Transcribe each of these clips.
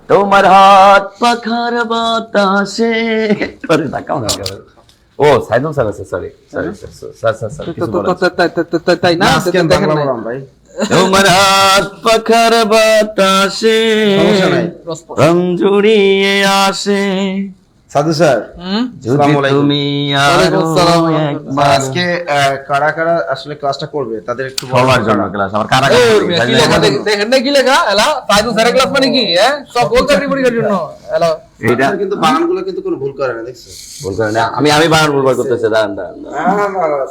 তোমার হাত পাখার বাতাসে ও সাইদুল স্যার আছে, সরি তাই না? ভাই তোমার হাত পাখার বাতাসে রং জুড়িয়ে আসে সাধু স্যার, যদি তুমি আজকে কারা কারা আসলে ক্লাসটা করবে তাদের একটু সবার জন্য ক্লাস। আমার কারা কি লেখা দেখেন না, কি লেখা এলা সাইদুল স্যারের ক্লাস মানে কি? সব গোল চাকরি পরীক্ষার জন্য এলা। এটা কিন্তু বানানগুলো কিন্তু কোনো ভুল করে না, দেখছো? ভুল করে না, আমি বানান ভুল করতেছে। দাঁড়ান না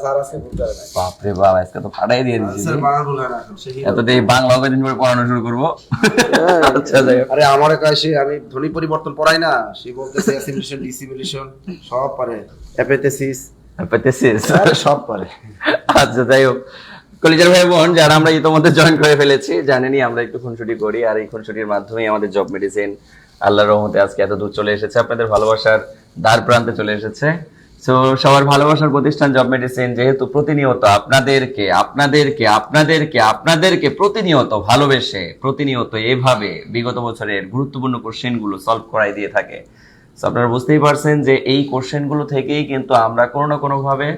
স্যার আজকে ভুল করে না। বাপরে বাপ, আজকে তো ফাটাই দিয়ে দিয়েছি। স্যার বানান ভুল হয় না, সেই এতদিন বাংলা কদিন পরে পড়ানো শুরু করবো। আচ্ছা যাই হোক। আরে আমার কাছে আমি ধ্বনি পরিবর্তন পড়াই না, সে বলতেছে অ্যাসিমিলেশন ডিসিমিলেশন সব পারে, অ্যাপেথেসিস সব পারে। আচ্ছা যাই হোক, কলেজের ভাই বোন যারা আমরা ইতোমধ্যে জয়েন করে ফেলেছি, জানেনই আমরা একটু খুনসুটি করি, আর এই খুনসুটির মাধ্যমেই আমাদের জব মেডিসিন আল্লাহর রহমতে আজকে এত দূর চলে এসেছে, আপনাদের ভালোবাসার দ্বার প্রান্তে চলে এসেছে। তো সবার ভালোবাসার প্রতিষ্ঠান জব মেডিসিন যেহেতু প্রতিনিয়ত আপনাদেরকে প্রতিনিয়ত ভালোবেসে প্রতিনিয়ত এভাবে বিগত বছরের গুরুত্বপূর্ণ কোশ্চেন গুলো সলভ করাই দিয়ে থাকে। আপনারা বুঝতেই পারছেন যে এই কোশ্চেন গুলো থেকেই কিন্তু আমরা কোনো না কোনো ভাবে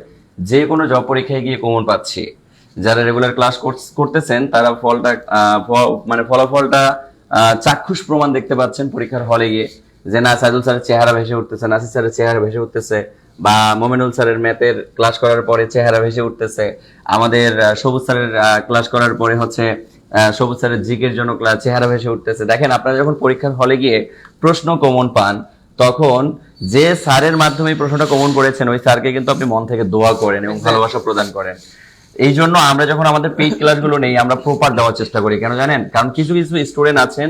যে কোনো জব পরীক্ষায় গিয়ে কমন পাচ্ছি। যারা রেগুলার ক্লাস করতেছেন তারা ফলাফলটা চাক্ষুষ প্রমাণ দেখতে পাচ্ছেন পরীক্ষার হলে গিয়ে, যে না সাইদুল স্যারের চেহারা ভেসে উঠতেছে, নাসির স্যারের চেহারা ভেসে উঠতেছে, বা মোমিনুল স্যারের ম্যাথের ক্লাস করার পরে চেহারা ভেসে উঠতেছে, আমাদের সবুজ স্যারের ক্লাস করার পরে হচ্ছে সবুজ স্যারের জিকের জন্য চেহারা ভেসে উঠতেছে। দেখেন, আপনারা যখন পরীক্ষার হলে গিয়ে প্রশ্ন কমন পান, তখন যে স্যারের মাধ্যমে প্রশ্নটা কমন করেছেন ওই স্যারকে কিন্তু আপনি মন থেকে দোয়া করেন এবং ভালোবাসা প্রদান করেন। এই জন্য আমরা যখন আমাদের পেইড ক্লাসগুলো নেই, আমরা প্রপার দেওয়ার চেষ্টা করি। কেন জানেন? কারণ কিছু কিছু স্টুডেন্ট আছেন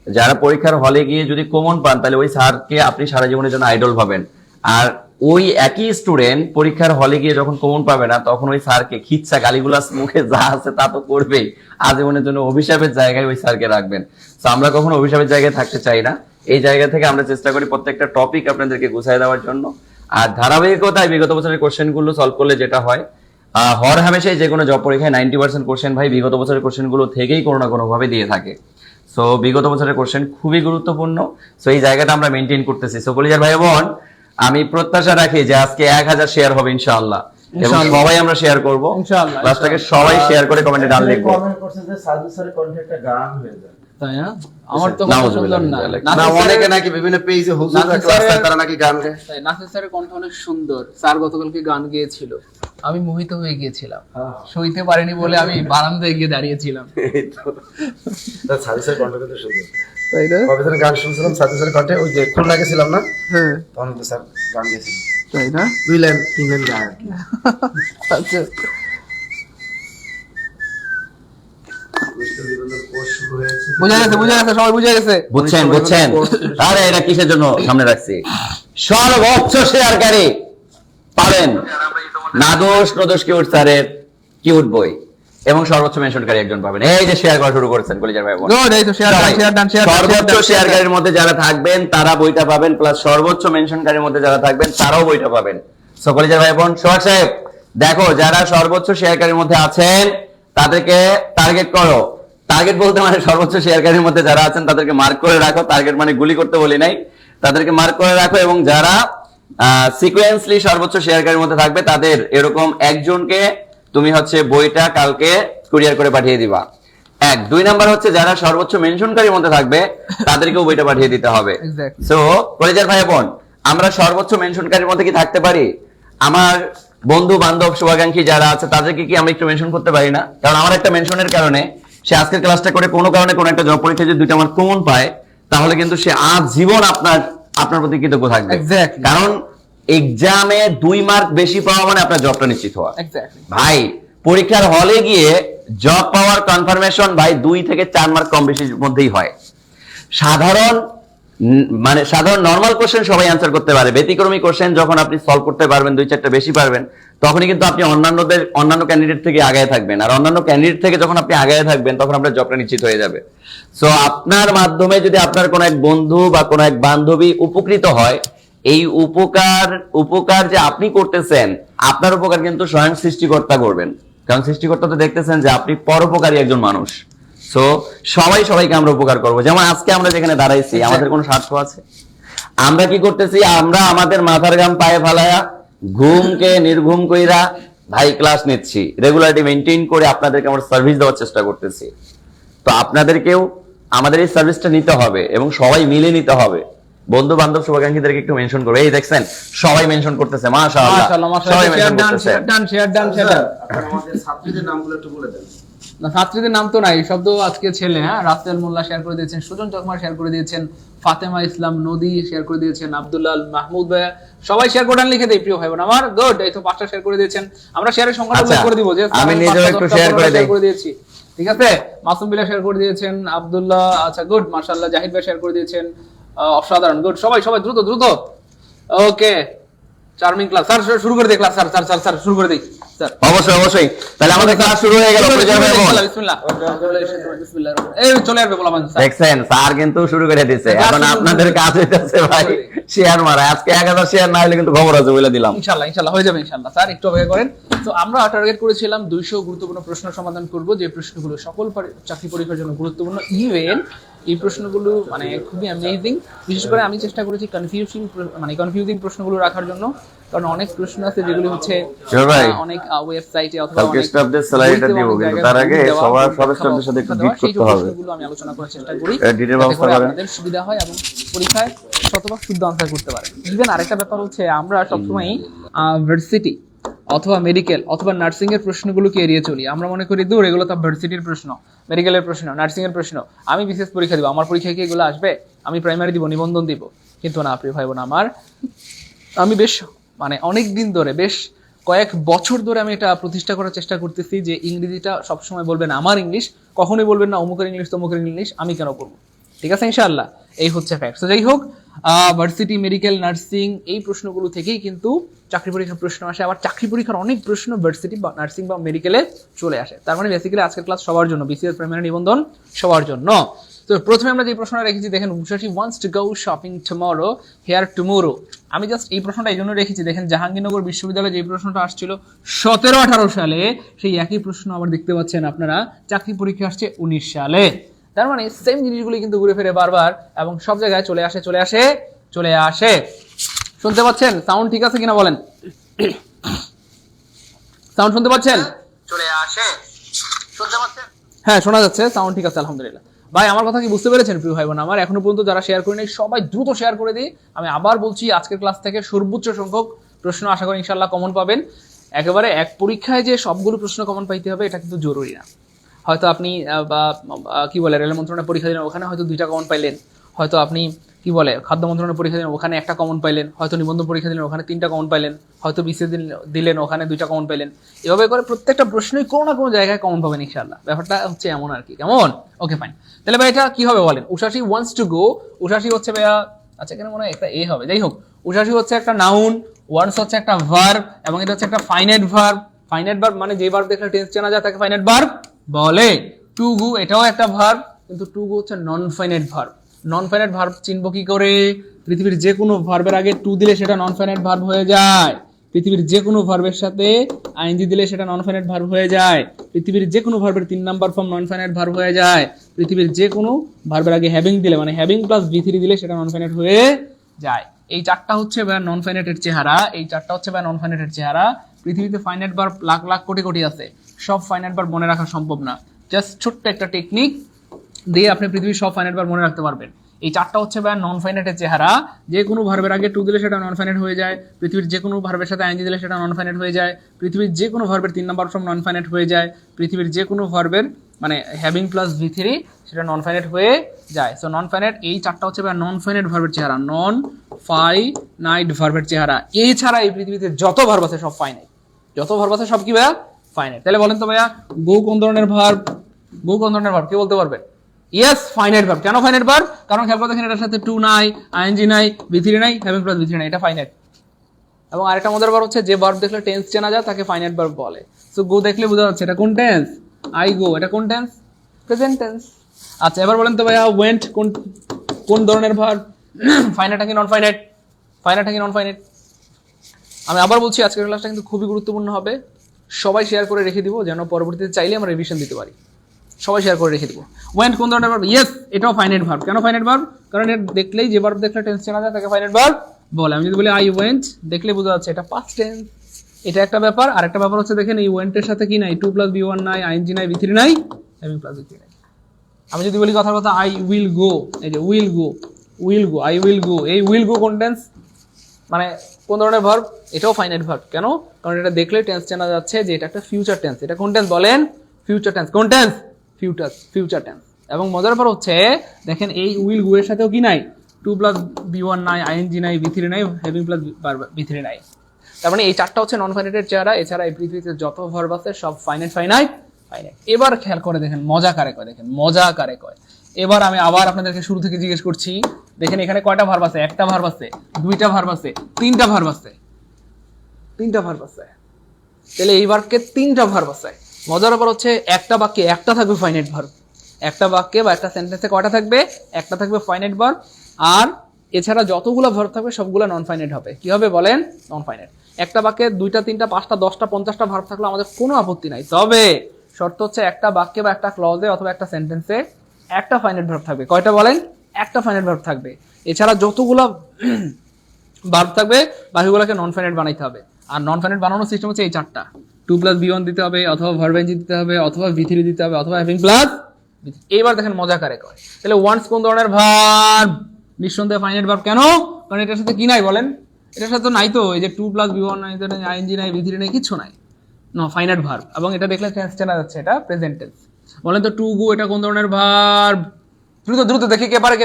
যারা পরীক্ষার হলে গিয়ে যদি কমন পান, তাহলে ওই স্যারকে আপনি সারা জীবনের জন্য আইডল ভাবেন, আর ওই একই স্টুডেন্ট পরীক্ষার হলে গিয়ে যখন কমন পাবে না, তখন ওই স্যারকে খিচ্ছা গালিগুলাস মুখে যা আছে তা তো করবেই, আজীবনের জন্য অভিশাপের জায়গায় ওই স্যারকে রাখবেন। তো আমরা কখনো অভিশাপের জায়গায় থাকতে চাই না। এই জায়গা থেকে আমরা চেষ্টা করি প্রত্যেকটা টপিক আপনাদেরকে গুছিয়ে দেওয়ার জন্য। আর ধারাবাহিকতায় বিগত বছরের কোশ্চেন গুলো সলভ করলে যেটা হয়, হর হামেশাই যে কোনো জব পরীক্ষায় 90% কোশ্চেন ভাই বিগত বছরের কোশ্চেন গুলো থেকেই কোনো না কোনো ভাবে দিয়ে থাকে। সো বিগত বছরের কোশ্চেন খুবই গুরুত্বপূর্ণ। সো এই জায়গাটা আমরা মেনটেন করতেছি। সো কলিজার ভাই বোন, আমি প্রত্যাশা রাখি যে আজকে 1000 শেয়ার হবে ইনশাআল্লাহ, এবং সবাই আমরা শেয়ার করব ইনশাআল্লাহ। ক্লাসটাকে সবাই শেয়ার করে কমেন্টে ডাল লিখবো। কমেন্ট করছেন যে সাধু স্যারের কণ্ঠে একটা গান হয়ে যায়, তাই না? আমার তো সুন্দর না, না অনেকে নাকি বিভিন্ন পেজে হুজুররা ক্লাস করে, তারা নাকি গান গায়। তাই নাসির স্যারের কণ্ঠ অনেক সুন্দর। স্যার গতকালকে গান গেয়েছিল, আমি মোহিত হয়ে গিয়েছিলাম, সইতে পারিনি বলে আমি বারান্দায় গিয়ে দাঁড়িয়েছিলাম। সাধু স্যারের কণ্ঠ কিন্তু সুন্দর, তাই না? প্রফেসরের গান শুনছিলাম সাধু স্যারের কণ্ঠে, ওই যে খুলনা গেছিলাম না, হ্যাঁ তখন তো স্যার গান গেয়েছিলেন, তাই না? 2 লাইন 3 লাইন গান। আচ্ছা, বুঝা গেছে, সবাই বুঝা গেছে। বুঝছেন? আরে এটা কিসের জন্য সামনে রাখছি? সর্বোচ্চ শেয়ারকারী পাবেন নাদোষ কিউট স্যারের কিউট বই, এবং সর্বোচ্চ মেনশনকারী একজন পাবেন। এই যে শেয়ার করা শুরু করেছেন কলিজার ভাই বোন, সর্বোচ্চ শেয়ারকারীর মধ্যে যারা থাকবেন তারা বইটা পাবেন, প্লাস সর্বোচ্চ মেনশনকারীর মধ্যে যারা থাকবেন তারাও বইটা পাবেন। সো কলিজার ভাই বোন, সোহাগ সাহেব দেখো, যারা সর্বোচ্চ শেয়ারকারীর মধ্যে আছেন তাদেরকে টার্গেট করো। টার্গেট বলতে মানে সর্বোচ্চ শেয়ারকারীর মধ্যে যারা আছেন তাদেরকে মার্ক করে রাখো। টার্গেট মানে গুলি করতে বলি নাই, তাদেরকে মার্ক করে রাখো। এবং যারা সিকোয়েন্সলি সর্বোচ্চ শেয়ারকারীর মধ্যে থাকবে তাদের এরকম একজনকে তুমি হচ্ছে বইটা কালকে কুরিয়ার করে পাঠিয়ে দিবা। 2 নাম্বার হচ্ছে যারা সর্বোচ্চ মেনশনকারীর মধ্যে থাকবে তাদেরকেও বইটা পাঠিয়ে দিতে হবে। সো কলেজের ভাই বোন, আমরা সর্বোচ্চ মেনশনকারীর মধ্যে কি থাকতে পারি? আমার বন্ধু বান্ধব শুভাকাঙ্ক্ষী যারা আছে তাদেরকে কি আমরা একটু মেনশন করতে পারি না? কারণ আমার একটা মেনশনের কারণে সে আজকের ক্লাসটা করে কোনো কারণে কোনো একটা জব পরীক্ষায় যদি 2টা মার্ক কমন পায়, তাহলে কিন্তু সে আজীবন আপনার প্রতি কৃতজ্ঞ থাকবে। কারণ এক্সামে 2 মার্ক বেশি পাওয়া মানে আপনার জবটা নিশ্চিত হওয়া। ভাই পরীক্ষার হলে গিয়ে জব পাওয়ার কনফার্মেশন ভাই 2 থেকে 4 মার্ক কম বেশির মধ্যেই হয়। সাধারণ নরমাল কোশ্চেন সবাই অ্যান্সার করতে পারে, ব্যতিক্রমী কোশ্চেন যখন আপনি সলভ করতে পারবেন 2-4টা বেশি পারবেন, তখনই কিন্তু আপনি অন্যান্য ক্যান্ডিডেট থেকে আগায় থাকবেন। আর অন্যান্য ক্যান্ডিডেট থেকে যখন আপনি আগায় থাকবেন তখন আপনার জবটা নিশ্চিত হয়ে যাবে। সো আপনার মাধ্যমে যদি আপনার কোনো এক বন্ধু বা কোনো এক বান্ধবী উপকৃত হয়, এই উপকার যে আপনি করতেছেন, আপনার উপকার কিন্তু স্বয়ং সৃষ্টিকর্তা করবেন। কারণ সৃষ্টিকর্তা তো দেখতেছেন যে আপনি পরোপকারী একজন মানুষ। সো সবাই সবাইকে আমরা উপকার করব। যেমন আজকে আমরা যেখানে দাঁড়াইছি, আমাদের কোনো স্বার্থ আছে? আমরা কি করতেছি? আমরা আমাদের মাথার ঘাম পায়ে ফালায়া ঘুমকে নির্ঘুম কইরা ভাই ক্লাস নিচ্ছি, রেগুলারিটি মেনটেন করে আপনাদেরকে আমরা সার্ভিস দেওয়ার চেষ্টা করতেছি। তো আপনাদেরকেও আমাদের এই সার্ভিসটা নিতে হবে এবং সবাই মিলে নিতে হবে। বন্ধু বান্ধব শুভাকাঙ্ক্ষীদেরকে একটু মেনশন করবে। এই দেখছেন সবাই মেনশন করতেছে, মাশাআল্লাহ সবাই মেনশন করতেছে। Share done. আপনারা আমাদের ছাত্রীদের নামগুলো একটু বলে দেন। না, ছাত্রীদের নাম তো নাই, সব তো আজকে ছেলে। হ্যাঁ, রাসেল মোল্লা শেয়ার করে দিয়েছেন, সুজন চকমার শেয়ার করে দিয়েছেন, ফাতেমা ইসলাম নদী শেয়ার করে দিয়েছেন, আব্দুল্লাহ মাহমুদ ভাইয়া, সবাই শেয়ার করে লিখে দেই প্রিয় ভাই বোন আমার। গুড, এই তো 5টা শেয়ার করে দিয়েছেন। আমরা শেয়ারের সংখ্যাটা আচ্ছা, করে দিব যে আমি নিজেও একটু শেয়ার করে দেই। দিয়েছি, ঠিক আছে। মাসুম বিল্লাহ শেয়ার করে দিয়েছেন, আব্দুল্লাহ, আচ্ছা গুড, মাশাআল্লাহ। জাহিদ ভাই শেয়ার করে দিয়েছেন, অসাধারণ, গুড। সবাই দ্রুত। ওকে, চার্মিং ক্লাস। স্যার শুরু করে দেই ক্লাস। স্যার শুরু করে দেই স্যার। অবশ্যই। তাহলে আমাদের ক্লাস শুরু হয়ে গেল। বিসমিল্লাহ। এই চলে আসবে বলা মানে। দেখছেন স্যার কিন্তু শুরু করে দিয়েছে। এখন আপনাদের কাজ হইতেছে ভাই শেয়ার মারা। আজকে 1000 শেয়ার না হলে কিন্তু খবর আছে বলে দিলাম। ইনশাআল্লাহ হয়ে যাবে ইনশাআল্লাহ। স্যার একটু অপেক্ষা করেন। তো আমরা টার্গেট করেছিলাম 200 গুরুত্বপূর্ণ প্রশ্ন সমাধান করব, যে প্রশ্নগুলো সকল চাকরি পরীক্ষার জন্য গুরুত্বপূর্ণ। ইভেন এই প্রশ্নগুলো মানে খুবই অ্যামেজিং। বিশেষ করে আমি চেষ্টা করেছি কনফিউজিং প্রশ্নগুলো রাখার জন্য, কারণ অনেক প্রশ্ন আছে যেগুলো হচ্ছে অনেক ওয়েবসাইটে অথবা কালকে স্টাফদের স্যালারিটা দিব, কিন্তু তার আগে সবার স্টাফদের সাথে একটু ডিট করতে হবে। সেগুলো আমি আলোচনা করার চেষ্টা করি, ডিটের ব্যবস্থা করেন, আপনাদের সুবিধা হয় এবং পরীক্ষায় শতভাগ শুদ্ধ আনসার করতে পারেন। ইভেন আরেকটা ব্যাপার হচ্ছে, আমরা সবসময় ভার্সিটি অথবা মেডিকেল অথবা নার্সিং এর প্রশ্নগুলোকে এড়িয়ে চলি। আমরা মনে করি দূর, এগুলো তো ভার্সিটির প্রশ্ন, মেডিকেলের প্রশ্ন, নার্সিং এর প্রশ্ন, আমি বিশেষ পরীক্ষা দিব, আমার পরীক্ষায় কি এগুলো আসবে, আমি প্রাইমারি দিব, নিবন্ধন দিব। কিন্তু না প্রিয় ভাই বোন আমার, আমি বেশ অনেক দিন ধরে, বেশ কয়েক বছর ধরে আমি এটা প্রতিষ্ঠা করার চেষ্টা করতেছি যে ইংরেজিটা সবসময় বলবেন আমার ইংলিশ, কখনোই বলবেন না অমুকের ইংলিশ তমুকের ইংলিশ, আমি কেন করবো। ঠিক আছে, ইনশাআল্লাহ এই হচ্ছে ফ্যাক্ট। যাই হোক, ভার্সিটি, মেডিকেল, নার্সিং এই প্রশ্নগুলো থেকেই কিন্তু চাকরি পরীক্ষার প্রশ্ন আসে। আবার চাকরি পরীক্ষার অনেক প্রশ্ন ভার্সিটি বা নার্সিং বা মেডিকেলে চলে আসে। তার মানে বেসিক্যালি আজকের ক্লাস সবার জন্য, বিসিএস প্রাইমারি নিবন্ধন সবার জন্য। তো প্রথমে আমরা যে প্রশ্নটা রেখেছি দেখেন, Ushashi wants to go shopping tomorrow, here tomorrow. আমি জাস্ট এই প্রশ্নটা এই জন্য রেখেছি, দেখেন জাহাঙ্গীরনগর বিশ্ববিদ্যালয়ে যে প্রশ্নটা আসছিল 17-18 সালে, সেই একই প্রশ্ন আবার দেখতে পাচ্ছেন আপনারা চাকরি পরীক্ষা আসছে 19 সালে। তার মানে সেম জিনিসগুলি কিন্তু ঘুরে ফিরে বারবার এবং সব জায়গায় চলে আসে। শুনতে পাচ্ছেন? সাউন্ড ঠিক আছে কিনা বলেন? সাউন্ড শুনতে পাচ্ছেন? হ্যাঁ, শোনা যাচ্ছে, সাউন্ড ঠিক আছে, আলহামদুলিল্লাহ। ভাই আমার কথা কি বুঝতে পেরেছেন প্রিয় ভাই বোন আমার? এখনো পর্যন্ত যারা শেয়ার করেনি সবাই দ্রুত শেয়ার করে দিই। আমি আবার বলছি, আজকের ক্লাস থেকে সর্বোচ্চ সংখ্যক প্রশ্ন আশা করি ইনশাআল্লাহ কমন পাবেন। একেবারে এক পরীক্ষায় যে সবগুলো প্রশ্ন কমন পাইতে হবে এটা কিন্তু জরুরি না। হয়তো আপনি রেল মন্ত্রণালয়ের পরীক্ষা দিলেন, ওখানে হয়তো 2টা কমন পাইলেন। হয়তো আপনি খাদ্য মন্ত্রণালয়ের পরীক্ষা দিলেন, ওখানে 1টা কমন পাইলেন। হয়তো নিবন্ধন পরীক্ষা দিলেন, ওখানে 3টা কমন পাইলেন। হয়তো বিসিএস দিলেন, ওখানে 2টা কমন পাইলেন। এভাবে করে প্রত্যেকটা প্রশ্নই কোনো না কোনো জায়গায় কমন পাবেন ইনশাআল্লাহ। ব্যাপারটা হচ্ছে এমন আর কি, কেমন? ওকে ফাইন। তাহলে ভাই এটা কি হবে বলেন? উষাশি ওয়ান্টস টু গো, উষাশি হচ্ছে ভাইয়া, আচ্ছা এখানে মনে হয় একটা এ হবে। যাই হোক, উষাশি হচ্ছে একটা নাউন, ওয়ান্টস হচ্ছে একটা ভার্ব, এবং এটা হচ্ছে একটা ফাইনাইট ভার্ব। ফাইনাইট ভার্ব মানে যে ভার্ব দেখলে টেন্স চেনা যায় তাকে ফাইনাইট ভার্ব বলে। টু গো এটাও একটা ভার্ব, কিন্তু টু গো হচ্ছে non finite verb. Non finite verb চিনবো কি করে? পৃথিবীর যে কোনো ভার্বের আগে টু দিলে সেটা নন ফাইনাইট ভার্ব হয়ে যায়। পৃথিবীর যে কোনো ভার্বের সাথে আইএনজি দিলে সেটা নন ফাইনাইট ভার্ব হয়ে যায়। পৃথিবীর যে কোনো ভার্বের 3 number form non finite verb হয়ে যায়। পৃথিবীর যে কোনো ভার্বের আগে হ্যাভিং দিলে মানে হ্যাভিং প্লাস V3 দিলে সেটা নন ফাইনাইট হয়ে যায়। এই চারটা হচ্ছে নন ফাইনাইটের চেহারা। পৃথিবীতে ফাইনাইট ভার্ব লাখ লাখ কোটি কোটি আছে, সব ফাইনাইট ভার্ব মনে রাখা সম্ভব না। জাস্ট ছোট্ট একটা টেকনিক দিয়ে আপনি পৃথিবীর সব ফাইনাইট ভার্ব মনে রাখতে পারবেন। এই চারটা হচ্ছে নন ফাইনাইটের চেহারা। যে কোনো ভার্বের আগে টু দিলে সেটা নন ফাইনাইট হয়ে যায়। পৃথিবীর যে কোনো ভার্বের সাথে আইএনজি দিলে সেটা নন ফাইনাইট হয়ে যায়। পৃথিবীর যে কোনো ভার্বের 3 নাম্বার ফর্ম নন ফাইনাইট হয়ে যায়। পৃথিবীর যে কোনো ভার্বের হ্যাভিং প্লাস V3 সেটা নন ফাইনাইট হয়ে যায়। সো নন ফাইনাইট এই চারটা হচ্ছে নন ফাইনাইট ভার্বের চেহারা, নন ফাইনাইট ভার্বের চেহারা। এই ছাড়া এই পৃথিবীতে যত ভার্ব আছে সব ফাইনাইট, যত ভার্ব আছে সব কি ভাইয়া? ফাইনাইট। তাহলে বলেন তো ভাইয়া, গো কোন ধরনের ভার্ব? গো কোন ধরনের ভার্ব কে বলতে পারবেন? Yes, finite verb. কেন ফাইনাইট ভার্ব? কারণ খেয়াল করে দেখেন এটার সাথে টু নাই, আইএনজি নাই, V3 নাই, হ্যাভিং প্লাস V3 নাই, এটা ফাইনাইট। এবং আরেকটা মজার ভার্ব হচ্ছে যে ভার্ব দেখলে টেন্স চেনা যায় তাকে ফাইনাইট ভার্ব বলে। সো গো দেখলে বোঝা যাচ্ছে এটা কোন টেন্স? আই গো, এটা কোন টেন্স? Present tense. আচ্ছা এবার বলেন তো ভাইয়া, ওয়েন্ট কোন ধরনের ভার্ব? ফাইনাইট নাকি নন ফাইনাইট? ফাইনাইট নাকি নন ফাইনাইট? আমি আবার বলছি, আজকের ক্লাসটা কিন্তু খুবই গুরুত্বপূর্ণ হবে। সবাই শেয়ার করে রেখে দিব যেন পরবর্তীতে চাইলে আমরা রিভিশন দিতে পারি। সবাই শেয়ার করে রেখে দিব। ওয়েন্ট কোন ধরনের ভার্ব? ইয়েস, এটাও ফাইনাইট ভার্ব। কেন ফাইনাইট ভার্ব? কারণ এটা দেখলেই, যে ভার্ব দেখলে টেন্স চেনা যায় তাকে ফাইনাইট ভার্ব বলে। আমি যদি বলি আই ওয়েন্ট, দেখলে বোঝা যাচ্ছে এটা পাস্ট টেন্স। এটা একটা ব্যাপার। আর একটা ব্যাপার হচ্ছে দেখেন এই ওয়েন্টের সাথে কি নাই, 2 + V1 নাই, আইএনজি নাই, V3 নাই, হ্যাভিং প্লাস V3 নাই। আমি যদি বলি কথার কথা আই উইল গো, এই যে will go, I will go, এই উইল গো কোন টেন্স, মানে কোন ধরনের ভার্ব? এটাও ফাইনাইট ভার্ব। কেন? কারণ এটা দেখলে টেন্স চেনা যাচ্ছে যে এটা একটা ফিউচার টেন্স। এটা কোন টেন্স বলেন? Future tense. কোন টেন্স? Future tense. এবং মজার ব্যাপার হচ্ছে দেখেন এই উইল গো এর সাথেও কি নাই, 2 + V1 নাই, আইএনজি নাই, V3 নাই, হ্যাভিং প্লাস V3 নাই। তার মানে এই চারটা হচ্ছে নন ফাইনাইটের চেহারা। এছাড়া এই পৃথিবীতে যত ভার্ব আছে সব ফাইনাইট। এবার খেয়াল করে দেখেন মজা কারে কয়, দেখেন মজা কারে কয়। এবার আমি আবার আপনাদেরকে শুরু থেকে জিজ্ঞেস করছি, দেখেন এখানে কয়টা ভার্ব আছে? একটা ভার্ব আছে, দুইটা ভার্ব আছে, তিনটা ভার্ব আছে, তাহলে এই বাক্যে তিনটা ভার্ব আছে। মজার ব্যাপার হচ্ছে একটা বাক্যে একটা থাকবে ফাইনাইট ভার্ব, একটা বাক্যে বা একটা সেন্টেন্সে কয়টা থাকবে? একটা থাকবে ফাইনাইট ভার্ব। আর এছাড়া যতগুলো ভার্ব থাকবে সবগুলো নন ফাইনাইট হবে। কি হবে বলেন? Non finite. একটা বাক্যে 2টা 3টা 5টা 10টা 50টা ভার্ব থাকলে আমাদের কোনো আপত্তি নাই, তবে শর্ত হচ্ছে একটা বাক্যে বা একটা ক্লজে অথবা একটা সেন্টেন্সে একটা ফাইনাইট ভার্ব থাকবে। কয়টা বলেন? একটা ফাইনাইট ভার্ব থাকবে। এছাড়া যতগুলো ভার্ব থাকবে বাকিগুলোকে নন ফাইনাইট বানাইতে হবে। আর নন ফাইনাইট বানানোর সিস্টেম হচ্ছে এই চারটা, 2 + V1 দিতে হবে, অথবা ভার্ব এনজি দিতে হবে, অথবা V3 দিতে হবে, অথবা হ্যাভিং প্লাস। এইবার দেখেন মজা কারে কয়। তাহলে ওয়ান্স কোন ধরনের ভার্ব? নিঃসন্দেহে ফাইনাইট ভার্ব। কেন? কারণ এটার সাথে কি নাই বলেন? এটার সাথে তো নাই তো, এই যে 2 + V1 নাই, আইএনজি নাই, V3 নাই, কিছু নাই, ফাইনাইট ভার্ব। এবং এটা দেখলে টেন্স চেনা যাচ্ছে, এটা প্রেজেন্ট টেন্স। বলেন তো টু গো এটা কোন ধরনের ভার্ব? দ্রুত দেখি কে পারে,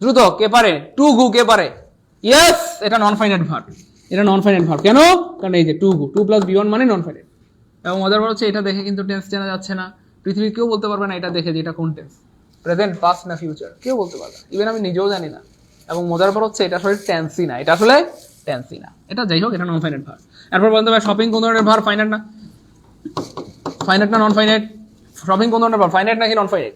দ্রুত কে পারে? টু গো কে পারে? ইয়েস, এটা নন ফাইনাইট ভার্ব। এটা নন ফাইনাইট ভার্ব। কেন? কারণ এই যে 2 + V1 মানে নন ফাইনাইট। এবং মজার ব্যাপার হচ্ছে এটা দেখে কিন্তু টেন্স চেনা যাচ্ছে না। পৃথিবীর কেউ বলতে পারবে না এটা দেখে যে এটা কোন টেন্স, প্রেজেন্ট, পাস্ট না ফিউচার, কেউ বলতে পারবে না। ইভেন আমি নিজেও জানি না। এবং মজার ব্যাপার হচ্ছে এটা আসলে টেন্সই না, এটা আসলে টেন্সই না। এটা যাই হোক, এটা নন ফাইনাইট ভার্ব। এরপর বলতে হবে শপিং কোন ধরনের ভার্ব? ফাইনাইট না নন ফাইনাইট? শপিং কোন ধরনের ভার্ব? ফাইনাইট নাকি নন ফাইনাইট?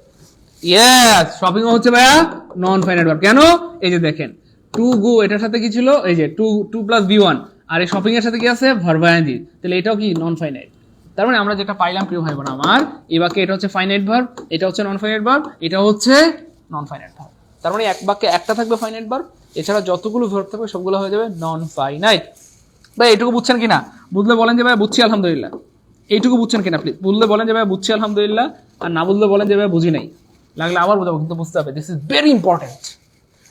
ইয়েস, শপিং হচ্ছে ভাইয়া নন ফাইনাইট ভার্ব। কেন? এই যে দেখেন টু গো এটার সাথে কি ছিল, এই যে 2 + V1, আর এই শপিং এর সাথে কি আছে? Verb ING. তাহলে এটাও কি নন ফাইনাইট। তার মানে আমরা যেটা পাইলাম প্রিয় ভাই বোন আমার, এই বাক্যে এটা হচ্ছে ফাইনাইট ভার্ব, এটা হচ্ছে নন ফাইনাইট ভার্ব, এটা হচ্ছে নন ফাইনাইট ভার্ব। তার মানে এক বাক্যে একটা থাকবে ফাইনাইট ভার্ব, এছাড়া যতগুলো ভার্ব থাকবে সবগুলো হয়ে যাবে নন ফাইনাইট। ভাই এইটুকু বুঝছেন কিনা? বুঝলে বলেন যে ভাই বুঝছি আলহামদুলিল্লাহ। এইটুকু বুঝছেন কিনা প্লিজ? বুঝলে বলেন যে ভাই বুঝছি আলহামদুলিল্লাহ, আর না বুঝলে বলেন যে ভাই বুঝি নাই। লাগলে আবার বোঝাবো, কিন্তু বুঝতে হবে। This is very important.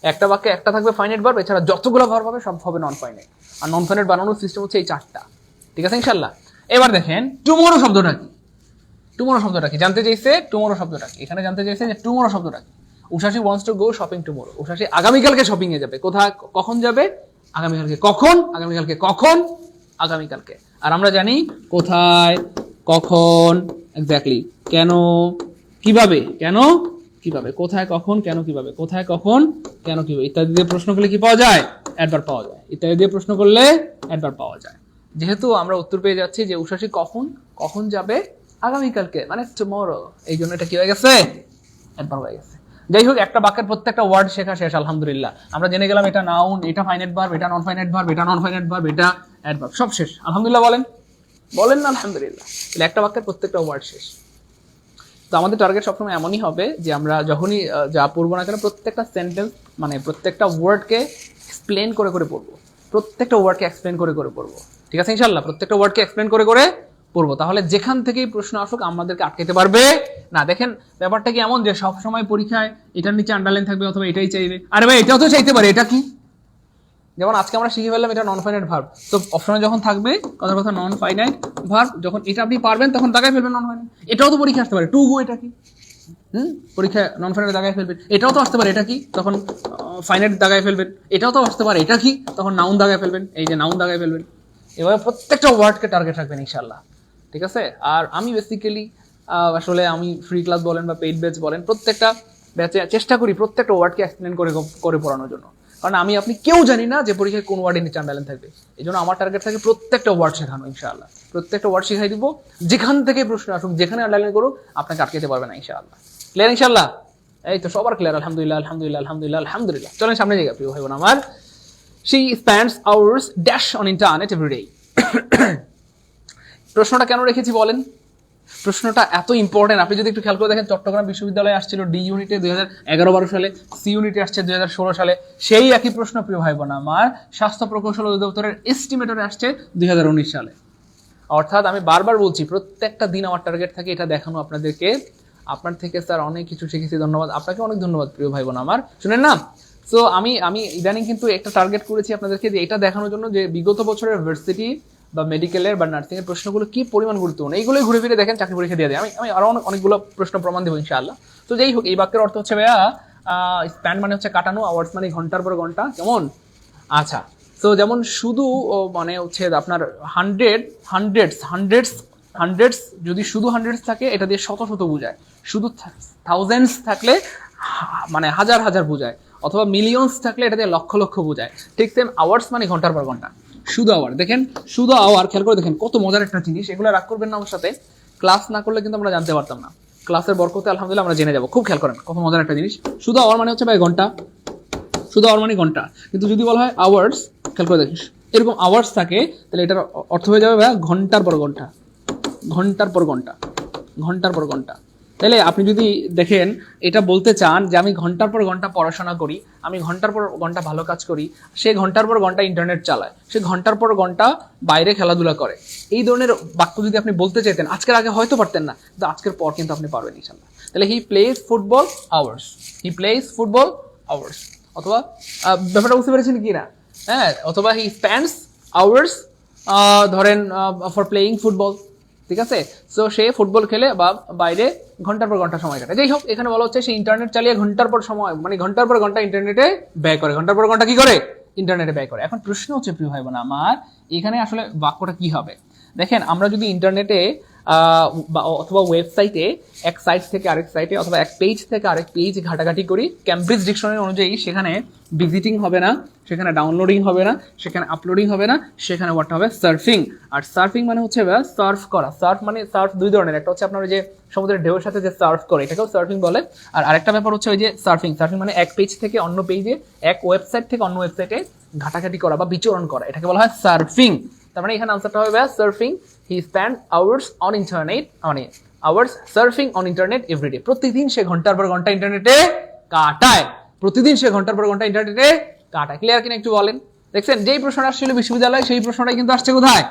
একটা বাক্যে একটা থাকবে ফাইনাইট ভার্ব, এছাড়া যতগুলো ভার্ব হবে সব হবে নন ফাইনাইট। আর নন ফাইনাইট বানানোর সিস্টেম হচ্ছে এই চারটা। ঠিক আছে ইনশাআল্লাহ? এবার দেখেন টুমরো শব্দটা কি? টুমরো শব্দটা কি জানতে চাইছে? টুমরো শব্দটা কি এখানে জানতে চাইছে যে টুমরো শব্দটা কি? Ushashi wants to go shopping tomorrow. Ushashi আগামীকালকে শপিং এ যাবে। কোথায়? কখন যাবে? আগামীকালকে। কখন? আগামীকালকে। কখন? আগামীকালকে। আর আমরা জানি কোথায়, কখন, এক্স্যাক্টলি, কেন, কিভাবে, কেন কিভাবে, কোথায় কখন কেন কিভাবে, কোথায় কখন কেন কিভাবে ইত্যাদি দিয়ে প্রশ্ন করলে কি পাওয়া যায়? অ্যাডভার্ব পাওয়া যায়। ইত্যাদি দিয়ে প্রশ্ন করলে অ্যাডভার্ব পাওয়া যায়। যেহেতু আমরা উত্তর পেয়ে যাচ্ছি যে উষাশী কখন যাবে? আগামীকালকে, মানে টুমরো। এই জন্য এটা কি হয়ে গেছে? অ্যাডভার্ব হয়ে গেছে। যাই হোক, একটা বাক্যের প্রত্যেকটা ওয়ার্ড শেখা শেষ আলহামদুলিল্লাহ। আমরা জেনে গেলাম এটা নাউন, এটা ফাইনাইট ভার্ব, এটা নন ফাইনাইট ভার্ব, এটা নন ফাইনাইট ভার্ব, এটা অ্যাডভার্ব, সব শেষ আলহামদুলিল্লাহ। বলেন না আলহামদুলিল্লাহ? তাহলে একটা বাক্যের প্রত্যেকটা ওয়ার্ড শেষ। তো আমাদের টার্গেট সবসময় এমনই হবে যে আমরা যখনই যা পড়বো না কেন প্রত্যেকটা সেন্টেন্স, মানে প্রত্যেকটা ওয়ার্ডকে এক্সপ্লেন করে পড়বো, প্রত্যেকটা ওয়ার্ডকে এক্সপ্লেন করে পড়বো। ঠিক আছে ইনশাআল্লাহ? প্রত্যেকটা ওয়ার্ডকে এক্সপ্লেন করে পড়বো, তাহলে যেখান থেকেই প্রশ্ন আসুক আমাদেরকে আটকাতে পারবে না। দেখেন ব্যাপারটা কি এমন যে সবসময় পরীক্ষায় এটার নিচে আন্ডারলাইন থাকবে অথবা এটাই চাইবে, আরে ভাই এটাও তো চাইতে পারে, এটা কি? যেমন আজকে আমরা শিখে ফেললাম এটা নন ফাইনাইট ভার্ব, তো অপশনে যখন থাকবে কথা নন ফাইনাইট ভার্ব, যখন এটা আপনি পারবেন তখন দাগায় ফেলবেন নন ফাইনাইট। এটাও তো পরীক্ষা আসতে পারে, টু গো এটা কি? পরীক্ষায় নন ফাইনাইট দাগায় ফেলবেন। এটাও তো আসতে পারে, এটা কি? তখন ফাইনাইট দাগায় ফেলবেন। এটাও তো আসতে পারে, এটা কি? তখন নাউন দাগায় ফেলবেন, এই যে নাউন দাগায় ফেলবেন। এভাবে প্রত্যেকটা ওয়ার্ডকে টার্গেট রাখবেন ইনশাআল্লাহ। ঠিক আছে? আর আমি বেসিক্যালি আসলে আমি ফ্রি ক্লাস বলেন বা পেইড ব্যাচ বলেন, প্রত্যেকটা ব্যাচে চেষ্টা করি প্রত্যেকটা ওয়ার্ডকে এক্সপ্লেন করে পড়ানোর জন্য। কারণ আমি আপনি কেউ জানি না যে পরীক্ষায় কোন ওয়ার্ডের নিচে আন্ডারলাইন থাকবে। এই জন্য আমার টার্গেট থাকে প্রত্যেকটা ওয়ার্ড শেখানো ইনশাআল্লাহ। প্রত্যেকটা ওয়ার্ড শিখাই দিব, যেখান থেকে প্রশ্ন আসুক, যেখানে আন্ডারলাইন করুক, আপনাকে আটকাতে পারবে না ইনশাআল্লাহ। ক্লিয়ার ইনশাআল্লাহ? এই তো সবার ক্লিয়ার আলহামদুলিল্লাহ আলহামদুলিল্লাহ আলহামদুলিল্লাহ আলহামদুলিল্লাহ। চলেন সামনে জায়গা প্রিয় ভাই বোন আমার। She spends hours dash on internet every day. প্রশ্নটা কেন রেখেছি বলেন? প্রশ্নটা এত ইম্পর্টেন্ট, আপনি যদি একটু খেয়াল করে দেখেন, চট্টগ্রাম বিশ্ববিদ্যালয়ে আসছিল ডি ইউনিটে 2011-12 সালে, সি ইউনিটে আসছে 2016 সালে, সেই একই প্রশ্ন প্রিয় ভাই বোন আমার স্বাস্থ্য প্রকৌশল অধিদপ্তরের এস্টিমেটরে আসছে 2019 সালে। অর্থাৎ আমি বারবার বলছি, প্রত্যেকটা দিন আমার টার্গেট থাকে এটা দেখানো আপনাদেরকে। আপনার থেকে স্যার অনেক কিছু শিখেছি, ধন্যবাদ আপনাকে, অনেক ধন্যবাদ প্রিয় ভাই বোন আমার, শুনেন না। সো আমি ইদানিং কিন্তু একটা টার্গেট করেছি আপনাদেরকে, যে এটা দেখানোর জন্য যে বিগত বছরের ভার্সিটি বা মেডিকেলের বা নার্সিং এর প্রশ্নগুলো কি পরিমাণ গুরুত্বপূর্ণ, এইগুলোই ঘুরে ফিরে দেখেন চাকরি পরীক্ষা দিয়ে দেয়। আমি আরো অনেকগুলো প্রশ্ন প্রমাণ দেবো ইনশাআল্লাহ। তো যাই হোক, এই বাক্যের অর্থ হচ্ছে ভাইয়া স্প্যান মানে হচ্ছে কাটানো, আওয়ার্স মানে ঘন্টার পর ঘন্টা, কেমন? আচ্ছা, তো যেমন শুধু মানে হচ্ছে আপনার হান্ড্রেডস যদি শুধু হান্ড্রেডস থাকে এটা দিয়ে শত শত বোঝায়, শুধু থাউজেন্ডস থাকলে মানে হাজার হাজার বোঝায়, অথবা মিলিয়নস থাকলে এটা দিয়ে লক্ষ লক্ষ বোঝায়। ঠিক সেম আওয়ার্স মানে ঘন্টার পর ঘন্টা, শুধু আওয়ার। দেখেন শুধু আওয়ার, খেয়াল করে দেখেন কত মজার একটা জিনিস, এগুলো রাগ করবেন না আমার সাথে, ক্লাস না করলে কিন্তু আমরা জানতে পারতাম না, ক্লাসের বরকতে আলহামদুলিল্লাহ আমরা জেনে যাবো। খুব খেয়াল করেন কত মজার একটা জিনিস, শুধু আওয়ার মানে হচ্ছে ভাই ঘন্টা, শুধু আওয়ার মানে ঘন্টা। কিন্তু যদি বলা হয় আওয়ার্স, খেয়াল করে দেখিস এরকম আওয়ার্স থাকে, তাহলে এটার অর্থ হয়ে যাবে ভাই ঘন্টার পর ঘন্টা, ঘন্টার পর ঘন্টা, ঘন্টার পর ঘন্টা। তাহলে আপনি যদি দেখেন এটা বলতে চান যে আমি ঘন্টার পর ঘন্টা পড়াশোনা করি, আমি ঘন্টার পর ঘন্টা ভালো কাজ করি, সে ঘন্টার পর ঘন্টা ইন্টারনেট চালায়, সে ঘন্টার পর ঘন্টা বাইরে খেলাধুলা করে, এই ধরনের বাক্য যদি আপনি বলতে চাইতেন আজকের আগে হয়তো পারতেন না, কিন্তু আজকের পর কিন্তু আপনি পারবেন ইনশাআল্লাহ। তাহলে he plays football hours, he plays football hours, অথবা ব্যাপারটা বুঝতে পেরেছেন কি না? হ্যাঁ, অথবা হি স্পেন্ডস আওয়ার্স ধরেন ফর প্লেয়িং ফুটবল, ঠিক আছে? সো সে ফুটবল খেলে বা বাইরে ঘন্টার পর ঘন্টা সময় কাটে। যাই হোক, এখানে বলা হচ্ছে সে ইন্টারনেট চালিয়ে ঘন্টার পর সময় মানে ঘন্টার পর ঘন্টা ইন্টারনেটে ব্যয় করে, ঘন্টার পর ঘন্টা কি করে? ইন্টারনেটে ব্যয় করে। এখন প্রশ্ন হচ্ছে প্রিয় ভাই বোন আমার, এখানে আসলে বাক্যটা কি হবে? দেখেন আমরা যদি ইন্টারনেটে অথবা ওয়েবসাইটে এক সাইট থেকে আরেক সাইটে অথবা এক পেজ থেকে আরেক পেজ ঘাটাঘাটি করি, ক্যামব্রিজ ডিকশনারি অনুযায়ী সেখানে ভিজিটিং হবে না, সেখানে ডাউনলোডিং হবে না, সেখানে আপলোডিং হবে না, সেখানে ওয়াট হবে? সার্ফিং। আর সার্ফিং মানে হচ্ছে সার্ফ করা। সার্ফ মানে সার্ফ দুই ধরনের, একটা হচ্ছে আপনার যে সমুদ্রের ঢেউয়ের সাথে যে সার্ফ করে এটাকেও সার্ফিং বলে, আর আরেকটা ব্যাপার হচ্ছে ওই যে সার্ফিং। সার্ফিং মানে এক পেজ থেকে অন্য পেজে, এক ওয়েবসাইট থেকে অন্য ওয়েবসাইটে ঘাটাঘাটি করা বা বিচরণ করা, এটাকে বলা হয় সার্ফিং। তার মানে এখানে আনসারটা হবে surfing, he spend hours on internet, মানে hours surfing on internet everyday. প্রতিদিন সে ঘন্টার পর ঘন্টা ইন্টারনেটে কাটায়, প্রতিদিন সে ঘন্টার পর ঘন্টা ইন্টারনেটে কাটায়। ক্লিয়ার কিনা একটু বলেন? দেখছেন যেই প্রশ্নটা আসছিল বিশ্ববিদ্যালয়, সেই প্রশ্নটাই কিন্তু আসছে কোথায়?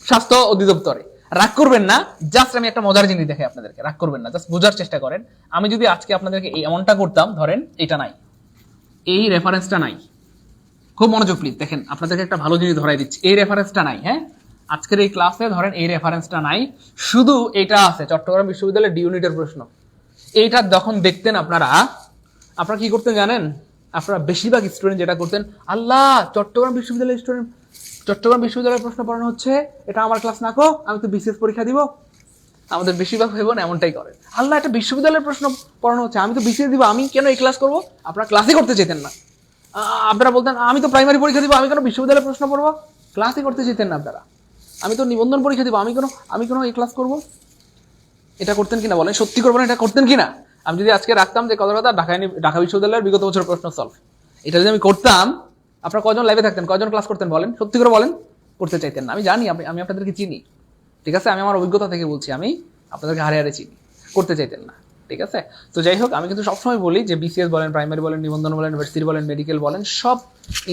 স্বাস্থ্য অধিদপ্তরে। রাগ করবেন না, জাস্ট আমি একটা মজার জিনিস দেখে আপনাদেরকে, রাগ করবেন না, জাস্ট বোঝার চেষ্টা করেন। আমি যদি আজকে আপনাদেরকে এমনটা করতাম, ধরেন এটা নাই, এই রেফারেন্সটা নাই, খুব মনোযোগ প্লিজ দেখেন, আপনাদেরকে একটা ভালো জিনিস ধরাই দিচ্ছি, এই রেফারেন্সটা নাই, হ্যাঁ আজকের এই ক্লাসে ধরেন এই রেফারেন্সটা নাই, শুধু এটা আছে চট্টগ্রাম বিশ্ববিদ্যালয়ের ডি ইউনিটের প্রশ্ন। এইটা যখন দেখতেন আপনারা কি করতেন জানেন? আপনারা বেশিরভাগ স্টুডেন্ট যেটা করতেন, আল্লাহ চট্টগ্রাম বিশ্ববিদ্যালয়ের স্টুডেন্ট, চট্টগ্রাম বিশ্ববিদ্যালয়ের প্রশ্ন পড়ানো হচ্ছে, এটা আমার ক্লাস না কো, আমি তো বিসিএস পরীক্ষা দিব। আমাদের বেশিরভাগ ভাই বোন এমনটাই করে, আল্লাহ একটা বিশ্ববিদ্যালয়ের প্রশ্ন পড়ানো হচ্ছে, আমি তো বিসিএস দিব, আমি কেন এই ক্লাস করবো? আপনারা ক্লাসই করতে চেতেন না। আপনারা বলতেন আমি তো প্রাইমারি পরীক্ষা দিব, আমি কেন বিশ্ববিদ্যালয়ের প্রশ্ন পড়বো? ক্লাসই করতে চেতেন না আপনারা। আমি তো নিবন্ধন পরীক্ষা দিব, আমি কেন এই ক্লাস করবো? এটা করতেন কিনা বলেন, সত্যি করবেন, এটা করতেন কিনা? আমি যদি আজকে রাখতাম যে কথা ঢাকা বিশ্ববিদ্যালয়ের বিগত বছর প্রশ্ন সলভ, এটা যদি আমি করতাম, আপনারা কজন লাইভে থাকতেন, কজন ক্লাস করতেন বলেন, সত্যি করে বলেন? করতে চাইতেন না। আমি জানি, আমি আপনাদেরকে চিনি, ঠিক আছে, আমি আমার অভিজ্ঞতা থেকে বলছি, আমি আপনাদেরকে হারে হারে চিনি, করতে চাইতেন না, ঠিক আছে? তো যাই হোক, আমি কিন্তু সবসময় বলি যে বিসিএস বলেন, প্রাইমারি বলেন, নিবন্ধন বলেন, ইউনিভার্সিটি বলেন, মেডিকেল বলেন, সব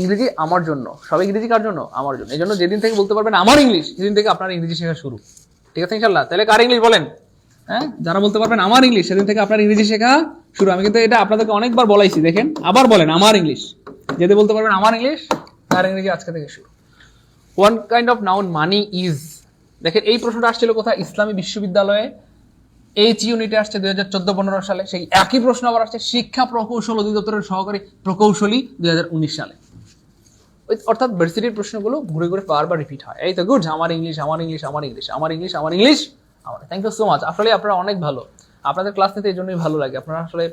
ইংরেজি আমার জন্য, সব ইংরেজি কার জন্য? আমার জন্য। এই জন্য যেদিন থেকে বলতে পারবেন আমার ইংলিশ, সেদিন থেকে আপনার ইংরেজি শেখা শুরু, ঠিক আছে ইনশাল্লাহ? তাহলে কার ইংলিশ বলেন? হ্যাঁ, যারা বলতে পারবেন আমার ইংলিশ, সেদিন থেকে আপনার ইংরেজি শেখা শুরু। আমি কিন্তু এটা আপনাদেরকে অনেকবার বলাইছি, দেখেন আবার বলেন আমার ইংলিশ, যদি বলতে পারবেন আমার ইংলিশ, তার ইংরেজি আজকে থেকে শুরু। One kind of noun money is, দেখেন এই প্রশ্নটা আসছিল কোথায়? ইসলামী বিশ্ববিদ্যালয়ে এইচ ইউনিটে আসছে 2014-15 সালে। সেই একই প্রশ্ন আবার আসছে শিক্ষা প্রকৌশল অধিদপ্তরের সহকারী প্রকৌশলী 2019 সালে। অর্থাৎ ভার্সিটির প্রশ্নগুলো ঘুরে ঘুরে বারবার রিপিট হয়। এই তো গুড, আমার ইংলিশ, আমার ইংলিশ, আমার ইংলিশ, আমার ইংলিশ, আমার ইংলিশ, আমার। Thank you so much. আসলে আপনারা অনেক ভালো, আপনাদের ক্লাস নিতে এই জন্যই ভালো লাগে, আপনারা আসলে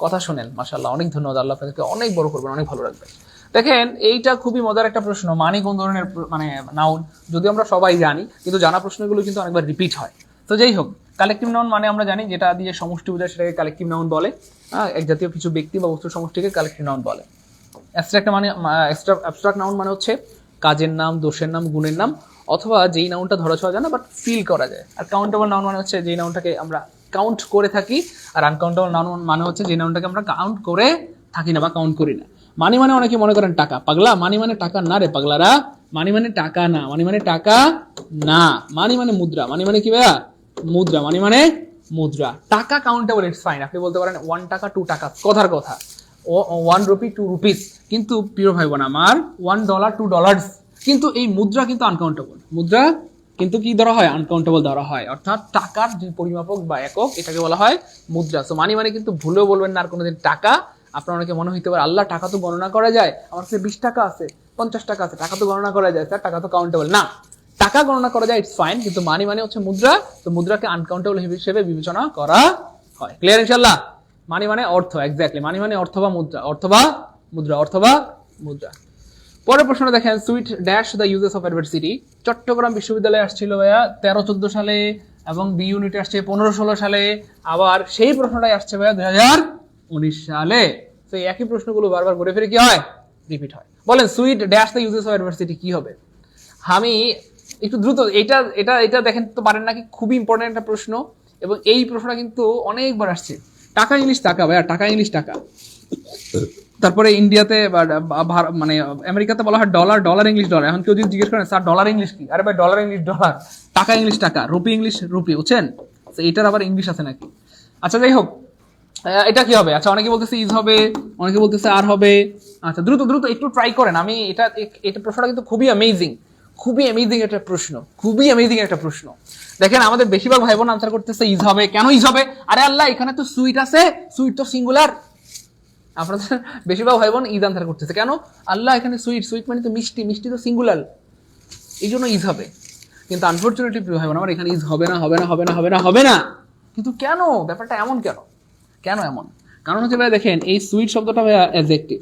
কথা শোনেন, মাশাআল্লাহ, অনেক ধন্যবাদ। আল্লাহ আপনাদেরকে অনেক বড় করবেন, অনেক ভালো রাখবেন। দেখেন এইটা খুবই মজার একটা প্রশ্ন, মানি কোন ধরনের মানে নাউন, যদি আমরা সবাই জানি, কিন্তু জানা প্রশ্নগুলো কিন্তু অনেকবার রিপিট হয়। তো যাই হোক, কালেকটিভ নাউন মানে আমরা জানি যেটা দিয়ে সমষ্টি বোঝায় সেটাকে কালেকটিভ নাউন বলে। এক জাতীয় কিছু ব্যক্তি বা বস্তুর সমষ্টিকে কালেকটিভ নাউন বলে। অ্যাবস্ট্রাক্ট নাউন মানে হচ্ছে কাজের নাম, দোষের নাম, গুণের নাম অথবা যেই নাউনটা ধরা ছোঁয়া যায় না বাট ফিল করা যায়। আর কাউন্টেবল নাউন মানে হচ্ছে যেই নাউনটাকে আমরা কাউন্ট করে থাকি, আর আনকাউন্টেবল নাউন মানে হচ্ছে যে নাউনটাকে আমরা কাউন্ট করে থাকি না বা কাউন্ট করি না। মানি মানে অনেকে মনে করেন টাকা, পাগলা মানি মানে টাকা না রে পাগলারা, মানি মানে টাকা না, মানি মানে টাকা না, মানি মানে মুদ্রা, মানি মানে কি ভাইয়া মুদ্রা, মানি মানে মুদ্রা। টাকা কাউন্টেবল, ইটস ফাইন, আপনি বলতে পারেন 1 টাকা 2 টাকা, কথার কথা, 1 রুপি 2 রুপিস, কিন্তু প্রিয় ভাই বোন আমার $1 $2, কিন্তু এই মুদ্রা কিন্তু আনকাউন্টেবল, মুদ্রা কিন্তু কি ধরা হয় আনকাউন্টেবল ধরা হয়, অর্থাৎ টাকার যে পরিমাপক বা একক এটাকে বলা হয় মুদ্রা। সো মানি মানে কিন্তু ভুলেও বলবেন না আর কোনোদিন টাকা। আপনার অনেকে মনে হইতে পারে আল্লাহ টাকা তো গণনা করা যায়, আমার কাছে 20 টাকা আছে 50 টাকা আছে, টাকা তো গণনা করা যায় স্যার, টাকা তো কাউন্টেবল না। টাকা গণনা করা যায়, ইটস ফাইন, কিন্তু মানি মানে হচ্ছে মুদ্রা, তো মুদ্রাকে আনকাউন্টেবল হিসেবে বিবেচনা করা হয়। ক্লিয়ার ইনশাআল্লাহ? মানি মানে অর্থ, এক্স্যাক্টলি, মানি মানে অর্থ বা মুদ্রা, অর্থ বা মুদ্রা, অর্থ বা মুদ্রা। পরের প্রশ্নটা দেখেন, sweet dash the uses of adversity. Chittagong বিশ্ববিদ্যালয়ে আসছিল ভাইয়া 13-14 সালে, এবং বি ইউনিটে আসছে 15-16 সালে, আবার সেই প্রশ্নটাই আসছে ভাইয়া 2019 সালে। তো এই একই প্রশ্নগুলো বারবার ঘুরে ফিরে কি হয়, রিপিট হয়। বলেন sweet dash the uses of adversity কি হবে? আমি একটু দ্রুত এটা এটা এটা দেখেন তো পারেন নাকি, খুবই ইম্পর্টেন্ট একটা প্রশ্ন, এবং এই প্রশ্নটা কিন্তু অনেকবার আসছে। টাকা ইংলিশ টাকা ভাইয়া, টাকা ইংলিশ টাকা। তারপরে ইন্ডিয়াতে মানে আমেরিকাতে বলা হয় ডলার, ডলার ইংলিশ ডলার। এখন কেউ যদি জিজ্ঞেস করেন স্যার ডলার ইংলিশ কি, আরে ভাই ডলার ইংলিশ ডলার, টাকা ইংলিশ টাকা, রুপি ইংলিশ রুপি, বুঝছেন? এটার আবার ইংলিশ আছে নাকি? আচ্ছা যাই হোক, এটা কি হবে? আচ্ছা অনেকে বলতেছে ইজ হবে, অনেকে বলতেছে আর হবে। আচ্ছা দ্রুত দ্রুত একটু ট্রাই করেন। আমি এটা প্রশ্নটা কিন্তু খুবই অ্যামেজিং, খুবই অ্যামেজিং একটা প্রশ্ন, খুবই অ্যামেজিং একটা প্রশ্ন। দেখেন আমাদের বেশিরভাগ ভাই বোন আনসার করতেছে ইজ হবে। কেন ইজ হবে? আরে আল্লাহ এখানে তো সুইট আছে, সুইট তো সিঙ্গুলার। আপনাদের বেশিরভাগ ভাই বোন ইজ আনসার করতেছে কেন? আল্লাহ এখানে সুইট, সুইট মানে তো মিষ্টি, মিষ্টি তো সিঙ্গুলার, এই জন্য ইজ হবে। কিন্তু আনফরচুনেটলি প্রিয় ভাই বোন আমার এখানে ইজ হবে না, হবে না, হবে না, হবে না, হবে না। কিন্তু কেন? ব্যাপারটা এমন কেন? কেন এমন? কারণ হচ্ছে ভাইয়া দেখেন এই সুইট শব্দটা ভাইয়া অ্যাডজেক্টিভ।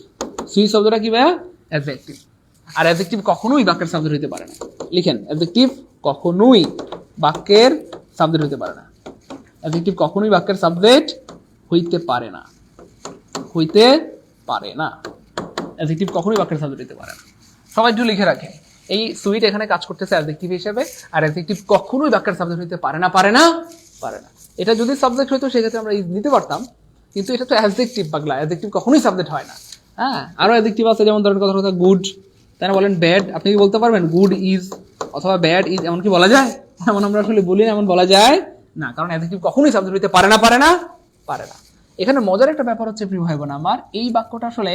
সুইট শব্দটা কি ভাইয়া? অ্যাডজেক্টিভ। আর অ্যাডজেক্টিভ কখনোই বাক্যের সাবজেক্ট হইতে পারে না। লিখেন, অ্যাডজেক্টিভ কখনোই বাক্যের সাবজেক্ট হইতে পারে না। অ্যাডজেক্টিভ কখনোই বাক্যের সাবজেক্ট হইতে পারে না, হইতে পারে না। অ্যাডজেক্টিভ কখনোই বাক্যের সাবজেক্ট হইতে পারে না। সবাই একটু লিখে রাখেন, এই সুইট এখানে কাজ করতেছে অ্যাডজেক্টিভ হিসেবে, আর অ্যাডজেক্টিভ কখনোই বাক্যের সাবজেক্ট হইতে পারে না, পারে না, পারে না। এটা যদি সাবজেক্ট হইতো সেক্ষেত্রে আমরা নিতে পারতাম, কিন্তু এটা তো অ্যাডজেক্টিভ পাগলা, অ্যাডজেক্টিভ কখনোই সাবজেক্ট হয় না। হ্যাঁ, আরো অ্যাডজেক্টিভ আছে, যেমন ধরেন কথা কথা গুড, তাই না? বলেন ব্যাড, আপনি কি বলতে পারবেন গুড ইজ অথবা ব্যাড ইজ, এমন কি বলা যায়? এমন আমরা আসলে বলি না, এমন বলা যায় না, কারণ অ্যাডজেক্টিভ কখনোই সাবজেক্ট হইতে পারে না, পারে না, পারে না। এখানে মজার একটা ব্যাপার হচ্ছে প্রিয় ভাই বোন আমার, এই বাক্যটা আসলে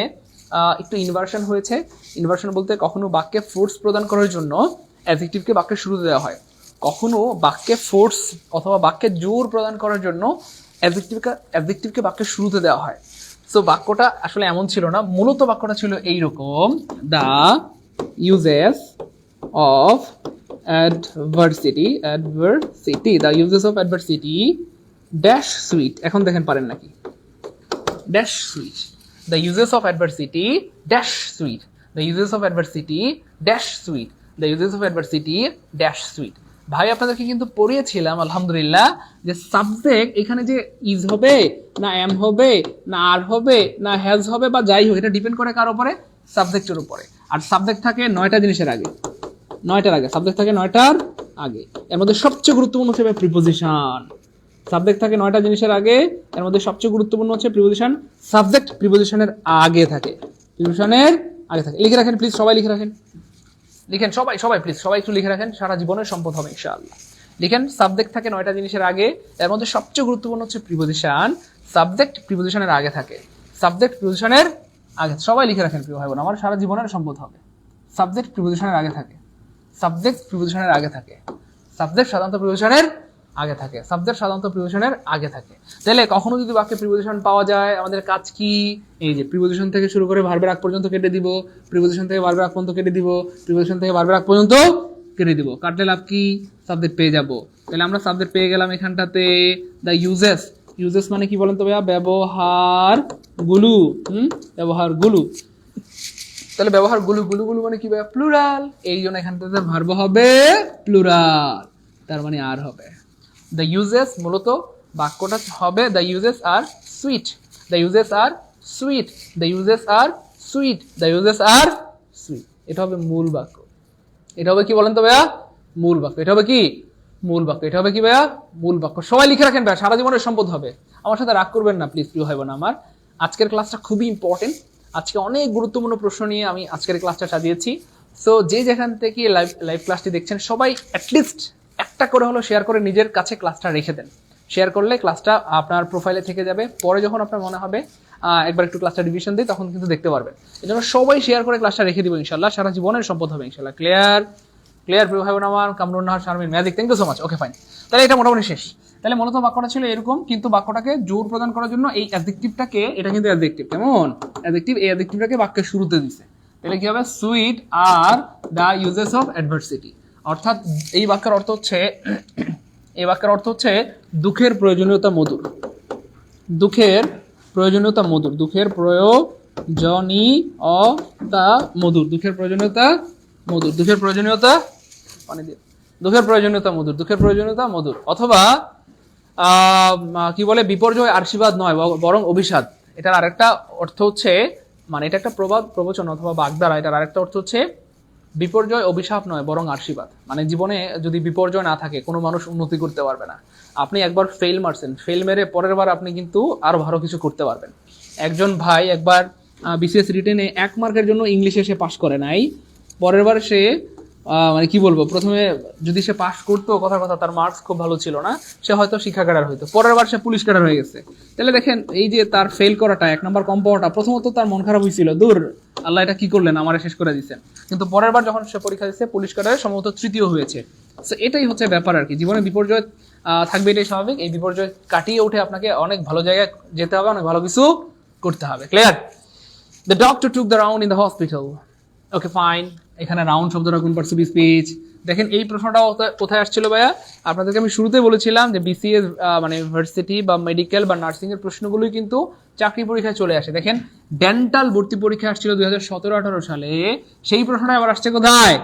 একটু ইনভার্সন হয়েছে। ইনভার্সন বলতে কখনো বাক্যে ফোর্স প্রদান করার জন্য অ্যাডজেক্টিভকে বাক্যের শুরুতে দেওয়া হয়, কখনো বাক্যে ফোর্স অথবা বাক্যে জোর প্রদান করার জন্য অ্যাডজেক্টিভকে বাক্যের শুরুতে দেওয়া হয়। সো বাক্যটা আসলে এমন ছিল না, মূলত বাক্যটা ছিল এইরকম, the uses of adversity, the uses of adversity dash sweet. এখন দেখেন পারেন নাকি? Dash sweet, the uses of adversity dash sweet, the uses of adversity dash sweet, the uses of adversity dash sweet। ভাই আপনাদেরকে কিন্তু পড়িয়েছিলাম আলহামদুলিল্লাহ যে সাবজেক্ট এখানে যে ইজ হবে না এম হবে না আর হবে না হ্যাজ হবে বা যাই হোক, এটা ডিপেন্ড করে কার উপরে? সাবজেক্টের উপরে। আর সাবজেক্ট থাকে 9টা জিনিসের আগে, 9টার আগে সাবজেক্ট থাকে, 9টার আগে। এর মধ্যে সবচেয়ে গুরুত্বপূর্ণ হচ্ছে প্রিপোজিশন। সাবজেক্ট থাকে 9টা জিনিসের আগে, এর মধ্যে সবচেয়ে গুরুত্বপূর্ণ হচ্ছে প্রিপোজিশন। সাবজেক্ট প্রিপোজিশনের আগে থাকে, প্রিপোজিশনের আগে থাকে। লিখে রাখেন প্লিজ, সবাই লিখে রাখেন, লিখেন সবাই সবাই প্লিজ, সবাই একটু লিখে রাখেন, সারা জীবনের সম্পদ হবে ইনশাআল্লাহ। লিখেন, সাবজেক্ট থাকে 9টা জিনিসের আগে, এর মধ্যে সবচেয়ে গুরুত্বপূর্ণ হচ্ছে প্রিপোজিশন। সাবজেক্ট প্রিপোজিশনের আগে থাকে, সাবজেক্ট প্রিপোজিশনের আগে। সবাই লিখে রাখেন প্রিয় ভাই বোন আমার, সারা জীবনের সম্পদ হবে। সাবজেক্ট প্রিপোজিশনের আগে থাকে, সাবজেক্ট প্রিপোজিশনের আগে থাকে, সাবজেক্ট সাধারণত প্রিপোজিশনের আগে থাকে, সাবজেক্ট সাধারণত প্রিপোজিশনের আগে থাকে। তাহলে কখনো যদি বাক্যে প্রিপোজিশন পাওয়া যায়, আমাদের কাজ কি? এই যে প্রিপোজিশন থেকে শুরু করে ভার্বের আগ পর্যন্ত কেটে দিব, প্রিপোজিশন থেকে ভার্বের আগ পর্যন্ত কেটে দিব, প্রিপোজিশন থেকে ভার্বের আগ পর্যন্ত কেটে দিব। কাটলে লাভ কি? সাবজেক্ট পেয়ে যাব। তাহলে আমরা সাবজেক্ট পেয়ে গেলাম এখানটাতে। দ্য ইউজেস, ইউজেস মানে কি বলেন তো ভাইয়া? ব্যবহার গুলো। ব্যবহার গুলো। তাহলে ব্যবহার গুলো, গুলো গুলো মানে কি ভাইয়া? প্লুরাল। এই জন্য এখানটাতে ভার্ব হবে প্লুরাল, তার মানে আর হবে। দ্য ইউজেস, মূলত বাক্যটা হবে the uses are sweet, the uses are sweet, the uses are sweet, the uses are sweet. এটা হবে মূল বাক্য। এটা হবে কি বলেন তো ভাইয়া? মূল বাক্য। এটা হবে কি? মূল বাক্য। এটা হবে কি ভাইয়া? মূল বাক্য। সবাই লিখে রাখেন ভাইয়া, সারা জীবনের সম্পদ হবে। আমার সাথে রাগ করবেন না প্লিজ প্রিয় ভাই বোন আমার। আজকের ক্লাসটা খুবই ইম্পর্টেন্ট। আজকে অনেক গুরুত্বপূর্ণ প্রশ্ন নিয়ে আমি আজকের ক্লাসটা সাজিয়েছি। সো যে যেখান থেকে লাইভ ক্লাসটি দেখছেন সবাই অ্যাটলিস্ট একটা করে হলো শেয়ার করে নিজের কাছে ক্লাসটা রেখে দেন। শেয়ার করলে ক্লাসটা আপনার প্রোফাইলে থেকে যাবে, পরে যখন আপনার মনে হবে একবার একটু ক্লাসটা রিভিশন দিই তখন কিন্তু দেখতে পারবেন। এই জন্য সবাই শেয়ার করে ক্লাসটা রেখে দিব ইনশাল্লাহ, সারা জীবনের সম্পদ হবে ইনশাল্লাহ। ক্লিয়ার? ক্লিয়ার প্রিয় ভাই বোন আমার? Kamrun Nahar, Sharmin, Magic, thank you so much. Okay fine, তাহলে এটা মোটামুটি শেষ। তাহলে মূলত বাক্যটা ছিল এরকম, কিন্তু বাক্যটাকে জোর প্রদান করার জন্য এই অ্যাডজেক্টিভটাকে, এটা কিন্তু অ্যাডজেক্টিভ, কেমন অ্যাডজেক্টিভ, এই অ্যাডজেক্টিভটাকে বাক্যের শুরুতে দিছে। তাহলে কি হবে? Sweet are the uses of adversity. অর্থাৎ এই বাক্যের অর্থ হচ্ছে, এই বাক্যের অর্থ হচ্ছে দুঃখের প্রয়োজনীয়তা মধুর। দুঃখের প্রয়োজনীয়তা মধুর। দুঃখের প্রয়োজনীয়তা মধুর। দুঃখের প্রয়োজনীয়তা মধুর। দুঃখের প্রয়োজনীয়তা পানি দিয়ে, দুঃখের প্রয়োজনীয়তা মধুর। দুঃখের প্রয়োজনীয়তা মধুর। অথবা কি বলে, বিপর্যয় আশীর্বাদ নয় বরং অভিশাপ। এটার আরেকটা অর্থ হচ্ছে, মানে এটা একটা প্রবচন অথবা বাগধারা। এটার আরেকটা অর্থ হচ্ছে বিপর্যয় অভিশাপ নয় বরং আশীর্বাদ। মানে জীবনে যদি বিপর্যয় না থাকে কোনো মানুষ উন্নতি করতে পারবে না। আপনি একবার ফেল মারছেন, ফেল মেরে পরের বার আপনি কিন্তু আরো ভালো কিছু করতে পারবেন। একজন ভাই একবার বিসিএস রিটেনে 1 মার্কের জন্য ইংলিশে সে পাশ করে নাই, পরের বার সে মানে কি বলবো, প্রথমে যদি সে পাশ করতো, কথার কথা তার মার্কস খুব ভালো ছিল না, সে হয়তো শিক্ষা ক্যাডার হইতো, পরের বার সে পুলিশ ক্যাডার হয়ে গেছে। তাহলে দেখেন এই যে তার ফেল করাটা, 1 নাম্বার কম পাওয়াটা, প্রথমত তার মন খারাপ হয়েছিল, দূর আল্লাহ এটা কি করলেন, আমারে শেষ করে দিচ্ছেন। কিন্তু পরের বার যখন সে পরীক্ষা দিচ্ছে পুলিশ ক্যাডারে সম্ভবত 3য় হয়েছে। তো এটাই হচ্ছে ব্যাপার আর কি, জীবনে বিপর্যয় থাকবে, এটাই স্বাভাবিক। এই বিপর্যয় কাটিয়ে উঠে আপনাকে অনেক ভালো জায়গায় যেতে হবে, অনেক ভালো কিছু করতে হবে। Clear? The doctor took the round in the hospital. Okay fine, এখানে রাউন্ড শব্দটা কোন পার্টস অফ স্পিচ? দেখেন এই প্রশ্নটা কোথায় আসছিল ভাইয়া? আপনাদেরকে আমি শুরুতেই বলেছিলাম যে বিসিএস মানে ইউনিভার্সিটি বা মেডিকেল বা নার্সিং এর প্রশ্নগুলোই কিন্তু চাকরি পরীক্ষায় চলে আসে। দেখেন ডেন্টাল ভর্তি পরীক্ষা আসছিল 2017-18 সালে, সেই প্রশ্নটা আবার আসছে কোথায়?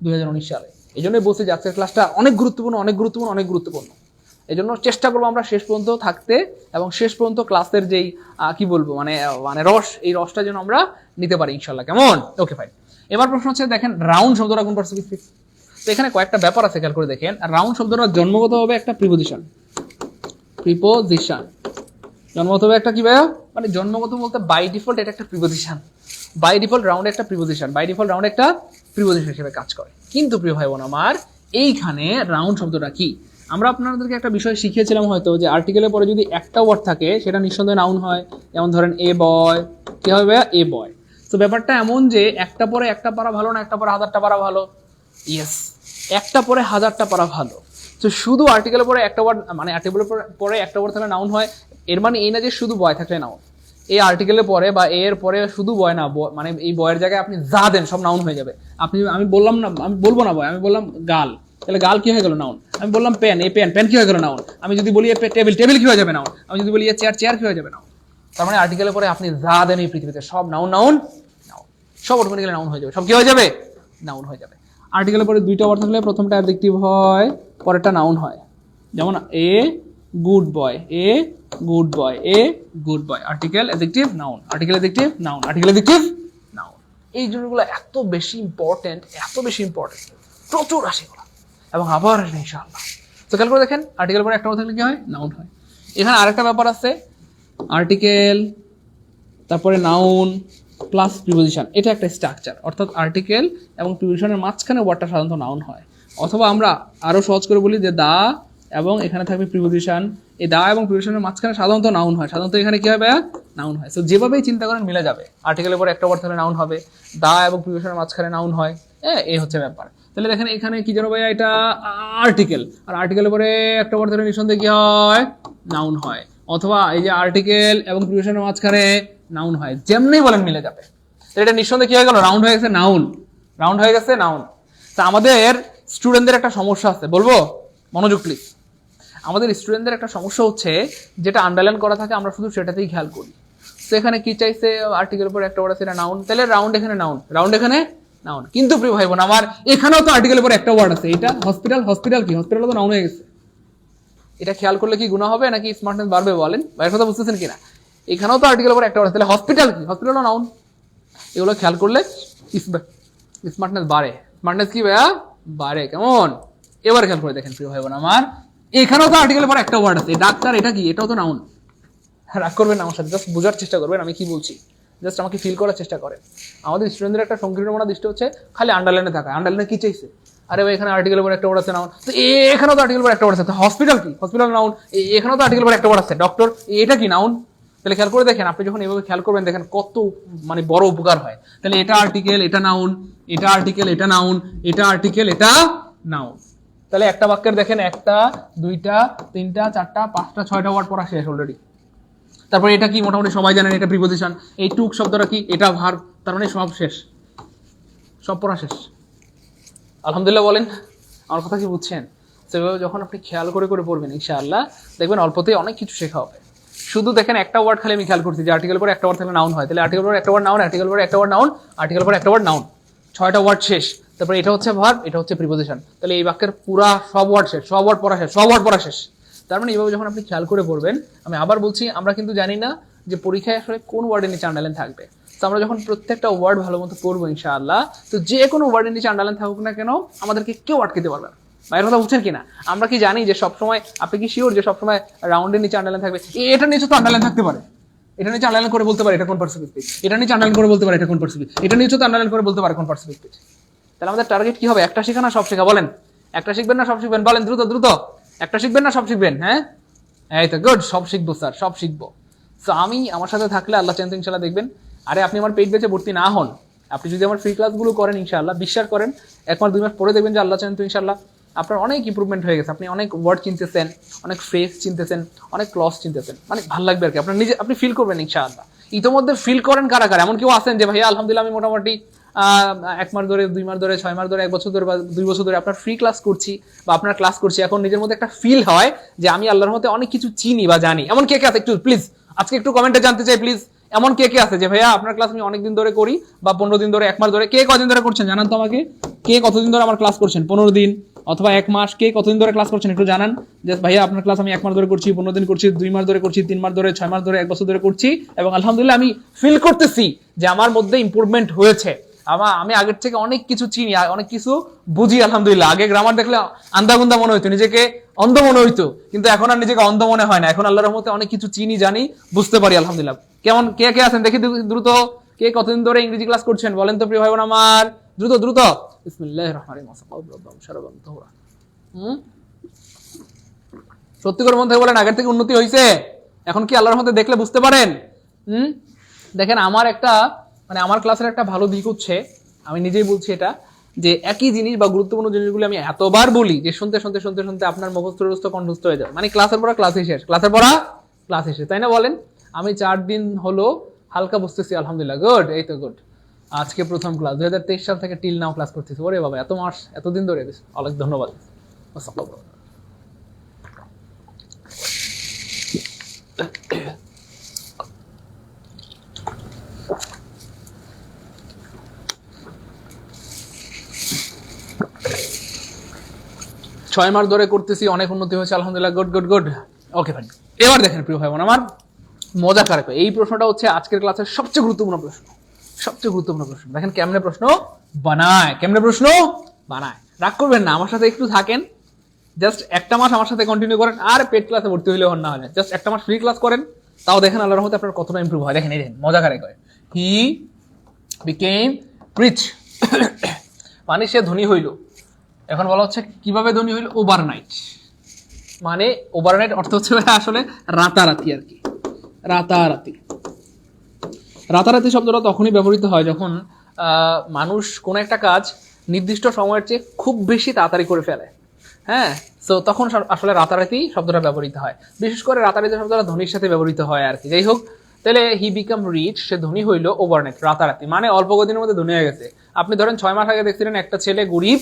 2019 সালে। এই জন্যই বলছি যে আজকের ক্লাসটা অনেক গুরুত্বপূর্ণ, অনেক গুরুত্বপূর্ণ, অনেক গুরুত্বপূর্ণ। এই জন্য চেষ্টা করবো আমরা শেষ পর্যন্ত থাকতে, এবং শেষ পর্যন্ত ক্লাসের যেই কি বলবো মানে মানে রস, এই রসটা যেন আমরা নিতে পারি ইনশাল্লাহ। কেমন? Okay fine. এবার প্রশ্ন হচ্ছে, দেখেন রাউন্ড শব্দটা কোন পার্টস অফ স্পিচ? তো এখানে কয়েকটা ব্যাপার আছে, খেয়াল করে দেখেন। রাউন্ড শব্দটা জন্মগত হবে একটা প্রিপোজিশন। প্রিপোজিশন জন্মগত হবে একটা কি ভাইয়া? মানে জন্মগত বলতে বাই ডিফল্ট এটা একটা প্রিপোজিশন। বাই ডিফল্ট রাউন্ড একটা প্রিপোজিশন, বাই ডিফল্ট রাউন্ড একটা প্রিপোজিশন হিসেবে কাজ করে। কিন্তু প্রিয় ভাই বোন আমার, এইখানে রাউন্ড শব্দটা কি? আমরা আপনাদেরকে একটা বিষয় শিখিয়েছিলাম হয়তো, যে আর্টিকেলের পরে যদি একটা ওয়ার্ড থাকে সেটা নিঃসন্দেহে নাউন হয়। যেমন ধরেন এ বয়, কি হবে ভাইয়া? এ বয়। তো ব্যাপারটা এমন যে একটা পরে একটা পারা ভালো না একটা পরে 1000টা পারা ভালো? ইয়েস, একটা পরে 1000টা পারা ভালো। তো শুধু আর্টিকেলের পরে একটা ওয়ার্ড, মানে আর্টিকেলের পরে একটা ওয়ার্ড থাকলে নাউন হয়, এর মানে এই না যে শুধু বয় থাকলে নাউন। এই আর্টিকেলের পরে বা এর পরে শুধু বয় না, মানে এই বয়ের জায়গায় আপনি যা দেন সব নাউন হয়ে যাবে। আমি বললাম না, আমি বলবো না বয়, আমি বললাম গাল, তাহলে গাল কি হয়ে গেল? নাউন। আমি বললাম পেন, এই পেন, পেন কি হয়ে গেল? নাউন। আমি যদি বলি টেবিল, টেবিল কি হয়ে যাবে? নাউন। আমি যদি বলি চেয়ার, চেয়ার কি হয়ে যাবে? নাউন। তার মানে আর্টিকেলের পরে আপনি যা দেন এই পৃথিবীতে সব নাউন, নাউন, নাউন, সব অটোমেটিক্যালি নাউন হয়ে যাবে। সব কি হয়ে যাবে? নাউন হয়ে যাবে। আর্টিকেলের পরে 2টা ওয়ার্ড থাকলে প্রথমটা অ্যাডজেক্টিভ হয়, পরেরটা নাউন হয়। যেমন a good boy, a good boy, a good boy. Article, adjective, noun, article, adjective, noun, article, adjective, noun. এই জিনিসগুলো এত বেশি ইম্পর্টেন্ট, এত বেশি ইম্পর্টেন্ট, প্রচুর আসে এগুলো, এবং আবার আসবে ইনশাআল্লাহ। তো খেয়াল করে দেখেন, আর্টিকেল পরে একটা ওয়ার্ড থাকলে কি হয়? নাউন হয়। এখানে আরেকটা ব্যাপার আছে, আর্টিকেল তারপরে নাউন প্লাস প্রিপোজিশন, এটা একটা স্ট্রাকচার। অর্থাৎ আর্টিকেল এবং প্রিপোজিশনের মাঝখানে ওয়ার্ডটা সাধারণত নাউন হয়। অথবা আমরা আরো সহজ করে বলি যে দা এবং এখানে থাকবে প্রিপোজিশন, এই দা এবং প্রিপোজিশনের মাঝখানে সাধারণত নাউন হয়। সাধারণত এখানে কি হবে? নাউন হয়। তো যেভাবেই চিন্তা করেন মিলে যাবে। আর্টিকেলের পরে একটা ওয়ার্ড থাকলে নাউন হবে, দা এবং প্রিপোজিশনের মাঝখানে নাউন হয়। এই হচ্ছে ব্যাপার। তাহলে দেখেন এখানে কি যেন ভাইয়া, এটা আর্টিকেল, আর আর্টিকেলের পরে একটা ওয়ার্ড থাকলে নিঃসন্দেহে কি হয়? নাউন হয়। অথবা এই যে আর্টিকেল এবং প্রিপোজিশনের মাঝখানে নাউন হয়, যেমনি বলেন মিলে যাবে। এটা নিঃসন্দেহে কি হয়ে গেল? রাউন্ড হয়ে গেছে, নাউন। রাউন্ড হয়ে গেছে, নাউন। তা আমাদের স্টুডেন্টদের একটা সমস্যা আছে, বলবো মনোযোগ প্লিজ। আমাদের স্টুডেন্টদের একটা সমস্যা হচ্ছে, যেটা আন্ডারলাইন করা থাকে আমরা শুধু সেটাতেই খেয়াল করি। তো এখানে কি চাইছে? আর্টিকেলের পরে একটা ওয়ার্ড আছে, এটা নাউন, তাহলে রাউন্ড এখানে নাউন, রাউন্ড এখানে নাউন। কিন্তু প্রিয় ভাই বোন আমার, এখানেও তো আর্টিকেলের পরে একটা ওয়ার্ড আছে, এটা হসপিটাল, হসপিটাল কি? হসপিটাল তো নাউন হয়ে গেছে। এটা খেয়াল করলে কি গুনাহ হবে নাকি স্মার্টনেস বাড়বে? বলেন, ভাইয়ের কথা বুঝতেছেন কিনা? এখানেও তো আর্টিকেলের পরে একটা ওয়ার্ড আছে, তাহলে হসপিটাল কি? হসপিটালও নাউন। এগুলো খেয়াল করলে স্মার্টনেস বাড়ে। স্মার্টনেস কি ভাইয়া? বাড়ে। কেমন? এবার খেয়াল করে দেখেন প্রিয় ভাই বোন আমার, এখানেও তো আর্টিকেলের পর একটা ওয়ার্ড আছে, ডাক্তার, এটা কি? এটাও তো নাউন। রাগ করবেন না আমার সাথে, জাস্ট বোঝার চেষ্টা করবেন আমি কি বলছি, জাস্ট আমাকে ফিল করার চেষ্টা করেন। আমাদের স্টুডেন্টদের একটা সংকীর্ণ দৃষ্টি হচ্ছে খালি আন্ডারলাইনে থাকা, আন্ডারলাইনে কি চাইছে, আরে ভাই এখানে আর্টিকেলের পর একটা ওয়ার্ড আছে নাউন, তো এখানেও তো আর্টিকেলের পর একটা ওয়ার্ড আছে, হসপিটাল কি? Hospital noun. এখানেও তো আর্টিকেলের পর একটা ওয়ার্ড আছে, ডক্টর, এটা কি? নাউন। তাহলে খেয়াল করে দেখেন, আপনি যখন এভাবে খেয়াল করবেন দেখেন কত মানে বড় উপকার হয়। তাহলে এটা আর্টিকেল, এটা নাউন, এটা আর্টিকেল, এটা নাউন, এটা আর্টিকেল, এটা নাউন। তাহলে একটা বাক্যের দেখেন 1টা 2টা 3টা 4টা 5টা 6টা ওয়ার্ড পড়া শেষ অলরেডি। তারপরে এটা কি? মোটামুটি সবাই জানেন, এটা প্রিপোজিশন। এই টুক শব্দটা কি? এটা ভার্ব। তার মানে সব শেষ, সব পড়া শেষ। আলহামদুলিল্লাহ বলেন, আমার কথা কি বুঝছেন? সেভাবে যখন আপনি খেয়াল করে করে পড়বেন ইনশাআল্লাহ দেখবেন অল্পতেই অনেক কিছু শেখা হবে। শুধু দেখেন একটা ওয়ার্ড খালি আমি খেয়াল করছি যে আর্টিকেল পরে একটা ওয়ার্ড থাকলে নাউন হয়, তাহলে আর্টিকেল পরে একটা ওয়ার্ড নাউন, আর্টিকেল পরে একটা ওয়ার্ড নাউন, আর্টিকেল পরে একটা ওয়ার্ড নাউন, 6টা ওয়ার্ড শেষ। তারপরে এটা হচ্ছে ভার্ব, এটা হচ্ছে প্রিপোজিশন। তাহলে এই বাক্যের পুরা সব ওয়ার্ড শেষ, সব ওয়ার্ড পড়া শেষ, সব ওয়ার্ড পড়া শেষ। তার মানে এইভাবে যখন আপনি খেয়াল করে পড়বেন, আমি আবার বলছি, আমরা কিন্তু জানি না যে পরীক্ষায় আসলে কোন ওয়ার্ডের নিচে আন্ডারলাইন থাকবে। তো আমরা যখন প্রত্যেকটা ওয়ার্ড ভালো মতো পড়বো ইনশাআল্লাহ, তো যে কোনো ওয়ার্ডের নিচে আন্ডারলাইন থাকুক না কেন আমাদেরকে কেউ আটকাতে পারবে না। ভাইয়ের কথা বুঝছেন কিনা? আমরা কি জানি যে সবসময়, আপনি কি শিওর যে সবসময় রাউন্ডের নিচে আন্ডারলাইন থাকবে? এটার নিচে তো আন্ডারলাইন থাকতে পারে, এটা নিচে আন্ডারলাইন করে বলতে পারে এটা কোন পার্সেন্টেজ স্পিচ, এটা নিচে আন্ডারলাইন করে বলতে পারে এটা কোন পার্সেন্টেজ, এটা নিচে তো আন্ডারলাইন করে বলতে পারে কোন পার্সেন্টেজ স্পিচ। তাহলে আমাদের টার্গেট কি হবে? একটা শেখা না সব শেখা? বলেন, একটা শিখবেন না সব শিখবেন? বলেন দ্রুত দ্রুত, একটা শিখবেন না সব শিখবেন? হ্যাঁ, এই তো গুড, সব শিখবো স্যার, সব শিখবো। তো আমি আমার সাথে থাকলে আল্লাহ চান তো ইনশাআল্লাহ দেখবেন। আরে আপনি আমার পেইড ব্যাচে ভর্তি না হন, আপনি যদি আমার ফ্রি ক্লাসগুলো করেন ইনশাআল্লাহ, বিশ্বাস করেন 1 মাস 2 মাস পরে দেখবেন যে আল্লাহ চান তো ইনশাআল্লাহ আপনার অনেক ইমপ্রুভমেন্ট হয়ে গেছে। আপনি অনেক ওয়ার্ড চিনতেছেন, অনেক ফ্রেজ চিনতেছেন, অনেক ক্লজ চিনতেছেন, মানে ভালো লাগবে আর কি, আপনার নিজে আপনি ফিল করবেন ইনশাআল্লাহ। ইতোমধ্যে ফিল করেন কারা কারা? এমন কেউ আছেন যে ভাইয়া আলহামদুলিল্লাহ আমি মোটামুটি 1 মাস ধরে, 2 মাস ধরে, 6 মাস ধরে, 1 বছর ধরে বা 2 বছর ধরে আপনার ফ্রি ক্লাস করছি বা আপনার ক্লাস করছি, এখন নিজের মধ্যে একটা ফিল হয় যে আমি আল্লাহর মধ্যে অনেক কিছু চিনি বা জানি। এমন কে কে আছে একটু প্লিজ আজকে একটু কমেন্টে জানতে চাই প্লিজ, এমন কে কে আছে যে ভাইয়া আপনার ক্লাস আমি অনেকদিন ধরে করি বা 15 দিন ধরে, 1 মাস ধরে? কে কতদিন ধরে করছেন জানান তো আমাকে, কে কতদিন ধরে আমার ক্লাস করছেন? 15 দিন অথবা 1 মাস, কে কতদিন ধরে ক্লাস করছেন একটু জানান। যে ভাইয়া আপনার ক্লাস আমি 1 মাস ধরে করছি, 15 দিন করছি, 2 মাস ধরে করছি, 3 মাস ধরে, 6 মাস ধরে, 1 বছর ধরে করছি, এবং আলহামদুলিল্লাহ আমি ফিল করতেছি যে আমার মধ্যে ইমপ্রুভমেন্ট হয়েছে। আমি আগের থেকে অনেক কিছু চিনি, অনেক কিছু বুঝি আলহামদুলিল্লাহ। আগে গ্রামার দেখলে আন্দাগুন্দা মনে হইতো, নিজেকে অন্ধ মনে হইতো, কিন্তু এখন আর নিজেকে অন্ধ মনে হয় না। এখন আল্লাহর রহমতে অনেক কিছু চিনি, জানি, বুঝতে পারি আলহামদুলিল্লাহ। কেমন কে কে আছেন দেখি দ্রুত, কে কতদিন ধরে ইংরেজি ক্লাস করছেন বলেন তো প্রিয় ভাই বোন আমার, দ্রুত দ্রুত। বিসমিল্লাহির রহমানির রহিম। সত্যি করে মন থেকে বলেন, আগের থেকে উন্নতি হয়েছে? এখন কি আল্লাহর রহমতে দেখলে বুঝতে পারেন? দেখেন আমার একটা মানে আমার ক্লাসের একটা ভালো দিক হচ্ছে, আমি নিজেই বলছি এটা, যে একই জিনিস বা গুরুত্বপূর্ণ জিনিসগুলো আমি এতবার বলি যে শুনতে শুনতে শুনতে শুনতে আপনার মুখস্থ কণ্ঠস্থ হয়ে যায়, মানে ক্লাসের পড়া ক্লাসই শেষ, ক্লাসের পড়া ক্লাসই শেষ, তাই না বলেন? আমি 4 দিন হলো হালকা বুঝতেছি আলহামদুলিল্লাহ, গুড, এই তো গুড। আজকে প্রথম ক্লাস 2023 সাল থেকে টিল নাও ক্লাস করতেছি। ওরে বাবা, এত মাস, এতদিন ধরে, অনেক ধন্যবাদ। 6 মাস ধরে করতেছি, অনেক উন্নতি হয়েছে আলহামদুলিল্লাহ, গুড গুড গুড। ওকে ভাই, এবার দেখেন প্রিয় ভাই বোন আমার, মজা কারে এই প্রশ্নটা হচ্ছে আজকের ক্লাসের সবচেয়ে গুরুত্বপূর্ণ প্রশ্ন, সবচেয়ে গুরুত্বপূর্ণ প্রশ্ন। দেখেন কেমনে প্রশ্ন বানায়, কেমনে প্রশ্ন বানায়। রাগ করবেন না, আমার সাথে একটু থাকেন, জাস্ট একটা মাস আমার সাথে কন্টিনিউ করেন, আর পেড ক্লাসে ভর্তি হইলে হন না হলে জাস্ট একটা মাস ফ্রি ক্লাস করেন, তাও দেখেন আল্লাহর রহমতে আপনার কতটা ইমপ্রুভ হয়। দেখেন এই দেখেন মজা কারে কয়, হি বিকেম রিচ মানে সে ধনী হইল। এখন বলা হচ্ছে কিভাবে ধনী হইল, ওভারনাইট। মানে ওভারনাইট অর্থ হচ্ছে আসলে রাতারাতি আর কি, রাতারাতি। রাতারাতি শব্দটা তখনই ব্যবহৃত হয় যখন মানুষ কোন একটা কাজ নির্দিষ্ট সময়ের চেয়ে খুব বেশি তাড়াতাড়ি করে ফেলে। হ্যাঁ, তো তখন আসলে রাতারাতি শব্দটা ব্যবহৃত হয়। বিশেষ করে রাতারাতি শব্দটা ধনীর সাথে ব্যবহৃত হয় আর কি। যাই হোক, তাহলে হি বিকাম রিচ, সে ধনী হইল ওভারনাইট, রাতারাতি, মানে অল্প কদিনের মধ্যে ধনী হয়ে গেছে। আপনি ধরেন 6 মাস আগে দেখছিলেন একটা ছেলে গরিব,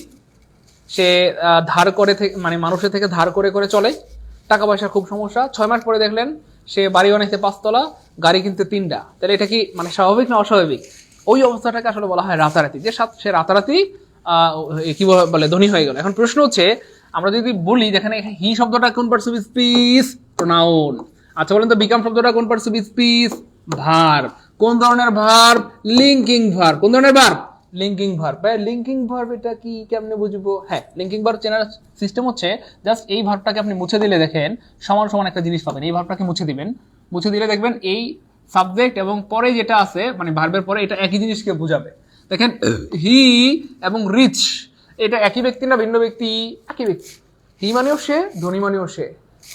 সে ধার করে মানে মানুষের থেকে ধার করে করে চলে, টাকা পয়সা খুব সমস্যা। 6 মাস পরে দেখলেন সে বাড়ি বানাইতে 5 তলা, গাড়ি কিনতে 3টা। তাহলে এটা কি মানে স্বাভাবিক না অস্বাভাবিক? ওই অবস্থাটাকে আসলে বলা হয় রাতারাতি, যে সে রাতারাতি কি বলে ধনী হয়ে গেল। এখন প্রশ্ন হচ্ছে, আমরা যদি বলি যেখানে হি শব্দটা কোন পার্টস অফ স্পিচ, প্রোনাউন। আচ্ছা বলেন তো বিকাম শব্দটা কোন পার্টস অফ স্পিচ, ভার্ব। কোন ধরনের ভার্ব, লিঙ্কিং ভার্ব। কোন ধরনের verb, linking verb. Linking verb এটা কি কেমনে বুঝবো? হ্যাঁ, লিঙ্কিং ভার্ব চেনার সিস্টেম হচ্ছে জাস্ট এই ভার্বটাকে আপনি মুছে দিলে দেখেন সমান সমান একটা জিনিস পাবেন। এই ভার্বটাকে মুছে দিবেন, মুছে দিলে দেখবেন এই সাবজেক্ট এবং পরে যেটা আছে মানে ভার্বের পরে এটা একই জিনিসকে বোঝাবে। দেখেন হি এবং রিচ এটা একই ব্যক্তি না ভিন্ন ব্যক্তি? একই ব্যক্তি। হি মানেও সে, ধনী মানেও সে,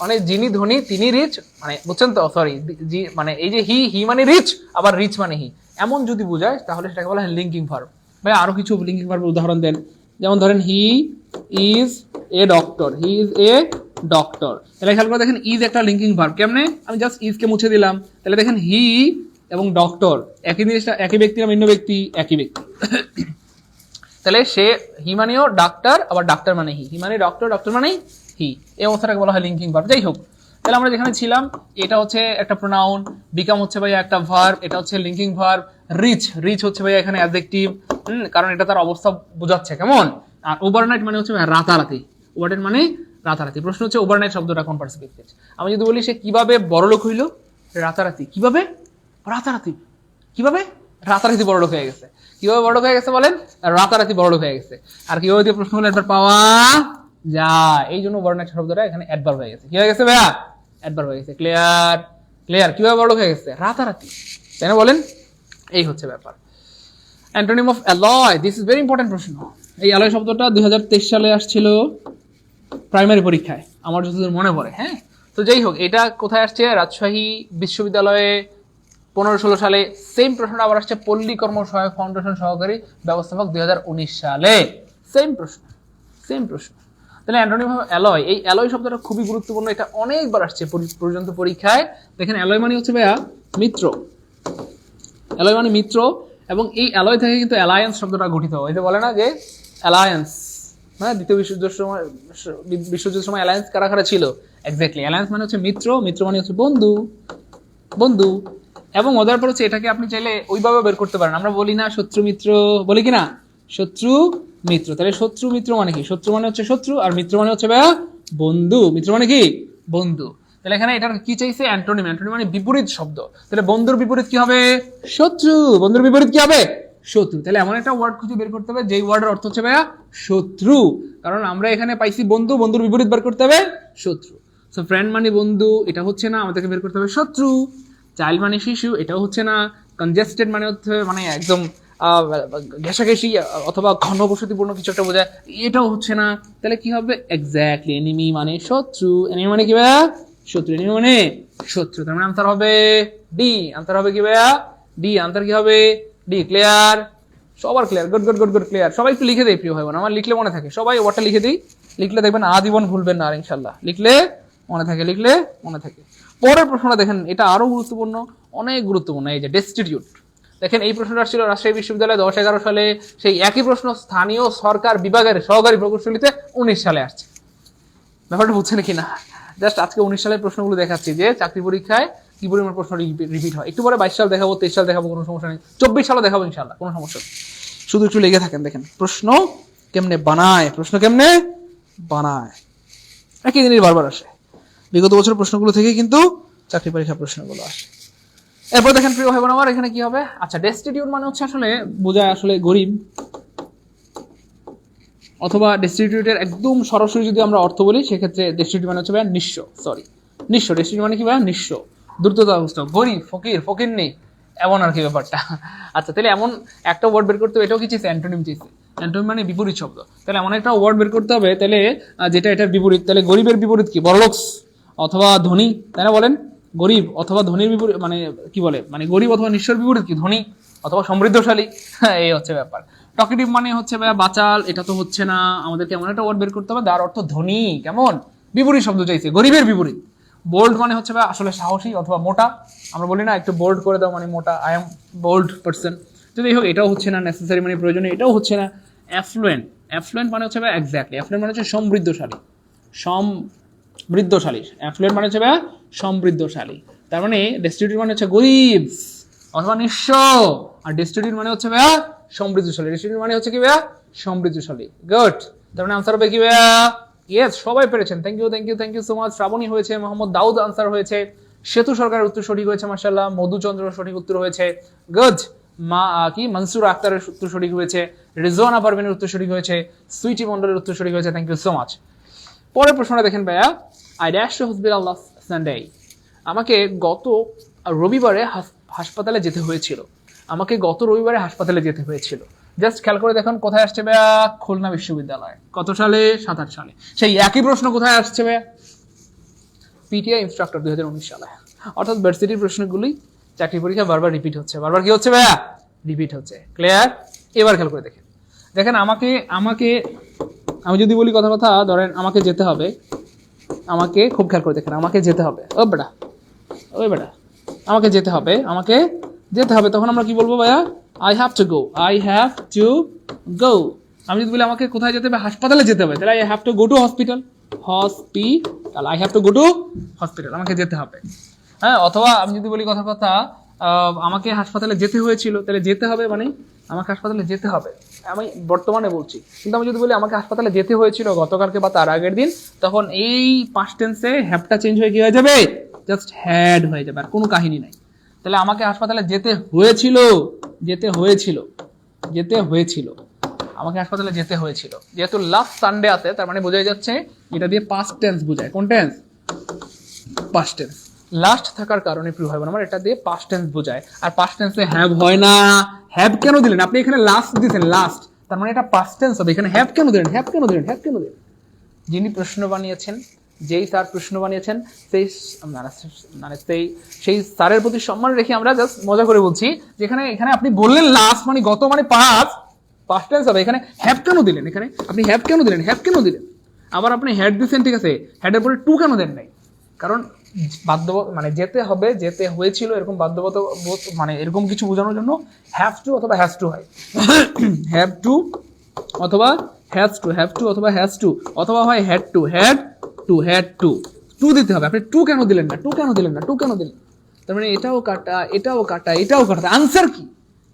মানে যিনি ধনী তিনি রিচ, মানে বুঝছেন তো? সরি, মানে এই যে হি মানে রিচ, আবার রিচ মানে হি, এমন যদি বোঝায় তাহলে সেটাকে বলা হয় লিঙ্কিং ভার্ব। ভাই আরো কিছু লিঙ্কিং ভার্বের উদাহরণ দেন। যেমন ধরেন he is a doctor, he is a doctor. তাহলে খেয়াল করে দেখেন ইজ একটা লিঙ্কিং ভার্ব। কেমনে? আমি জাস্ট ইজকে মুছে দিলাম, তাহলে দেখেন হি এবং ডক্টর একই জিনিসটা, একই ব্যক্তি না ভিন্ন ব্যক্তি? একই ব্যক্তি। তাহলে সে হি মানেও ডাক্তার, আবার ডাক্তার মানে হি, হি মানে ডক্টর, ডক্টর মানে হি। এই অবস্থাটাকে বলা হয় লিঙ্কিং ভার্ব। যাই হোক, তাহলে আমরা যেখানে ছিলাম এটা হচ্ছে একটা প্রোনাউন, বিকাম হচ্ছে ভাইয়া একটা ভার্ব, এটা হচ্ছে লিঙ্কিং ভার্ব। রিচ, রিচ হচ্ছে ভাইয়া এখানে অ্যাডজেক্টিভ, কারণ এটা তার অবস্থা বোঝাচ্ছে। কেমন? আর ওভারনাইট মানে হচ্ছে ভাইয়া রাতারাতি, ওভারনাইট মানে রাতারাতি। প্রশ্ন হচ্ছে ওভারনাইট শব্দটা কোন পার্টিসিপেট টেন্স? আমি যদি বলি সে কিভাবে বড়লোক হইল? রাতারাতি। কিভাবে? রাতারাতি। কিভাবে? রাতারাতি বড়লোক হয়ে গেছে। কিভাবে বড়লোক হয়ে গেছে বলেন? রাতারাতি বড়লোক হয়ে গেছে। আর কিভাবে দিয়ে প্রশ্ন হলো একবার পাওয়া যায়, এই জন্য ওভারনাইট শব্দটা এখানে অ্যাডভার্ব হয়ে গেছে। কি হয়ে গেছে ভাইয়া? অ্যাডভার্ব হয়ে গেছে। ক্লিয়ার? ক্লিয়ার? কিভাবে বড়লোক হয়ে গেছে? রাতারাতি, তাই না বলেন? এই হচ্ছে ব্যাপার। Antonym of alloy, this is very important প্রশ্ন। এই অ্যালয় শব্দটা 2023 সালে আসছিল প্রাইমারি পরীক্ষায়, আমার যতদূর মনে পড়ে। হ্যাঁ, তো যাই হোক, এটা কোথায় আসছে? রাজশাহী বিশ্ববিদ্যালয়ে 15-16 সালে। সেম প্রশ্নটা আবার আসছে পল্লী কর্ম সহায়ক ফাউন্ডেশন সহকারী ব্যবস্থাপক 2019 সালে। সেম প্রশ্ন, সেম প্রশ্ন। তাহলে অ্যান্টোনিম অফ অ্যালয়, এই অ্যালয় শব্দটা খুবই গুরুত্বপূর্ণ, এটা অনেকবার আসছে পর্যন্ত পরীক্ষায়। দেখেন অ্যালয় মানে হচ্ছে ভাইয়া মিত্র, অ্যালয় মানে মিত্র, এবং এই অ্যালয় থেকে কিন্তু অ্যালায়েন্স শব্দটা গঠিত হয়। বলে না যে অ্যালায়েন্স, হ্যাঁ, দ্বিতীয় বিশ্বযুদ্ধের সময় অ্যালায়েন্স কারা কারা ছিল? এক্স্যাক্টলি, অ্যালায়েন্স মানে হচ্ছে মিত্র, মিত্র মানে হচ্ছে বন্ধু, বন্ধু। এবং মজার পর হচ্ছে এটাকে আপনি চাইলে ওইভাবে বের করতে পারেন। আমরা বলি না শত্রু মিত্র, বলি কি না? শত্রু মিত্র। তাহলে শত্রু মিত্র মানে কি? শত্রু মানে হচ্ছে শত্রু, আর মিত্র মানে হচ্ছে ভাইয়া বন্ধু। মিত্র মানে কি? বন্ধু। তাহলে এখানে এটার কি চাইছে? অ্যান্টোনিম। অ্যান্টোনিম মানে বিপরীত শব্দ। তাহলে বন্ধুর বিপরীত কি হবে? শত্রু। বন্ধুর বিপরীত কি হবে? শত্রু। তাহলে এমন একটা ওয়ার্ড খুঁজে বের করতে হবে যেই ওয়ার্ডের অর্থ হচ্ছে ভাইয়া শত্রু, কারণ আমরা এখানে পাইছি বন্ধু, বন্ধুর বিপরীত বের করতে হবে শত্রু। সো ফ্রেন্ড মানে বন্ধু, এটা হচ্ছে না, আমাদেরকে বের করতে হবে শত্রু। চাইল্ড মানে শিশু, এটাও হচ্ছে না। কনজেস্টেড মানে হচ্ছে মানে একদম ঘেঁষাঘেঁষি অথবা ঘনবসতিপূর্ণ কিছু একটা বোঝায়, এটাও হচ্ছে না। তাহলে কি হবে? এক্স্যাক্টলি, এনিমি মানে শত্রু। এনিমি মানে কি ভাইয়া? শত্রু। এনিমি মানে শত্রু। তার মানে আনসার হবে ডি। আনসার হবে কি ভাইয়া? ডি। আনসার কি হবে? ডি। ক্লিয়ার? সবার clear? Good good good good, clear. সবাই একটু লিখে দেয় প্রিয় ভাই বোন, আমার লিখলে মনে থাকে। সবাই ওয়ার্ডটা লিখে দিই, লিখলে দেখবেন আজীবন ভুলবেন না আর ইনশাল্লাহ। লিখলে মনে থাকে, লিখলে মনে থাকে। পরের প্রশ্নটা দেখেন, এটা আরো গুরুত্বপূর্ণ, অনেক গুরুত্বপূর্ণ। এই যে ডেস্টিটিউট, দেখেন এই প্রশ্নটা ছিল রাজশাহী বিশ্ববিদ্যালয়ে 10-11 সালে। সেই একই প্রশ্ন স্থানীয় সরকার বিভাগের সহকারী প্রকৌশলীতে 19 সালে আসছে। ব্যাপারটা বুঝছেন কিনা? জাস্ট আজকে 19 সালের প্রশ্নগুলো দেখাচ্ছি যে চাকরি পরীক্ষায় কি পরিমাণ প্রশ্ন রিপিট হয়। একটু পরে 22 সাল দেখাবো, 23 সাল দেখাবো, কোনো সমস্যা নেই। 24 সালে দেখাবো ইনশাল্লাহ, কোনো সমস্যা নেই। শুধু একটু লেগে থাকেন, দেখেন প্রশ্ন কেমনে বানায়, প্রশ্ন কেমনে বানায়, একই জিনিস বারবার আসে। বিগত বছর প্রশ্নগুলো থেকে কিন্তু চাকরি পরীক্ষা প্রশ্নগুলো আসে। এরপর দেখেন প্রিয় ভাই বোন আমার, এখানে কি হবে? আচ্ছা, ডেস্টিটিউট মানে হচ্ছে আসলে বোঝায় আসলে গরিব, অথবা ডেস্টিটিউটের একদম সরাসরি যদি আমরা অর্থ বলি সেক্ষেত্রে ডেস্টিটিউট মানে হচ্ছে ভাই নিঃস্ব। সরি, নিঃস্ব। ডেস্টিটিউট মানে কি ভাই? নিঃস্ব, দ্রুততাগ্রস্ত, গরিব, ফকির, ফকির নেই, এমন আর কি ব্যাপারটা। আচ্ছা, তাহলে এমন একটা ওয়ার্ড বের করতে হবে, এটাও কি চাইছে? অ্যান্টোনিম চাইছে। অ্যান্টোনিম মানে বিপরীত শব্দ। তাহলে এমন একটা ওয়ার্ড বের করতে হবে তাহলে যেটা এটার বিপরীত। তাহলে গরিবের বিপরীত কি? বড়লোকস অথবা ধনী, তাই না বলেন? গরিব অথবা ধনীর বিপরীত মানে কি বলে? মানে গরিব অথবা নিঃস্বর বিপরীত কি? ধনী অথবা সমৃদ্ধশালী। এই হচ্ছে ব্যাপার। টকেটিভ মানে হচ্ছে ভাইয়া বাচাল, এটা তো হচ্ছে না। আমাদেরকে এমন একটা ওয়ার্ড বের করতে হবে যার অর্থ ধনী। কেমন? বিপরীত শব্দ চাইছে, গরিবের বিপরীত। বোল্ড মানে হচ্ছে ভাই আসলে সাহসী অথবা মোটা। আমরা বলি না একটু বোল্ড করে দাও মানে মোটা, আই এম বোল্ড পারসন। যদি হোক, এটাও হচ্ছে না। নেসেসারি মানে প্রয়োজনীয়, এটাও হচ্ছে না। অ্যাফ্লুয়েন্ট, অ্যাফ্লুয়েন্ট মানে হচ্ছে ভাই এক্স্যাক্টলি, অ্যাফ্লুয়েন্ট মানে হচ্ছে সমৃদ্ধশালী, সমৃদ্ধশালী। অ্যাফ্লুয়েন্ট মানে হচ্ছে ভাই সমৃদ্ধশালী। তার মানে ডেস্টিটিউট মানে হচ্ছে গরিব অথবা নিঃস্ব, আর ডেস্টিটিউট মানে হচ্ছে ভাইয়া সমৃদ্ধশালী। ডেস্টিটিউট মানে হচ্ছে কি ভাইয়া? সমৃদ্ধশালী। গুড। তার মানে আনসার হবে কি ভাইয়া? ইয়েস, সবাই পেরেছেন। Thank you, thank you, thank you so much. Shraboni হয়েছে, মোহাম্মদ দাউদ আনসার হয়েছে, সেতু সরকারের উত্তর সঠিক হয়েছে মাশাআল্লাহ, মধুচন্দ্র সঠিক উত্তর হয়েছে। গুড। মনসুর আক্তারের উত্তর সঠিক হয়েছে, রিজওয়ানা পারভিনের উত্তর সঠিক হয়েছে, সুইটি মন্ডলের উত্তর সঠিক হয়েছে। Thank you so much. পরের প্রশ্নটা দেখেন ভাইয়া, I dash to hospital last Sunday. আমাকে গত রবিবারে হাসপাতালে যেতে হয়েছিল। আমাকে গত রবিবারে হাসপাতালে যেতে হয়েছিল। জাস্ট খেয়াল করে দেখুন কোথায় আসছে ভাইয়া, খুলনা বিশ্ববিদ্যালয়। কত সালে? 27 সালে। সেই একই প্রশ্ন কোথায় আসছে ভাইয়া? পিটিআই ইনস্ট্রাক্টর 2019 সালে। অর্থাৎ ভার্সিটির প্রশ্নগুলি চাকরি পরীক্ষা বারবার রিপিট হচ্ছে। বারবার কি হচ্ছে ভাইয়া? রিপিট হচ্ছে। ক্লিয়ার? এবার খেয়াল করে দেখেন, দেখেন আমাকে আমি যদি বলি কথা ধরেন আমাকে যেতে হবে, আমাকে খুব খেয়াল করে দেখেন, আমাকে যেতে হবে, ও বেটা আমাকে যেতে হবে, তখন আমরা কি বলবো ভাইয়া? I have to go. আমি যদি বলি আমাকে কোথায় যেতে হবে? হাসপাতালে যেতে হবে, তাহলে I have to go to hospital. I have to go to hospital, আমাকে যেতে হবে। হ্যাঁ, অথবা আমি যদি বলি কথা আমাকে হাসপাতালে যেতে হয়েছিল, তাহলে যেতে হবে মানে আমাকে হাসপাতালে যেতে হবে, আমি বর্তমানে বলছি। কিন্তু আমি যদি বলি আমাকে হাসপাতালে যেতে হয়েছিল গতকালকে বা তার আগের দিন, তখন এই পাস্ট টেন্সে হ্যাভটা চেঞ্জ হয়ে কি হয়ে যাবে? জাস্ট হ্যাড হয়ে যাবে, আর কোনো কাহিনী নাই। তাহলে আমাকে হাসপাতালে যেতে হয়েছিল, আমাকে হাসপাতালে যেতে হয়েছিল। যেহেতু লাস্ট সানডে আছে, তার মানে বোঝাই যাচ্ছে এটা দিয়ে পাস্ট টেন্স বোঝায়। কোন টেন্স? Past tense. লাস্ট থাকার কারণে প্রিয় ভাই বোন আমার এটা দিয়ে পাস্ট টেন্স বোঝায়। আর পাস্ট টেন্সে হ্যাভ হয় না। হ্যাভ কেন দিলেন? আপনি এখানে লাস্ট দিয়েছেন, লাস্ট, তার মানে এটা পাস্ট টেন্স হবে। এখানে হ্যাভ কেন দিলেন? যিনি প্রশ্ন বানিয়েছেন, যেই স্যার প্রশ্ন বানিয়েছেন, সেই স্যারের প্রতি সম্মান রেখে আমরা জাস্ট মজা করে বলছি, যেখানে এখানে আপনি বললেন লাস্ট মানে গত মানে পাস্ট টেন্স হবে। এখানে হ্যাভ কেন দিলেন? এখানে আপনি হ্যাভ কেন দিলেন? আবার আপনি হ্যাড দিচ্ছেন, ঠিক আছে, হ্যাডের পরে টু কেন দেন নাই? কারণ মানে যেতে হবে, যেতে হয়েছিল, এরকম বাধ্যবাধকতা মানে এরকম কিছু বোঝানোর জন্য হ্যাভ টু অথবা হ্যাজ টু হয়। হ্যাভ টু অথবা হ্যাজ টু, অথবা হয় হ্যাড টু দিতে হবে। আপনি টু কেন দিলেন না? তার মানে এটাও কাটা। আনসার কি?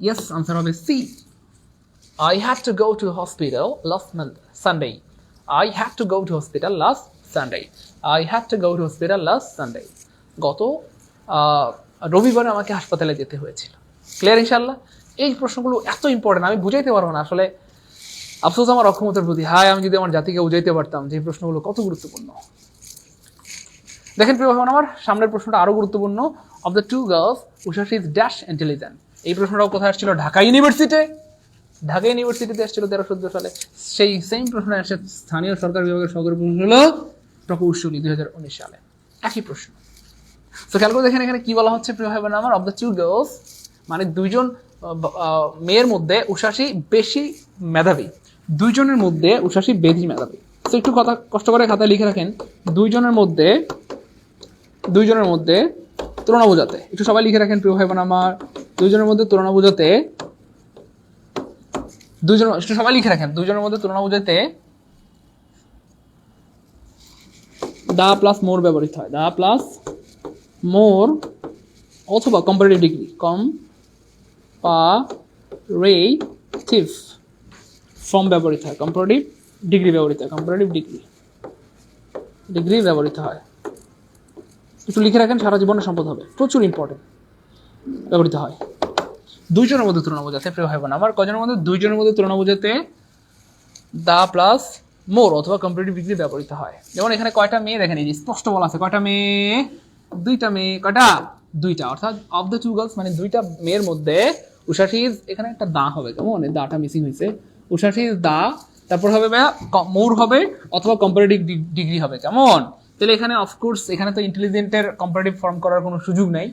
ইয়েস, আনসার হবে C. I had to go to hospital last Sunday. গত রবিবারে আমাকে হাসপাতালে যেতে হয়েছিল। ক্লিয়ার ইনশাআল্লাহ? এই প্রশ্নগুলো এত ইম্পর্টেন্ট, আমি বুঝাইতে পারবো না আসলে। আফসোস আমার অক্ষমতার প্রতি। আমি যদি আমার জাতিকে বুঝাইতে পারতাম যে প্রশ্নগুলো কত গুরুত্বপূর্ণ। দেখেন প্রিয় ভাই, আমার সামনের প্রশ্নটা আরো গুরুত্বপূর্ণ। Of the two girls Ushashi is dash intelligent. এই প্রশ্নটাও কোথায় আসছিল? ঢাকা ইউনিভার্সিটিতে আসছিল 1314 সালে। সেই সেম প্রশ্ন আসে স্থানীয় সরকার বিভাগের সহকারী প্রশ্ন হলো প্রকৌশলী 2019 সালে। একই প্রশ্ন। তো খেয়াল করে দেখেন এখানে কি বলা হচ্ছে প্রিয় ভাই বোন আমার, অফ দ্য টু গার্লস মানে দুইজন মেয়ের মধ্যে উষাশি বেশি মেধাবী। দুইজনের মধ্যে উষাশি বেশি মেধাবী। তো একটু কথা কষ্ট করে খাতায় লিখে রাখেন, দুইজনের মধ্যে তুলনা বোঝাতে। একটু সবাই লিখে রাখেন প্রিয় ভাই বোন আমার, দুইজনের মধ্যে তুলনা বোঝাতে, দা প্লাস মোর ব্যবহৃত হয়। দা প্লাস মোর অথবা কম্পারেটিভ ডিগ্রি, কম্পারেটিভ ফর্ম ব্যবহৃত হয়, কম্পারেটিভ ডিগ্রি ব্যবহৃত হয়। একটু লিখে রাখেন, সারা জীবনে সম্পদ হবে, প্রচুর ইম্পর্টেন্ট। ব্যবহৃত হয় দুইজনের মধ্যে তুলনা বোঝাতে প্রিয় ভাই বোন আমার। কজনের মধ্যে? দুইজনের মধ্যে তুলনা বোঝাতে দা প্লাস মোর অথবা কম্পারেটিভ ডিগ্রি ব্যবহৃত হয়। যেমন এখানে কয়টা মেয়ে দেখেন, এই যে স্পষ্ট বলা আছে কয়টা মেয়ে, দুইটা মেয়ে। কয়টা? দুইটা। অর্থাৎ অফ দ্য টু গার্লস মানে দুইটা মেয়ের মধ্যে উষাশি ইজ, এখানে একটা দা হবে, কেমন দাটা মিসিং হয়েছে, উষাশি ইজ দা, তারপর হবে মোর হবে অথবা কম্পারেটিভ ডিগ্রি হবে, কেমন? তাহলে এখানে অফকোর্স এখানে তো ইন্টেলিজেন্টের কম্পারেটিভ ফর্ম করার কোনো সুযোগ নাই।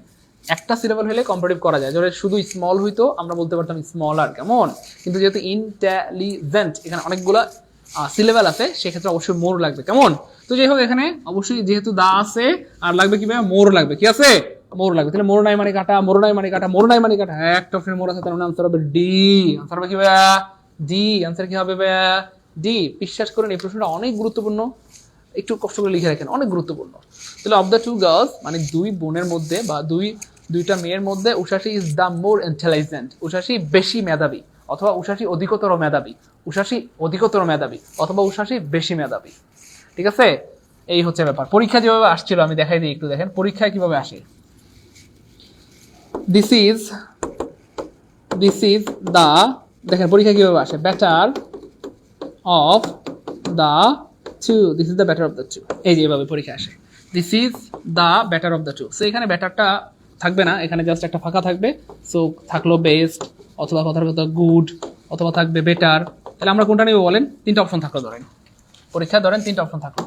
একটা সিলেবল হলে কম্পারেটিভ করা যায়। যদি শুধু স্মল হইতো আমরা বলতে পারতাম স্মলার, কেমন? কিন্তু যেহেতু ইন্টেলিজেন্ট এখানে অনেকগুলো সিলেবল আছে, সেক্ষেত্রে অবশ্যই মোর লাগবে, কেমন? তো যাই হোক এখানে অবশ্যই যেহেতু দা আছে আর লাগবে কি ভাই? মোর লাগবে। কি আছে? মোর লাগবে। তাহলে মোর নাই মানে কাটা, একটা অপশন মোর আছে, তার মানে আনসার হবে ডি। আনসার হবে কি ভাইয়া? ডি। আনসার কি হবে ভাইয়া? ডি। বিশ্বাস করেন এই প্রশ্নটা অনেক গুরুত্বপূর্ণ, একটু কষ্ট করে লিখে রাখেন, অনেক গুরুত্বপূর্ণ। তাহলে অফ দ্য টু গার্লস মানে দুই বোনের মধ্যে বা দুইটা মেয়ের মধ্যে উষাশি ইজ দ্য মোর ইন্টেলিজেন্ট। উষাশি বেশি মেধাবী, অথবা উষাশি অধিকতর মেধাবী, অথবা উষাশি বেশি মেধাবী। ঠিক আছে? এই হচ্ছে ব্যাপার। পরীক্ষা যেভাবে আসছিল আমি দেখাই দিই, একটু দেখেন পরীক্ষায় কিভাবে আসে। দিস ইজ দ্য, দেখেন পরীক্ষা কিভাবে আসে, better of the two, this is the better of the two, এই যে এভাবে পরীক্ষা আসে, this is the better of the two. So এখানে বেটারটা থাকবে না, এখানে জাস্ট একটা ফাঁকা থাকবে, সো থাকলো বেস্ট অথবা কথার কথা গুড অথবা থাকবে বেটার। তাহলে আমরা কোনটা নেব বলেন? তিনটা অপশন থাকলো, ধরেন পরীক্ষা ধরেন তিনটা অপশন থাকলো,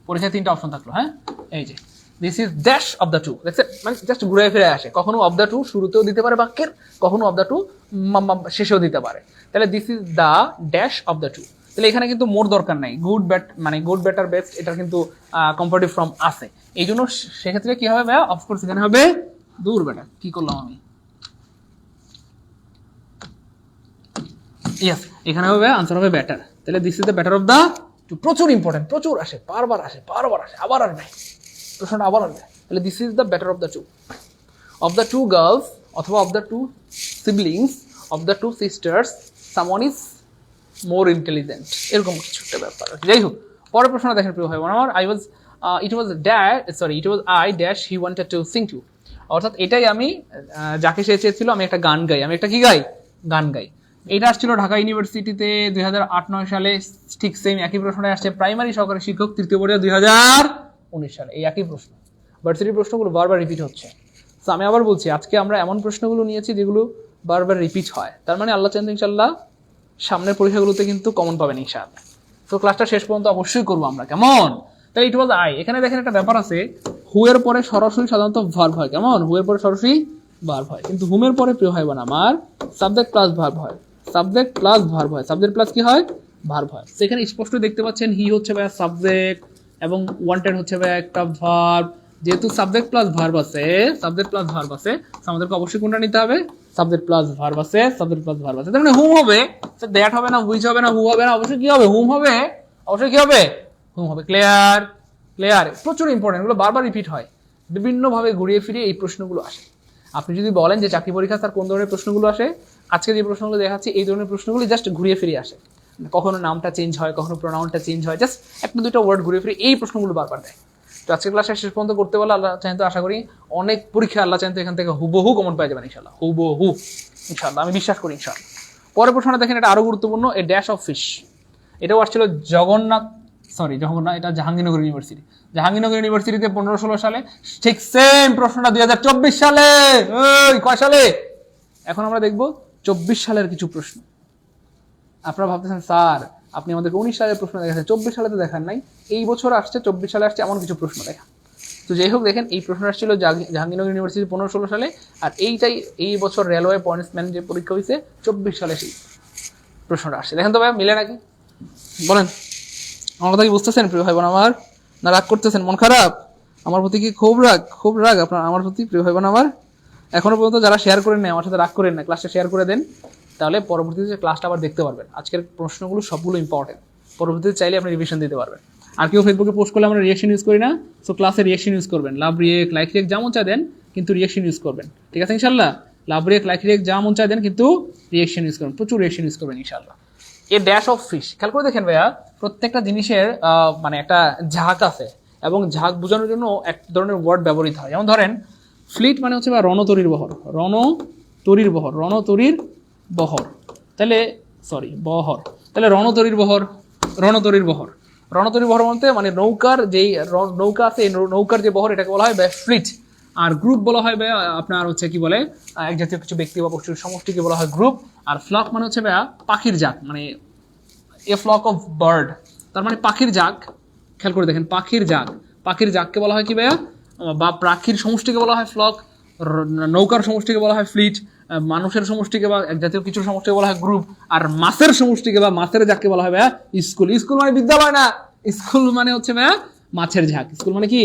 পরীক্ষায় তিনটা অপশন থাকলো, হ্যাঁ এই যে this is dash of the two, দেখছেন মানে জাস্ট ঘুরে ফিরে আসে, কখনো অফ দ্য টু শুরুতেও দিতে পারে বাক্যের, কখনো অফ দ্য টু শেষেও দিতে পারে। তাহলে this is the dash of the two, তাহলে এখানে কিন্তু মোর দরকার নাই, গুড ব্যাট মানে গুড বেটার বেস্ট এটার কিন্তু কম্পারেটিভ ফর্ম আছে, এই জন্য সেক্ষেত্রে কি হবে ভাইয়া, অফকোর্স এখানে হবে দূর বেটার, কি করলাম আমি, ইয়েস এখানে হবে আনসার হবে বেটার। তাহলে this is the better of the two, প্রচুর ইম্পর্টেন্ট, প্রচুর আসে, বারবার আসে, বারবার আসে, আবার আসবে প্রশ্নটা, আবার আসবে। তাহলে this is the better of the two, of the two girls অথবা of the two siblings, of the two sisters someone is more intelligent, এরকম কিছু একটা ব্যাপার। যাই হোক, পরের প্রশ্নটা দেখেন প্রিয় ভাই বোন আমার, it was I dash he wanted to sing too, অর্থাৎ এটাই আমি যাকে সে চেয়েছিল আমি একটা গান গাই, আমি একটা কি গাই, গান গাই। এটা আসছিল ঢাকা ইউনিভার্সিটিতে 2008-9 সালে, ঠিক সেম একই প্রশ্নটা আসছে প্রাইমারি সহকারী শিক্ষক তৃতীয় পর্যায়ে 2019 সালে, এই একই প্রশ্ন, ভার্সিটির প্রশ্নগুলো বারবার রিপিট হচ্ছে। তো আমি আবার বলছি, আজকে আমরা এমন প্রশ্নগুলো নিয়েছি যেগুলো বারবার রিপিট হয়, তার মানে আল্লাহ চান ইনশাল্লাহ সামনের পরীক্ষাগুলোতে কিন্তু কমন পাবেন ইনশাআল্লাহ। তো ক্লাসটা শেষ পর্যন্ত অবশ্যই করবো আমরা, কেমন? তাহলে ইট ওয়াজ আই, এখানে দেখেন একটা ব্যাপার আছে, হু এর পরে সরাসরি সাধারণত ভার্ব হয়, কেমন? হু এর পরে সরাসরি ভার্ব হয়, কিন্তু হুম এর পরে প্রিয় হয় বোন আমার সাবজেক্ট প্লাস ভার্ব হয়, সাবজেক্ট প্লাস ভার্ব হয়, সাবজেক্ট প্লাস কি হয়, ভার্ব হয়। সেখানে স্পষ্ট দেখতে পাচ্ছেন হি হচ্ছে ভাইয়া সাবজেক্ট এবং ওয়ান্টেড হচ্ছে ভাইয়া একটা ভার্ব, যেহেতু সাবজেক্ট প্লাস ভার্ব আছে, সাবজেক্ট প্লাস ভার্ব আছে, আমাদেরকে অবশ্যই কোনটা নিতে হবে, সাবজেক্ট প্লাস ভার্ব আছে, সাবজেক্ট প্লাস ভার্ব আছে, তার মানে হুম হবে, দ্যাট হবে না, হুইচ হবে না, হু হবে না, অবশ্যই কি হবে, হুম হবে, অবশ্যই কি হবে, হুম হবে। ক্লিয়ার? ক্লিয়ার? প্রচুর ইম্পর্টেন্ট, এগুলো বারবার রিপিট হয়, বিভিন্নভাবে ঘুরিয়ে ফিরিয়ে এই প্রশ্নগুলো আসে। আপনি যদি বলেন যে চাকরি পরীক্ষা স্যার কোন ধরনের প্রশ্নগুলো আসে, আজকে যে প্রশ্নগুলো দেখাচ্ছি এই ধরনের প্রশ্নগুলো জাস্ট ঘুরিয়ে ফিরিয়ে আসে, কখনো নামটা চেঞ্জ হয়, কখনো প্রোনাউনটা চেঞ্জ হয়, জাস্ট একটা দুটো ওয়ার্ড ঘুরিয়ে ফিরে এই প্রশ্নগুলো বারবার দেয়। তো আজকের ক্লাসে শেষ পর্যন্ত করতে পারলে আল্লাহ চাইতো আশা করি অনেক পরীক্ষা আল্লাহ চাইতো এখান থেকে হুবহু কমন পাই যাবেন ইনশাল্লাহ, হুবহু ইনশাল্লাহ, আমি বিশ্বাস করি ইনশাল্লাহ। পরের প্রশ্নটা দেখেন, এটা আরো গুরুত্বপূর্ণ, এ ড্যাশ অফ ফিশ, এটাও আসছিল জগন্নাথ, এটা জাহাঙ্গীরনগর ইউনিভার্সিটি, জাহাঙ্গীরনগর ইউনিভার্সিটিতে 15-16 সালে, ঠিক সেম প্রশ্নটা 2024 সালে, ওই কয় সালে, এখন আমরা দেখবো 24 সালের কিছু প্রশ্ন। আপনারা ভাবতেছেন স্যার আপনি আমাদেরকে 19 সালের প্রশ্ন দেখাচ্ছেন, 24 সালে তো দেখান নাই, এই বছর আসছে 24 সালে আসছে এমন কিছু প্রশ্ন দেখা। তো যাই হোক দেখেন, এই প্রশ্ন আসছিল জাহাঙ্গীরনগর ইউনিভার্সিটি 15-16 সালে, আর এইটাই এই বছর রেলওয়ে পয়েন্টসম্যান যে পরীক্ষা হয়েছে 24 সালে সেই প্রশ্নটা আসছে। দেখেন তো ভাই মিলে নাকি, বলেন আমার কথা কি বুঝতেছেন প্রিয় ভাই বোন আমার, না রাগ করতেছেন, মন খারাপ আমার প্রতি, কি খুব রাগ আপনার আমার প্রতি প্রিয় ভাই বোন আমার? এখনো পর্যন্ত যারা শেয়ার করেন না আমার সাথে রাগ করেন না, ক্লাসটা শেয়ার করে দেন, তাহলে পরবর্তীতে ক্লাসটা আবার দেখতে পারবেন। আজকের প্রশ্নগুলো সবগুলো ইম্পর্টেন্ট, পরবর্তীতে চাইলে আপনি রিভিশন দিতে পারবেন। আর কেউ ফেসবুকে পোস্ট করলে আমরা রিয়েকশন ইউজ করি না, সো ক্লাসে রিয়েকশন ইউজ করবেন, লাভ রিয়েক্ট লাইক রিয়েক্ট যা মন চায় দেন, কিন্তু রিয়েকশন ইউজ করবেন, ঠিক আছে ইনশাল্লাহ? লাভ রিয়েক্ট লাইক রিয়েক্ট যা মন চায় দেন, কিন্তু রিয়েকশন ইউজ করবেন, প্রচুর রিয়েকশন ইউজ করবেন ইনশাল্লাহ। এ ড্যাশ অফ ফিশ, খেয়াল করে দেখেন ভাইয়া, প্রত্যেকটা জিনিসের মানে একটা ঝাঁক আছে, এবং ঝাঁক বোঝানোর জন্য এক ধরনের ওয়ার্ড ব্যবহৃত হয়। যেমন ধরেন ফ্লিট মানে হচ্ছে বা রণতরীর বহর, রণতরীর বহর, রণতরীর বহর, তাহলে বহর, তাহলে রণতরীর বহর, রণতরীর বহর, রণতরীর বহর বলতে মানে নৌকার যেই নৌকা আছে, নৌকার যে বহর এটাকে বলা হয় ফ্লিট। আর গ্রুপ বলা হয় আপনার হচ্ছে কি বলে, এক জাতীয় কিছু ব্যক্তি বা পশুর সমষ্টিকে বলা হয় গ্রুপ। আর ফ্লক মানে হচ্ছে পাখির জাক, মানে এ ফ্লক অফ বার্ড, তার মানে পাখির জাক। খেয়াল করে দেখেন পাখির জাক, পাখির জাককে বলা হয় কি ভাইয়া, বা পাখির সমষ্টিকে বলা হয় ফ্লক, নৌকার সমষ্টিকে বলা হয় ফ্লিট, মানুষের সমষ্টিকে বা এক জাতীয় কিছুর সমষ্টিকে বলা হয় গ্রুপ, আর মাছের সমষ্টিকে বা মাছের জাককে বলা হয় ভাইয়া স্কুল। স্কুল মানে বিদ্যালয় না, স্কুল মানে হচ্ছে ভাইয়া মাছের ঝাঁক, স্কুল মানে কি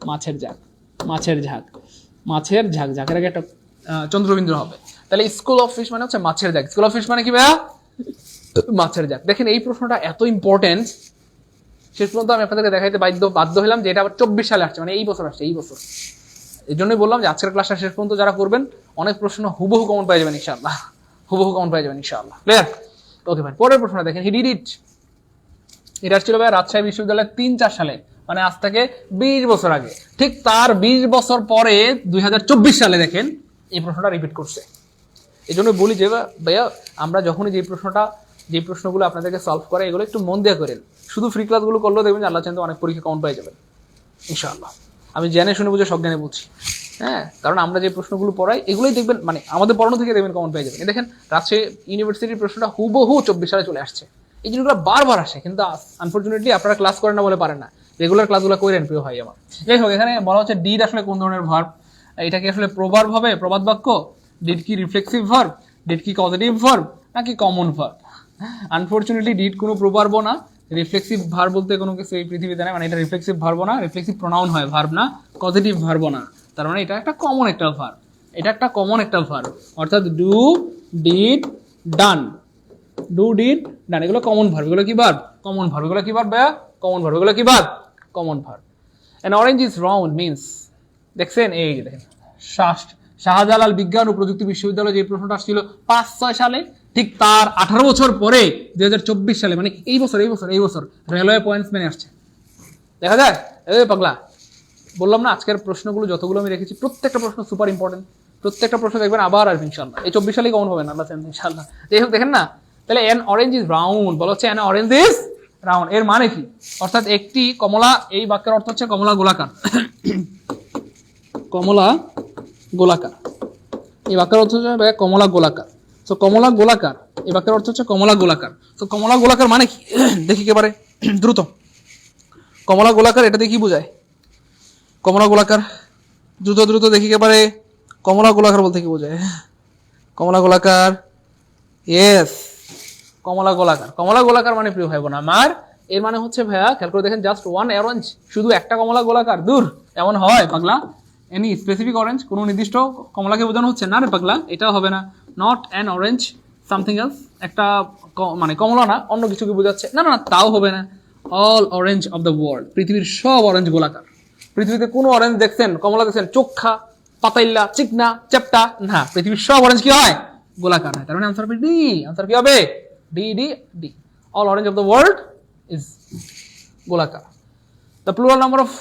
মাছের ঝাঁক, মাছের ঝাঁক, মাছের ঝাঁক, ঝাঁকের আগে একটা চন্দ্রবিন্দু হবে, তাহলে স্কুল অফ ফিশ মানে হচ্ছে মাছের ঝাঁক, স্কুল অফ ফিশ মানে কি ভাইয়া মাছের ঝাঁক। দেখেন এই প্রশ্নটা এত ইম্পর্টেন্ট, শেষ পর্যন্ত আমি আপনাদেরকে দেখাইতে বাধ্য হলাম যে এটা আবার 24 সালে আসছে, মানে এই বছর আসছে, এই বছর। এই জন্যই বললাম যে আজকের ক্লাসটা শেষ পর্যন্ত যারা করবেন অনেক প্রশ্ন হুবহু কমন পাই যাবেন ইনশাআল্লাহ, হুবহু কমন পাই যাবেন ইনশাআল্লাহ। ক্লিয়ার? ওকে ভাই, পরের প্রশ্নটা দেখেন, হি ডিড ইট, এটা ছিল ভাই রাজশাহী বিশ্ববিদ্যালয়ের 3-4 সালে, মানে আজ থেকে 20 বছর আগে। ঠিক তার 20 বছর পরে 2024 সালে দেখেন এই প্রশ্নটা রিপিট করছে। এই জন্য বলি যে ভাইয়া আমরা যখনই যে প্রশ্নগুলো আপনাদেরকে সলভ করে এগুলো একটু মন দিয়ে করেন। শুধু ফ্রি ক্লাসগুলো করলেও দেখবেন যে আল্লাহ চাইতে অনেক পরীক্ষা কাউন্ট পেয়ে যাবেন ইনশাআল্লাহ। আমি জেনে শুনে বুঝে সজ্ঞানে বলছি, হ্যাঁ, কারণ আমরা যে প্রশ্নগুলো পড়াই এগুলোই দেখবেন, মানে আমাদের পড়ানো থেকে দেখবেন কমন পেয়ে যাবেন। এই দেখেন রাজশাহী ইউনিভার্সিটির প্রশ্নটা হুবহু 24 সালে চলে আসছে। এই জিনিসগুলো বারবার আসে, কিন্তু আনফর্চুনেটলি আপনারা ক্লাস করেন না বলে পারেন না, রেগুলার ক্লাসগুলো করেন প্রিয় ভাই আমার। যাই হোক, এখানে বলা হচ্ছে ডিড আসলে কোন ধরনের ভার্ব, এটা কি আসলে প্রভার্ব হবে, প্রবাদ বাক্য, ডিড কি রিফ্লেক্সিভ ভার্ব, ডিড কি পজিটিভ ভার্ব নাকি কমন ভার্ব। আনফর্চুনেটলি ডিড কোনো প্রভার্ব না, রিফ্লেক্সিভ ভার্ব বলতে কোনো কিছু এই পৃথিবীতে নাই, মানে এটা রিফ্লেক্সিভ ভার্ব না, রিফ্লেক্সিভ প্রোনাউন হয়, ভার্ব না, পজিটিভ ভার্ব না। তার মানে এটা একটা কমন একটা ভার্ব, এটা একটা কমন একটা ভার্ব, অর্থাৎ do, did, done, do, did, done, এগুলো কমন ভার্ব। এগুলো কি ভার্ব? Common verb. এগুলো কি ভার্ব ভাইয়া? Common verb. এগুলো কি verb? Common verb. An orange is round means, দেখছেন এই যে দেখেন শাহজালাল বিজ্ঞান ও প্রযুক্তি বিশ্ববিদ্যালয়ে যে প্রশ্নটা আসছিল 5-6 সালে, ঠিক তার 18 বছর পরে 2024 সালে, মানে এই বছর রেলওয়ে পয়েন্টস মেনে আসছে। দেখা যায় এই পাগলা, বললাম না আজকের প্রশ্নগুলো যতগুলো আমি রেখেছি প্রত্যেকটা প্রশ্ন সুপার ইম্পর্টেন্ট, প্রত্যেকটা প্রশ্ন দেখবেন আবার আসবে ইনশাআল্লাহ। এই 24 সালেই কমন হবে না আল্লাহ চাইলে ইনশাআল্লাহ। যাই হোক দেখেন না, তাহলে an orange is round বলা হচ্ছে an orange is round, এর মানে কি? অর্থাৎ একটি কমলা, এই বাক্যের অর্থ হচ্ছে কমলা গোলাকার। কমলা গোলাকার, এই বাক্যের অর্থ হচ্ছে কমলা গোলাকার। তো কমলা গোলাকার, এই বাক্যের অর্থ হচ্ছে কমলা গোলাকার। তো কমলা গোলাকার মানে কি দেখি একেবারে দ্রুত। কমলা গোলাকার এটা দিয়ে কি বোঝায়? কমলা গোলাকার দ্রুত দেখি একেবারে, কমলা গোলাকার বলতে কি বোঝায়? কমলা গোলাকার, ইয়েস, কমলা গোলাকার। কমলা গোলাকার মানে প্রিয় ভাই বোন আমার, এর মানে হচ্ছে ভাইয়া খেয়াল করে দেখেন, জাস্ট ওয়ান অরেঞ্জ, শুধু একটা কমলা গোলাকার, দূর, এমন হয় পাগলা? এনি স্পেসিফিক অরেঞ্জ, কোনো নির্দিষ্ট কমলাকে বোঝানো হচ্ছে না রে পাগলা, এটাও হবে না। Not an orange, something else, একটা মানে কমলা না, অন্য কিছুকে বোঝাচ্ছে, না, তাও হবে না। All orange of the world, পৃথিবীর সব অরেঞ্জ গোলাকার। পৃথিবীতে কোনো অরেঞ্জ দেখছেন, কমলা দেখছেন চোখা, পাতাইল্লা, চিকনা, চ্যাপটা, না, পৃথিবীর সব অরেঞ্জ কি হয়? গোলাকার হয়। তার মানে আনসার হবে ডি। আনসার কি হবে? D D D. All orange of the world is গোলাকার। দ্য প্লুরাল নাম্বার অফ,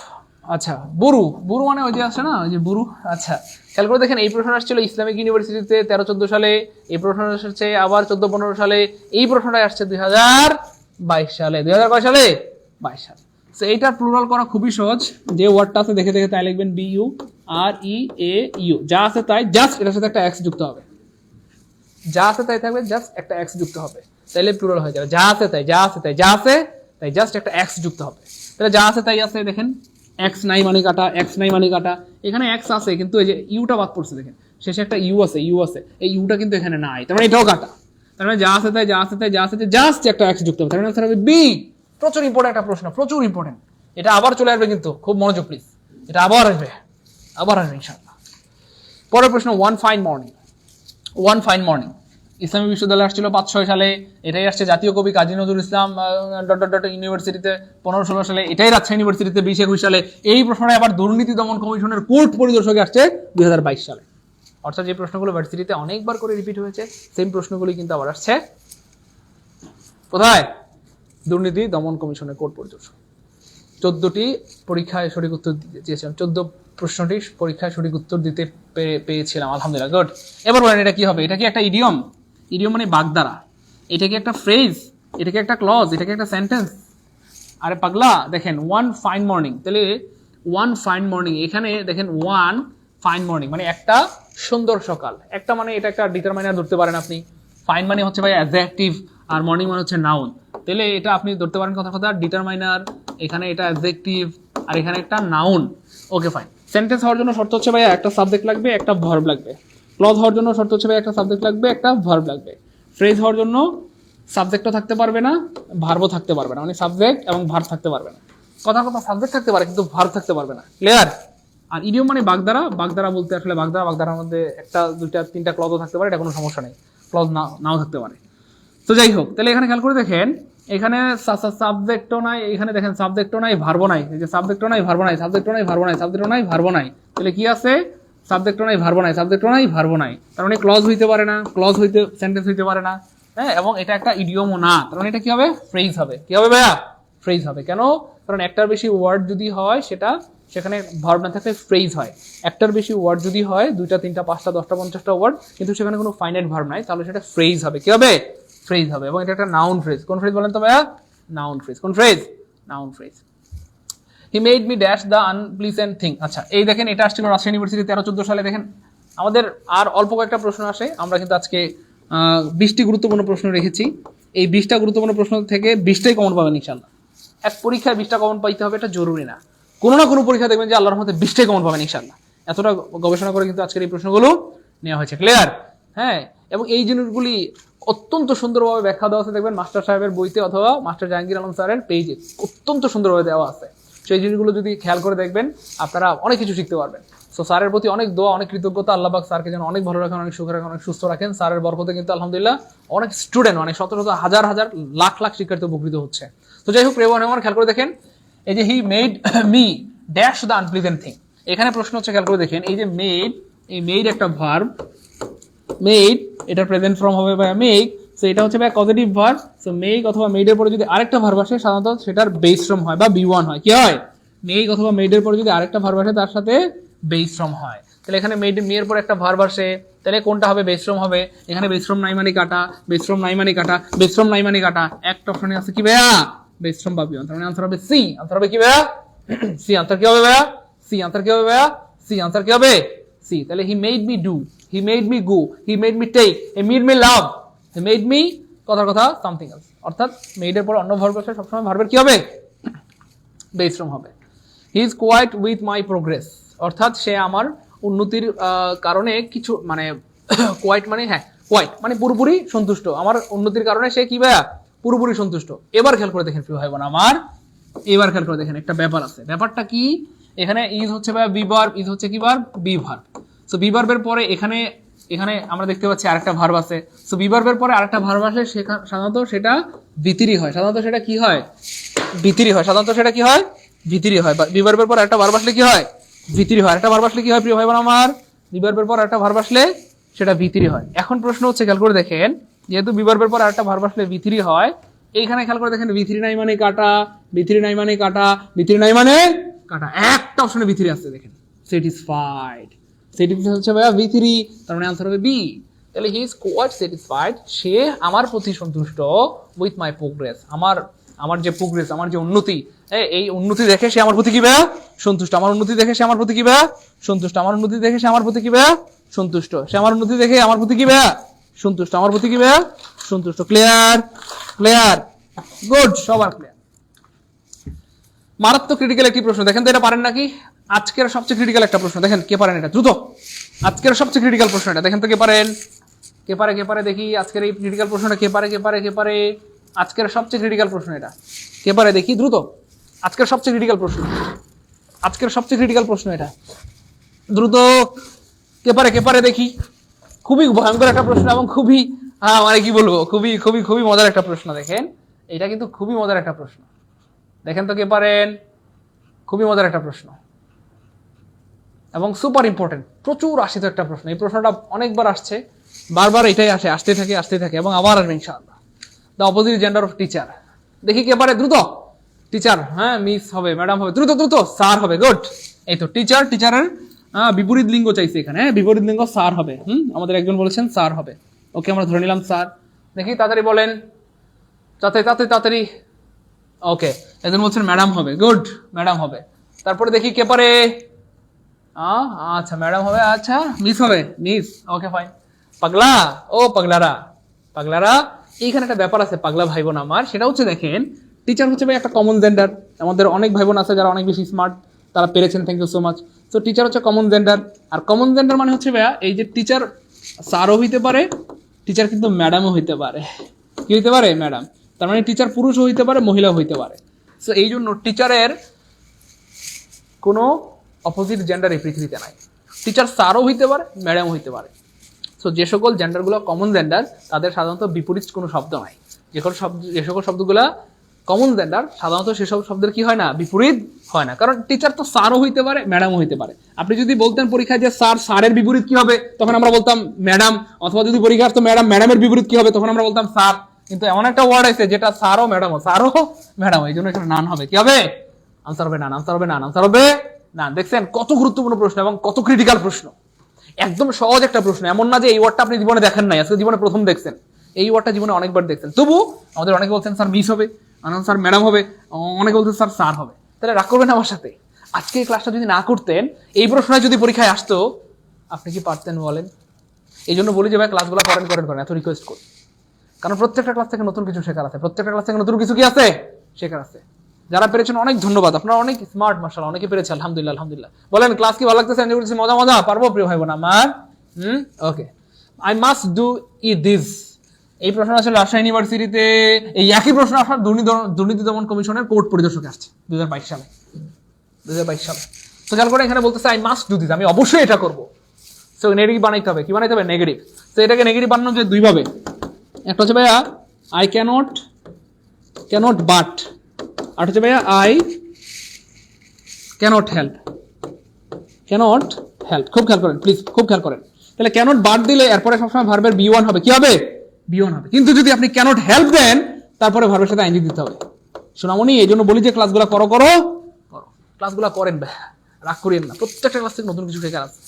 আচ্ছা, বুরু, বুরু মানে ওই যে আছে না, ওই যে বুরু। আচ্ছা, খেয়াল করে দেখেন, এই প্রশ্ন আসছিল ইসলামিক ইউনিভার্সিটিতে 13-14 সালে, এই প্রশ্ন আসছে আবার 14-15 সালে, এই প্রশ্নটা আসছে 2022 সালে। 2022 সালে, 22 সালে। তো এইটার প্লুরাল করা খুবই সহজ, যে ওয়ার্ডটা আছে দেখে তাই লিখবেন BUREAU, যা আছে তাই, জাস্ট এটার সাথে একটা এক্স যুক্ত হবে, যা আছে তাই থাকবে, জাস্ট একটা এক্স যুক্ত হবে, তাইলে প্লুরাল হয়ে যাবে। যা আছে তাই, যা আছে তাই, যা আছে তাই, জাস্ট একটা এক্স যুক্ত হবে। তাহলে যা আছে তাই আছে, দেখেন এক্স নাই মানে কাটা, এক্স নাই মানে কাটা, এখানে এক্স আছে কিন্তু এই যে ইউটা বাদ পড়ছে, দেখেন শেষে একটা ইউ আছে, এই ইউটা কিন্তু এখানে নাই, তার মানে এটাও কাটা। তার মানে যা আছে তাই, যা আছে তাই, যা আছে তাই, জাস্ট একটা এক্স যুক্ত হবে, তার মানে আনসার হবে বি। প্রচুর ইম্পর্টেন্ট একটা প্রশ্ন, প্রচুর ইম্পর্টেন্ট। এটা আবার চলে আসবে কিন্তু, খুব মনোযোগ প্লিজ, এটা আবার আসবে ইনশাআল্লাহ। পরের প্রশ্ন, ওয়ান ফাইন মর্নিং, ইসলামী বিশ্ববিদ্যালয় আসছিল 5-6 সালে, এটাই আসছে জাতীয় কবি কাজী নজরুল ইসলাম ইউনিভার্সিটিতে 15-16 সালে, এটাই রাজশাহী ইউনিভার্সিটিতে 20-21 সালে। এই প্রশ্নটা আবার দুর্নীতি দমন কমিশনের কোর্ট পরিদর্শকে আসছে 2022 সালে। অর্থাৎ যে প্রশ্নগুলো ভার্সিটিতে অনেকবার করে রিপিট হয়েছে, সেম প্রশ্নগুলি কিন্তু আবার আসছে কোথায়? দুর্নীতি দমন কমিশনের কোর্ট পরিদর্শক। 14টি পরীক্ষায় সঠিক উত্তর দিয়েছিলাম, 14 প্রশ্নটি পরীক্ষায় সঠিক উত্তর দিতে পেরেছিলাম, আলহামদুলিল্লাহ, গুড। এবার বলেন এটা কি হবে? এটা কি একটা ইডিয়ম? ইডিয়ম মানে বাগধারা। এটা কি একটা ফ্রেজ? এটা কি একটা ক্লজ? এটা কি একটা সেন্টেন্স? আরে পাগলা, দেখেন ওয়ান ফাইন মর্নিং, তাহলে ওয়ান ফাইন মর্নিং, এখানে দেখেন ওয়ান ফাইন মর্নিং মানে একটা সুন্দর সকাল, একটা মানে এটা একটা ডিটারমাইনার ধরতে পারেন আপনি। ফাইন মানে হচ্ছে ভাই অ্যাডজেক্টিভ, আর মর্নিং মানে হচ্ছে নাউন, তাহলে এটা আপনি ধরতে পারেন কথা ডিটারমাইনার, এখানে এটা অ্যাডজেক্টিভ, আর এখানে একটা নাউন। Okay fine. সেন্টেন্স হওয়ার জন্য শর্ত হচ্ছে ভাই একটা সাবজেক্ট লাগবে, একটা ভার্ব লাগবে। ক্লজ হওয়ার জন্য শর্ত হচ্ছে ভাই একটা সাবজেক্ট লাগবে, একটা ভার্ব লাগবে। ফ্রেজ হওয়ার জন্য সাবজেক্টও থাকতে পারবে না, ভার্বও থাকতে পারবে না, মানে সাবজেক্ট এবং ভার্ব থাকতে পারবে না। কথা সাবজেক্ট থাকতে পারে কিন্তু ভার্ব থাকতে পারবে না, ক্লিয়ার? আর ইডিয়ম মানে বাগধারা বলতে আসলে বাগধারার মধ্যে একটা, দুইটা, তিনটা ক্লজও থাকতে পারে, এটা কোনো সমস্যা নেই, ক্লজ নাও থাকতে পারে। তো যাই হোক, তাহলে এখানে খেয়াল করে দেখেন, এখানে সাবজেক্টও নাই, এখানে দেখেন সাবজেক্টও নাই, ভার্বও নাই, এই যে সাবজেক্টও নাই, ভার্ব নাই, সাবজেক্টও নাই, ভার্ব নাই, সাবজেক্টও নাই, ভার্ব নাই, তাহলে কি আছে? সাবজেক্টও নাই, ভার্ব নাই, সাবজেক্টও নাই, ভার্ব নাই, তার মানে ক্লজ হইতে পারে না, সেন্টেন্স হইতে পারে না, হ্যাঁ, এবং এটা একটা ইডিয়মও না, তার মানে এটা কি হবে? ফ্রেজ হবে। কি হবে ভাইয়া? ফ্রেজ হবে। কেন? কারণ একটার বেশি ওয়ার্ড যদি হয় সেটা সেখানে ভার্ব না থাকলে ফ্রেজ হয়। একটার বেশি ওয়ার্ড যদি হয়, 2টা 3টা 5টা 10টা 50টা ওয়ার্ড, কিন্তু সেখানে কোনো ফাইনাইট ভার্ব নাই, তাহলে সেটা ফ্রেজ হবে। কি হবে? ফ্রেজ হবে। এবং এটা একটা নাউন ফ্রেজ। কোন ফ্রেজ বলেন তো ভাইয়া? Noun phrase. কোন phrase? Noun phrase. He made me dash the unpleasant thing. আচ্ছা, এই দেখেন এটা আসছিল রাজশাহী ইউনিভার্সিটি 13-14 সালে। দেখেন আমাদের আর অল্প কয়েকটা প্রশ্ন আসে। আমরা কিন্তু আজকে 20টি গুরুত্বপূর্ণ প্রশ্ন রেখেছি। এই 20টা গুরুত্বপূর্ণ প্রশ্ন থেকে 20টাই কমন পাবেন ইনশাআল্লাহ। এক পরীক্ষায় 20টা কমন পাইতে হবে এটা জরুরি না, কোনো না কোনো পরীক্ষা দেখবেন যে আল্লাহর রহমতে 20টাই কমন পাবেন ইনশাআল্লাহ। এতটা গবেষণা করে কিন্তু আজকের এই প্রশ্নগুলো নেওয়া হয়েছে। ক্লিয়ার? হ্যাঁ, এবং এই জিনিসগুলি অত্যন্ত সুন্দরভাবে ব্যাখ্যা দেওয়া আছে, দেখবেন মাস্টার সাহেবের বইতে অথবা মাস্টার জাহাঙ্গীর আলম স্যারের পেজে অত্যন্ত সুন্দরভাবে দেওয়া আছে। সেই জিনিসগুলো যদি খেয়াল করে দেখবেন আপনারা অনেক কিছু শিখতে পারবেন। সো স্যারের প্রতি অনেক দোয়া, অনেক কৃতজ্ঞতা। আল্লাহ পাক স্যারকে যেন অনেক ভালো রাখেন, অনেক সুখে রাখেন, অনেক সুস্থ রাখেন। স্যারের বরকতে কিন্তু আলহামদুলিল্লাহ অনেক স্টুডেন্ট, অনেক শত শত হাজার হাজার লাখ লাখ শিক্ষার্থী উপকৃত হচ্ছে। তো যাই হোক, প্রিয় আমার খেয়াল করে দেখেন, এই যে হি made me dash the unpleasant thing, এখানে প্রশ্ন হচ্ছে, খেয়াল করে দেখেন, এই যে মেড, এই মেড একটা ভার্ব, মেড এটার প্রেজেন্ট ফর্ম হবে ভাই মেক। সো এটা হচ্ছে ভাই পজিটিভ ভার্ব। সো মেক অথবা মেডের পরে যদি আরেকটা ভার্ব আসে, সাধারণত সেটার বেস ফর্ম হয় বা B1 হয়। কি হয়? মেক অথবা মেডের পরে যদি আরেকটা ভার্ব আসে তার সাথে বেস ফর্ম হয়। তাহলে এখানে মেড, মেয়ের পরে একটা ভার্ব আসে, তাহলে কোনটা হবে? বেস ফর্ম হবে। এখানে বেস ফর্ম নাই মানে কাটা, বেস ফর্ম নাই মানে কাটা, বেস ফর্ম নাই মানে কাটা। একটা অপশনে আছে কি ভাইয়া? বেস ফর্ম বা B1। তার মানে আনসার হবে সি। আনসার হবে কি ভাইয়া? সি। আনসার কি হবে ভাইয়া? সি। আনসার কি হবে ভাইয়া? সি। আনসার কি হবে? সি। তাহলে he made me do, he made me go, he made me take, he made me love, he made me কথার কথা সামথিং এলস। অর্থাৎ মেডের পর অন্য ভার্ব আসে, সবসময় ভার্বের কি হবে? বেস ফর্ম হবে। He is quite with my progress, অর্থাৎ সে আমার উন্নতির কারণে কিছু, মানে কোয়াইট মানে হ্যাঁ, কোয়াইট মানে পুরোপুরি সন্তুষ্ট। আমার উন্নতির কারণে সে কি ভাইয়া? পুরোপুরি সন্তুষ্ট। এবার খেয়াল করে দেখেন প্রিয় ভাই বোন আমার, এবার খেয়াল করে দেখেন একটা ব্যাপার আছে। ব্যাপারটা কি? এখানে ইজ হচ্ছে ভাইয়া বি ভার্ব, ইজ হচ্ছে কি verb? Be verb. So be ভার্বের পরে এখানে আমরা দেখতে পাচ্ছি আরেকটা ভার্ব আছে। সো বি ভার্বের পরে আরেকটা ভার্ব আসে, সাধারণত সেটা ভিতরি হয়। সাধারণত সেটা কি হয়? ভিতরি হয়। সাধারণত সেটা কি হয়? ভিতরি হয়। বি ভার্বের পর একটা ভার্ব আসলে কি হয়? ভিতরি হয়। একটা ভার্ব আসলে কি হয় প্রিয় ভাই বোন আমার? বি ভার্বের পর একটা ভার্ব আসলে সেটা ভিতরি হয়। এখন প্রশ্ন হচ্ছে, খেয়াল করে দেখেন, যেহেতু বি ভার্বের পর একটা ভার্ব আসলে ভিতরি হয়, এইখানে খেয়াল করে দেখেন, ভিতরি নাই মানে কাটা, ভিতরি নাই মানে কাটা, ভিতরি নাই মানে কাটা, একটা অপশনে ভিতরি আসছে দেখেন, স্যাটিসফাইড। স্যাটিসফাইড হচ্ছে ভাইয়া ভিতরি, তার মানে আনসার হবে বি। তাহলে হি ইজ কোয়াইট স্যাটিসফাইড, সে আমার প্রতি সন্তুষ্ট, উইথ মাই প্রোগ্রেস, আমার যে প্রোগ্রেস, আমার যে উন্নতি, এই উন্নতি দেখে সে আমার প্রতি কি ভাইয়া? সন্তুষ্ট। আমার উন্নতি দেখে সে আমার প্রতি কি ভাইয়া? সন্তুষ্ট। আমার উন্নতি দেখে সে আমার প্রতি কি ভাইয়া? সন্তুষ্ট। সে আমার উন্নতি দেখে আমার প্রতি কি ভাইয়া? সন্তুষ্ট। আমার প্রতি কি ভাইয়া? সন্তুষ্ট। ক্লিয়ার? ক্লিয়ার? গুড, সবার ক্লিয়ার। মারাত্মক ক্রিটিক্যাল একটি প্রশ্ন, দেখেন তো এটা পারেন নাকি? আজকের সবচেয়ে ক্রিটিক্যাল একটা প্রশ্ন, দেখেন কে পারেন এটা দ্রুত। আজকের সবচেয়ে ক্রিটিক্যাল প্রশ্ন এটা, দেখেন তো কে পারেন? কে পারে? কে পারে দেখি আজকের এই ক্রিটিক্যাল প্রশ্নটা? কে পারে? কে পারে? কে পারে? আজকের সবচেয়ে ক্রিটিক্যাল প্রশ্ন এটা, কে পারে দেখি দ্রুত। আজকের সবচেয়ে ক্রিটিক্যাল প্রশ্ন, আজকের সবচেয়ে ক্রিটিক্যাল প্রশ্ন এটা, দ্রুত। কে পারে? কে পারে দেখি। খুবই ভয়ঙ্কর একটা প্রশ্ন এবং খুবই মানে কি বলবো, খুবই খুবই খুবই মজার একটা প্রশ্ন। দেখেন এটা কিন্তু খুবই মজার একটা প্রশ্ন, দেখেন তো কে পারেন? খুবই মজার একটা প্রশ্ন এবং সুপার ইম্পর্টেন্ট, প্রচুর আসিত একটা প্রশ্ন। এই প্রশ্নটা অনেকবার আসছে, বারবার এটাই আসে, আসতে থাকে এবং আবার আসবে ইনশাআল্লাহ। The opposite gender of teacher, দেখি কে পারে দ্রুত। টিচার, হ্যাঁ, মিস হবে, ম্যাডাম হবে, দ্রুত দ্রুত। স্যার হবে, গুড। এই তো টিচার, টিচারের বিপরীত লিঙ্গ চাইছে এখানে, হ্যাঁ, বিপরীত লিঙ্গ স্যার হবে। আমাদের একজন বলেছেন স্যার হবে, ওকে আমরা ধরে নিলাম স্যার। দেখি তাড়াতাড়ি বলেন, তাড়াতাড়ি। ওকে, একজন বলছেন ম্যাডাম হবে, গুড, ম্যাডাম হবে। তারপরে দেখি কে পারে? আচ্ছা, ম্যাডাম হবে, আচ্ছা, মিস হবে, মিস, ওকে ফাইন। পাগলা, ও পাগলারা, পাগলারা। এইখানে একটা ব্যাপার আছে পাগলা ভাই বোন আমার, সেটা হচ্ছে দেখেন, টিচার হচ্ছে ভাই একটা কমন জেন্ডার। আমাদের অনেক ভাই বোন আছে যারা অনেক বেশি স্মার্ট, তারা পেরেছেন, থ্যাংক ইউ সো মাচ। তো টিচার হচ্ছে কমন জেন্ডার, আর কমন জেন্ডার মানে হচ্ছে ভাইয়া এই যে টিচার স্যারও হইতে পারে, টিচার কিন্তু ম্যাডামও হইতে পারে। কি হইতে পারে? ম্যাডাম। তার মানে টিচার পুরুষও হইতে পারে, মহিলাও হইতে পারে। সো এই জন্য টিচারের কোনো অপোজিট জেন্ডার এই পৃথিবীতে নাই। টিচার স্যারও হইতে পারে, ম্যাডামও হইতে পারে। সো যে সকল জেন্ডারগুলো কমন জেন্ডার, তাদের সাধারণত বিপরীত কোনো শব্দ নাই। যে সকল শব্দগুলো কমন জেন্ডার, সাধারণত সেসব শব্দের কি হয় না? বিপরীত হয় না। কারণ টিচার তো স্যারও হইতে পারে, ম্যাডামও হইতে পারে। আপনি যদি বলতেন পরীক্ষায় যে স্যার, স্যারের বিপরীত কি হবে, তখন আমরা বলতাম ম্যাডাম। অথবা যদি পরীক্ষা আসতো ম্যাডাম, ম্যাডামের বিপরীত কি হবে, তখন আমরা বলতাম স্যার। কিন্তু এমন একটা ওয়ার্ড আছে যেটা স্যারও ম্যাডামও, স্যারও ম্যাডাম, এই জন্য এখানে নান হবে। কি হবে? আনসার হবে নান, আনসার হবে নান, আনসার হবে না দেখছেন কত গুরুত্বপূর্ণ প্রশ্ন এবং কত ক্রিটিক্যাল প্রশ্ন, একদম সহজ একটা প্রশ্ন। এমন না যে এই ওয়ার্ডটা আপনি জীবনে দেখেন নাই, আজকে জীবনে প্রথম দেখছেন, এই ওয়ার্ডটা জীবনে অনেকবার দেখছেন। তবু আমাদের অনেকে বলছেন স্যার মিস হবে, স্যার ম্যাডাম হবে, অনেকে বলছেন স্যার স্যার হবে। তাহলে রাগ করবেন আমার সাথে, আজকে এই ক্লাসটা যদি না করতেন, এই প্রশ্নটা যদি পরীক্ষায় আসতো, আপনি কি পারতেন বলেন? এই জন্য বলি যে ভাই ক্লাসগুলো করেন করেন করেন, এত রিকোয়েস্ট করি, কারণ প্রত্যেকটা ক্লাস থেকে নতুন কিছু শেখার আছে, প্রত্যেকটা ক্লাস থেকে নতুন কিছু কি আছে শেখার আছে। যারা পেরেছেন অনেক ধন্যবাদ, আপনারা অনেক স্মার্ট, মাশাআল্লাহ, অনেকে পেরেছে, আলহামদুলিল্লাহ আলহামদুলিল্লাহ। বলেন ক্লাস কি ভালো লাগতেছে? এনজয় করতেছি, মজা মজা, পারবো প্রিয় ভাই বোন আমার? ওকে, আই মাস্ট ডু ই দিস। এই প্রশ্ন আসলে রাজশাহী ইউনিভার্সিটিতে এই একই প্রশ্ন আপনার দুর্নীতি দমন কমিশনের কোর্ট পরিদর্শকে আসছে 2022 সালে। তো খেয়াল করে এখানে বলতেছে আই মাস্ট ডু দিস, আমি অবশ্যই এটা করবো। সো নেগেটিভ বানাইতে হবে, কি বানাইতে হবে? নেগেটিভ। তো এটাকে নেগেটিভ বানানো যায় দুই ভাবে। একটা হচ্ছে ভাইয়া আই ক্যানট বাট, আর হচ্ছে ভাইয়া আই ক্যানট হেল্প। খুব খেয়াল করেন প্লিজ, খুব খেয়াল করেন। তাহলে ক্যানট বাট দিলে এরপরে সবসময় ভার্বের B1 হবে, কি হবে? B1 হবে। কিন্তু যদি আপনি ক্যানট হেল্প দেন, তারপরে ভার্বের সাথে আইএনজি দিতে হবে। সোনামণি, এই জন্য বলি যে ক্লাসগুলো করো, ক্লাসগুলো করেন, রাগ করিয়েন না, প্রত্যেকটা ক্লাস থেকে নতুন কিছু শেখার আছে।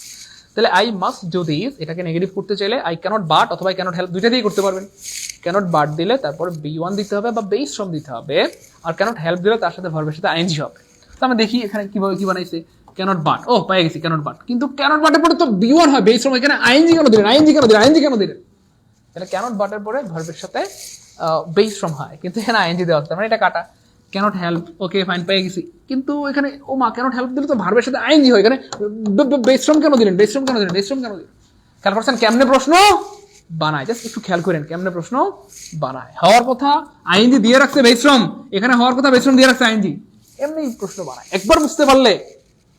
তাহলে আই মাস্ট ডু দিস, এটাকে নেগেটিভ করতে চাইলে আই ক্যানট বাট অথবা আই ক্যানট হেল্প, দুইটা দিয়েই করতে পারবেন। ক্যানট বাট দিলে তারপরে B1 দিতে হবে বা বেস ফ্রম দিতে হবে, আর ক্যানট হেল্প দিলে তার সাথে ভার্বের সাথে আইএনজি হবে। তো আমরা দেখি এখানে কিভাবে কি বানাইছে, ক্যানট বাট, ও পেয়ে গেছি ক্যানট বাট, কিন্তু ক্যানট বাটের পরে তো B1 হয়, বেস ফ্রম, এখানে আইএনজি কেন দিলেন? তাহলে ক্যানট বাটের পরে ভার্বের সাথে বেস ফ্রম হয়, কিন্তু এখানে আইএনজি দেওয়া হচ্ছে, মানে এটা কাটা। ক্যানট হেল্প, ওকে ফাইন, পেয়ে গেছি। কিন্তু এখানে ও মা, ক্যানট হেল্প দিলে তো ভার্বের সাথে আইএনজি হয়, এখানে বেস ফ্রম কেন দিলেন? খেয়াল করছেন কেমনে প্রশ্ন বানায়? জাস্ট একটু খেয়াল করেন কেমনে প্রশ্ন বানায়। হওয়ার কথা আইএনজি দিয়ে রাখছে বেস ফ্রম, এখানে হওয়ার কথা বেস ফ্রম দিয়ে রাখছে আইএনজি, এমনি প্রশ্ন বানায়। একবার বুঝতে পারলে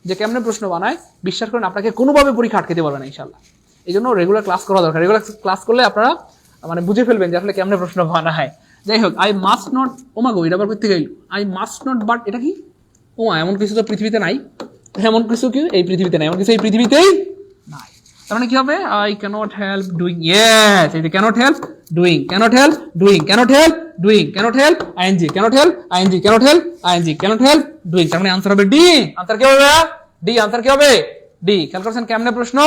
যে কেমনে প্রশ্ন বানায়, বিশ্বাস করেন আপনাকে কোনোভাবে পরীক্ষা আটকে দিতে পারবে না ইনশাআল্লাহ। এই জন্য রেগুলার ক্লাস করা দরকার। রেগুলার ক্লাস করলে আপনারা মানে বুঝে ফেলবেন যে আসলে কেমনে প্রশ্ন বানায়। যাই হোক, আই মাস্ট নট, ওমা গো, এটা আবার করতে গেল, আই মাস্ট নট বাট, এটা কি? ও এমন কিছু তো পৃথিবীতে নাই, এমন কিছু কি এই পৃথিবীতে নাই, এমন কিছু এই পৃথিবীতেই নাই। তার মানে কি হবে? I cannot help doing, yes, এই যে cannot help doing, cannot help doing, cannot help doing, cannot help ING, cannot help ING, cannot help ING, cannot help doing. তার মানে আনসার হবে ডি। আনসার কি হবে? ডি। আনসার কি হবে? D. খেয়াল করছেন কেমনে প্রশ্ন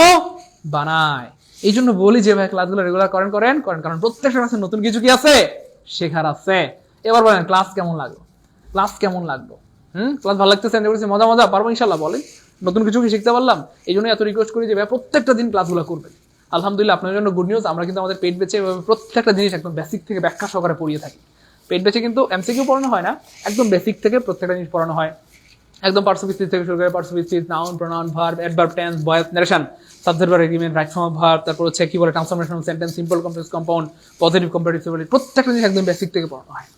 বানায়। এই জন্য বলি যে ভাই ক্লাসগুলো রেগুলার করেন, কারণ প্রত্যেকটা ক্লাসে নতুন কিছু কি আছে শেখার আছে। এবার বলেন ক্লাস কেমন লাগলো? ক্লাস ভালো লাগতেছে? মজা মজা, পারবো ইনশাল্লাহ? বলেন নতুন কিছু কি শিখতে পারলাম? এই জন্য এত রিকোয়েস্ট করি যে ভাই প্রত্যেকটা দিন ক্লাসগুলো করবেন। আলহামদুলিল্লাহ, আপনার জন্য গুড নিউজ, আমরা কিন্তু আমাদের পেট বেচে প্রত্যেকটা জিনিস একদম বেসিক থেকে ব্যাখ্যা সহকারে পড়িয়ে থাকি। পেট বেচে কিন্তু এমসিকিউ পড়ানো হয় না, একদম বেসিক থেকে প্রত্যেকটা জিনিস পড়ানো হয়, একদম পার্সোভিস্টিস থেকে শুরু করে parts of speech, noun, pronoun, verb, adverb, tense, voice, narration, subject verb agreement, right form of verb, তারপর হচ্ছে কি বলে transformation sentence, simple, complex, compound, positive, comparative, প্রত্যেকটা জিনিস একদম বেসিক থেকে পড়ানো হয়।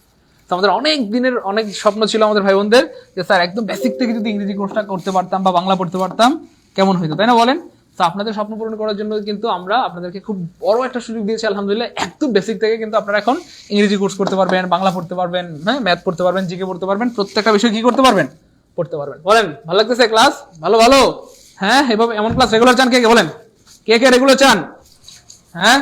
তো আমাদের অনেক দিনের অনেক স্বপ্ন ছিল আমাদের ভাই বোনদের যে স্যার একদম বেসিক থেকে যদি ইংরেজি কোর্সটা করতে পারতাম বা বাংলা পড়তে পারতাম কেমন হইতো, তাই না বলেন? তো আপনাদের স্বপ্ন পূরণ করার জন্য কিন্তু আমরা আপনাদেরকে খুব বড় একটা সুযোগ দিয়েছি আলহামদুলিল্লাহ। একদম বেসিক থেকে কিন্তু আপনারা এখন ইংরেজি কোর্স করতে পারবেন, বাংলা পড়তে পারবেন, হ্যাঁ, ম্যাথ পড়তে পারবেন, জিকে পড়তে পারবেন, প্রত্যেকটা বিষয় কি করতে পারবেন? পড়তে পারবেন। বলেন ভালো লাগতেছে ক্লাস? ভালো, হ্যাঁ, এভাবে এমন ক্লাস রেগুলার চান? কে বলেন, কে রেগুলার চান? হ্যাঁ,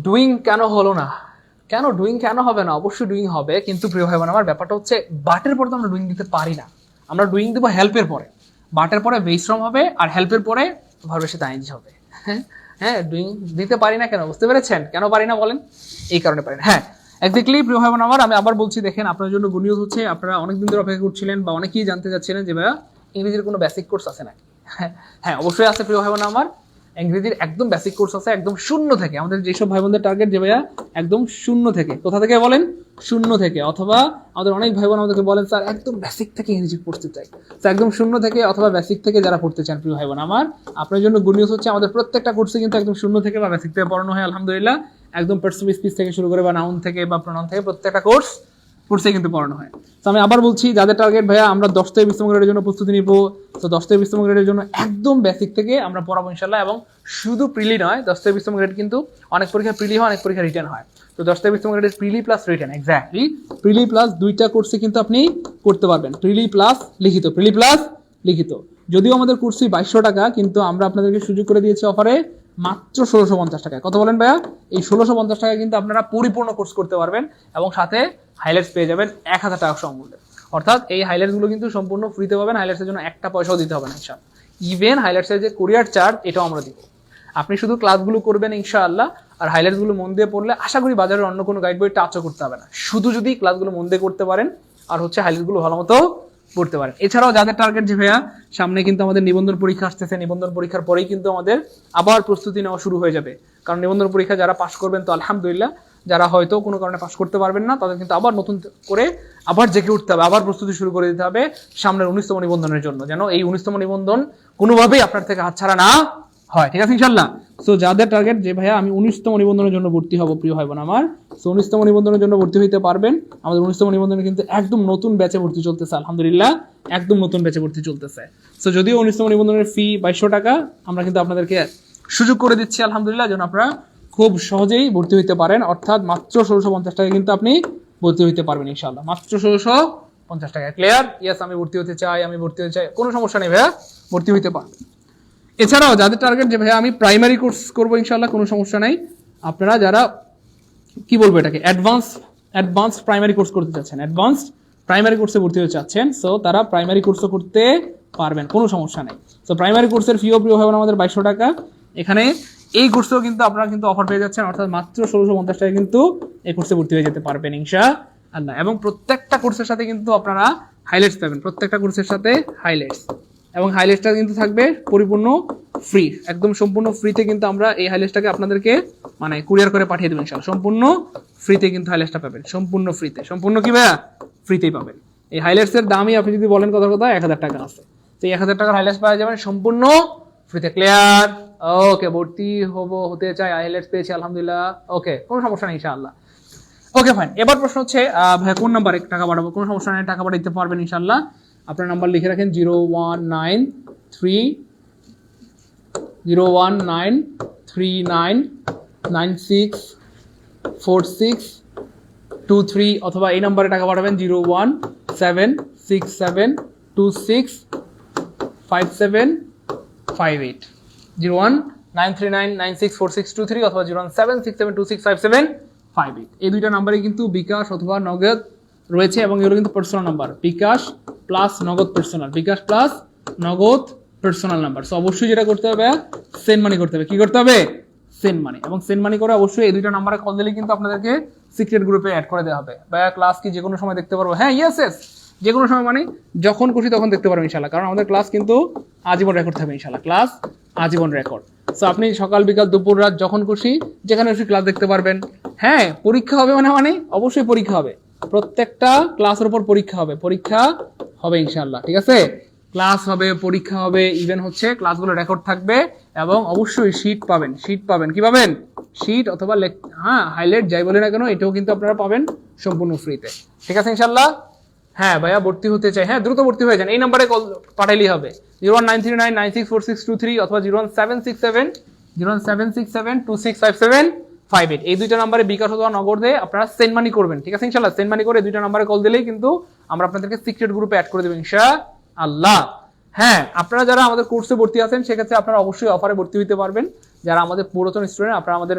ডুইং কেন হলো না? কেন ডুইং কেন হবে না? অবশ্যই ডুইং হবে, কিন্তু প্রিয় ভাই বোন আমার ব্যাপারটা হচ্ছে বাটের পরে তো আমরা ডুইং দিতে পারি না। আমরা ডুইং দেবো হেল্পের পরে, বাটের পরে বেস ফর্ম হবে, আর হেল্পের পরে ভার্বের সাথে আইএনজি হবে। হ্যাঁ, ডুইং দিতে পারি না কেন? বুঝতে পেরেছেন কেন পারি না বলেন? এই কারণে পারি না। হ্যাঁ, এক্স্যাক্টলি প্রিয় ভাই বোন আমার, আমি আবার বলছি, দেখেন আপনার জন্য গুড নিউজ হচ্ছে, আপনারা অনেকদিন ধরে অপেক্ষা করছিলেন বা অনেকেই জানতে চাচ্ছিলেন যে ভাইয়া ইংরেজির কোনো বেসিক কোর্স আছে নাকি? হ্যাঁ, অবশ্যই আছে প্রিয় ভাই বোন আমার, ইংরেজির একদম বেসিক কোর্স আছে, একদম শূন্য থেকে। আমাদের যেসব ভাই বোনদের টার্গেট যে ভাইয়া একদম শূন্য থেকে, কোথা থেকে বলেন? শূন্য থেকে। অথবা আমাদের অনেক ভাই বোন আমাদেরকে বলেন স্যার একদম বেসিক থেকে ইংরেজি পড়তে চাই, স্যার একদম শূন্য থেকে অথবা বেসিক থেকে যারা পড়তে চান প্রিয় ভাই বোন আমার, আপনার জন্য গুড নিউজ হচ্ছে আমাদের প্রত্যেকটা কোর্সে কিন্তু একদম শূন্য থেকে বা বেসিক থেকে পড়ানো হয় আলহামদুলিল্লাহ। একদম পার্সোনাল স্পিচ থেকে শুরু করে বা নাউন থেকে বা প্রোনাউন থেকে প্রত্যেকটা কোর্স কোর্সে কিন্তু পড়ানো হয়। তো আমি আবার বলছি, যাদের টার্গেট ভাইয়া আমরা 10 থেকে 20তম গ্রেডের জন্য প্রস্তুতি নিব, তো 10 থেকে 20তম গ্রেডের জন্য একদম বেসিক থেকে আমরা পড়াবো ইনশাল্লাহ। এবং শুধু প্রিলি নয়, 10 থেকে 20তম গ্রেড কিন্তু অনেক পরীক্ষা প্রিলি হয়, অনেক পরীক্ষা রিটেন হয়। তো 10 থেকে 20তম গ্রেডের প্রিলি প্লাস রিটেন, এক্স্যাক্টলি প্রিলি প্লাস দুইটা কোর্সে কিন্তু আপনি করতে পারবেন, প্রিলি প্লাস লিখিত, প্রিলি প্লাস লিখিত। যদিও আমাদের কোর্সই 2200 টাকা, কিন্তু আমরা আপনাদেরকে সুযোগ করে দিয়েছি অফারে মাত্র 1650 টাকায়। কত বলেন ভাইয়া? এই 1650 টাকায় কিন্তু আপনারা পরিপূর্ণ কোর্স করতে পারবেন এবং সাথে হাইলাইটস পেয়ে যাবেন 1000 টাকা সমমূল্যে। অর্থাৎ এই হাইলাইটস গুলো কিন্তু সম্পূর্ণ ফ্রিতে পাবেন, হাইলাইটসের জন্য একটা পয়সাও দিতে হবে না ইনশাআল্লাহ। ইভেন হাইলাইটসের যে কুরিয়ার চার্জ এটাও আমরা দিব। আপনি শুধু ক্লাসগুলো করবেন ইনশাআল্লাহ, আর হাইলাইটস গুলো মন দিয়ে পড়লে আশা করি বাজারের অন্য কোনো গাইড বই টাচও করতে হবে না, শুধু যদি ক্লাসগুলো মন দিয়ে করতে পারেন আর হচ্ছে হাইলাইটস গুলো ভালো মতো পড়তে পারেন। এছাড়াও যাদের টার্গেট যে ভাইয়া সামনে কিন্তু আমাদের নিবন্ধন পরীক্ষা আসতেছে, নিবন্ধন পরীক্ষার পরেই কিন্তু আমাদের আবার প্রস্তুতি নেওয়া শুরু হয়ে যাবে। কারণ নিবন্ধন পরীক্ষা যারা পাশ করবেন তো আলহামদুলিল্লাহ, যারা হয়তো কোনো কারণে পাশ করতে পারবেন না তাদের কিন্তু আবার নতুন করে আবার জেগে উঠতে হবে, আবার প্রস্তুতি শুরু করে দিতে হবে সামনের 19তম নিবন্ধনের জন্য, যেন এই 19তম নিবন্ধন কোনোভাবেই আপনার থেকে হাতছাড়া না হয়। ঠিক আছে ইনশাল্লাহ। সো যাদের টার্গেট যে ভাইয়া আমি 19তম নিবন্ধনের জন্য ভর্তি হব, প্রিয় ভাই বোন আমার, সো 19তম নিবন্ধনের জন্য ভর্তি হইতে পারবেন। আমাদের 19তম নিবন্ধনে কিন্তু একদম নতুন ব্যাচে ভর্তি চলতেছে, আলহামদুলিল্লাহ একদম নতুন ব্যাচে ভর্তি চলতেছে। সো যদিও 19তম নিবন্ধনের ফি 2200 টাকা, আমরা কিন্তু আপনাদেরকে সুযোগ করে দিচ্ছি আলহামদুলিল্লাহ, যেন আপনারা খুব সহজেই ভর্তি হইতে পারেন। অর্থাৎ মাত্র 1650 টাকা কিন্তু আপনি ভর্তি হইতে পারবেন ইনশাআল্লাহ, মাত্র 1650 টাকা। ক্লিয়ার? ইয়েস, আমি ভর্তি হতে চাই, আমি ভর্তি হতে চাই, কোনো সমস্যা নেই ভাইয়া, ভর্তি হইতে পারবেন। এছাড়াও যাদের টার্গেট যে ভাইয়া আমি প্রাইমারি কোর্স করবো ইনশাআল্লাহ, কোনো সমস্যা নাই। আপনারা যারা কি বলবো এটাকে অ্যাডভান্স প্রাইমারি কোর্স করতে চাচ্ছেন, অ্যাডভান্স প্রাইমারি কোর্সে ভর্তি হতে চাচ্ছেন, সো তারা প্রাইমারি কোর্সও করতে পারবেন, কোনো সমস্যা নেই। সো প্রাইমারি কোর্সের ফিও প্রিয় হবে আমাদের 2200 টাকা। এখানে এই কোর্সেও কিন্তু আপনারা কিন্তু অফার পেয়ে যাচ্ছেন, অর্থাৎ মাত্র 1650 টাকায় কিন্তু এই কোর্সে ভর্তি হয়ে যেতে পারবেন ইনশাআল্লাহ। এবং প্রত্যেকটা কোর্সের সাথে কিন্তু আপনারা হাইলাইটস পাবেন, প্রত্যেকটা কোর্সের সাথে হাইলাইটস, এবং হাইলাইটসটা কিন্তু থাকবে পরিপূর্ণ ফ্রি, একদম সম্পূর্ণ ফ্রিতে কিন্তু আমরা এই হাইলাইটসটাকে আপনাদেরকে মানে কুরিয়ার করে পাঠিয়ে দেবেন ইনশাআল্লাহ। সম্পূর্ণ ফ্রিতে কিন্তু হাইলাইটসটা পাবেন, সম্পূর্ণ ফ্রিতে, সম্পূর্ণ কি ভাইয়া ফ্রিতেই পাবেন। এই হাইলাইটসের দামই আপনি যদি বলেন কথা 1000 টাকা আছে, তো এই 1000 টাকার হাইলাইটস পাওয়া যাবেন সম্পূর্ণ ফ্রিতে। ক্লিয়ার? ওকে, ভর্তি হতে চাই, হাইলাইটস পেয়েছি আলহামদুলিল্লাহ, ওকে, কোনো সমস্যা নেই ইনশাআল্লাহ। ওকে ফাইন, এবার প্রশ্ন হচ্ছে ভাই কোন নাম্বারে টাকা পাঠাবো? কোনো সমস্যা নেই, টাকা পাঠাতে পারবেন ইনশাআল্লাহ। আপনার নাম্বার লিখে রাখেন 01939964623, অথবা এই নাম্বারে টাকা পাঠাবেন 01767265758, 01939964623 অথবা 01767265758। এই দুইটা নাম্বারে কিন্তু বিকাশ অথবা নগদ রয়েছে, এবং এগুলো কিন্তু পার্সোনাল নাম্বার, বিকাশ প্লাস নগদ পার্সোনাল, বিকাশ প্লাস নগদ পার্সোনাল নাম্বার। সো অবশ্যই যেটা করতে হবে সেন্ড মানি করতে হবে। কি করতে হবে? Send money. এবং সেন্ড মানি করে অবশ্যই এই দুইটা নাম্বারে কল দিলে কিন্তু আপনাদেরকে সিক্রেট গ্রুপে অ্যাড করে দেওয়া হবে। ভাইয়া ক্লাস কি যে কোনো সময় দেখতে পারবো? হ্যাঁ, ইয়েস, যে কোনো সময় মানে যখন খুশি তখন দেখতে পারবেন ইনশাআল্লাহ, কারণ আমাদের ক্লাস কিন্তু আজীবন রেকর্ড থাকবে ইনশাআল্লাহ, ক্লাস আজীবন রেকর্ড। সো আপনি সকাল বিকাল দুপুর রাত যখন খুশি যেখানে খুশি ক্লাস দেখতে পারবেন। হ্যাঁ, পরীক্ষা হবে মানে অবশ্যই পরীক্ষা হবে, প্রত্যেকটা ক্লাসের উপর পরীক্ষা হবে ইনশাআল্লাহ। ঠিক আছে, ক্লাস হবে, পরীক্ষা হবে, ইভেন হচ্ছে ক্লাসগুলো রেকর্ড থাকবে, এবং অবশ্যই শীট পাবেন। কি পাবেন? শীট অথবা হাইলাইট যাই বলে না কেন, এটাও কিন্তু আপনারা পাবেন সম্পূর্ণ ফ্রিতে। ঠিক আছে ইনশাআল্লাহ। হ্যাঁ ভাইয়া ভর্তি হতে চাই, হ্যাঁ দ্রুত ভর্তি হয়ে যান, এই নাম্বারে কল পাঠাইলেই হবে 01939964623 অথবা 076726558। এই দুইটা নাম্বারে বিকাশ অথবা নগদে আপনারা সেন্ড মানি করবেন। ঠিক আছে ইনশাআল্লাহ, সেন্ড মানি করে দুইটা নাম্বারে কল দিলেই কিন্তু আমরা আপনাদেরকে সিক্রেট গ্রুপে অ্যাড করে দেব ইনশাআল্লাহ। হ্যাঁ, আপনারা যারা আমাদের কোর্সে ভর্তি আছেন সেক্ষেত্রে আপনারা অবশ্যই অফারে ভর্তি হতে পারবেন। যারা আমাদের পুরাতন স্টুডেন্ট, আপনারা আমাদের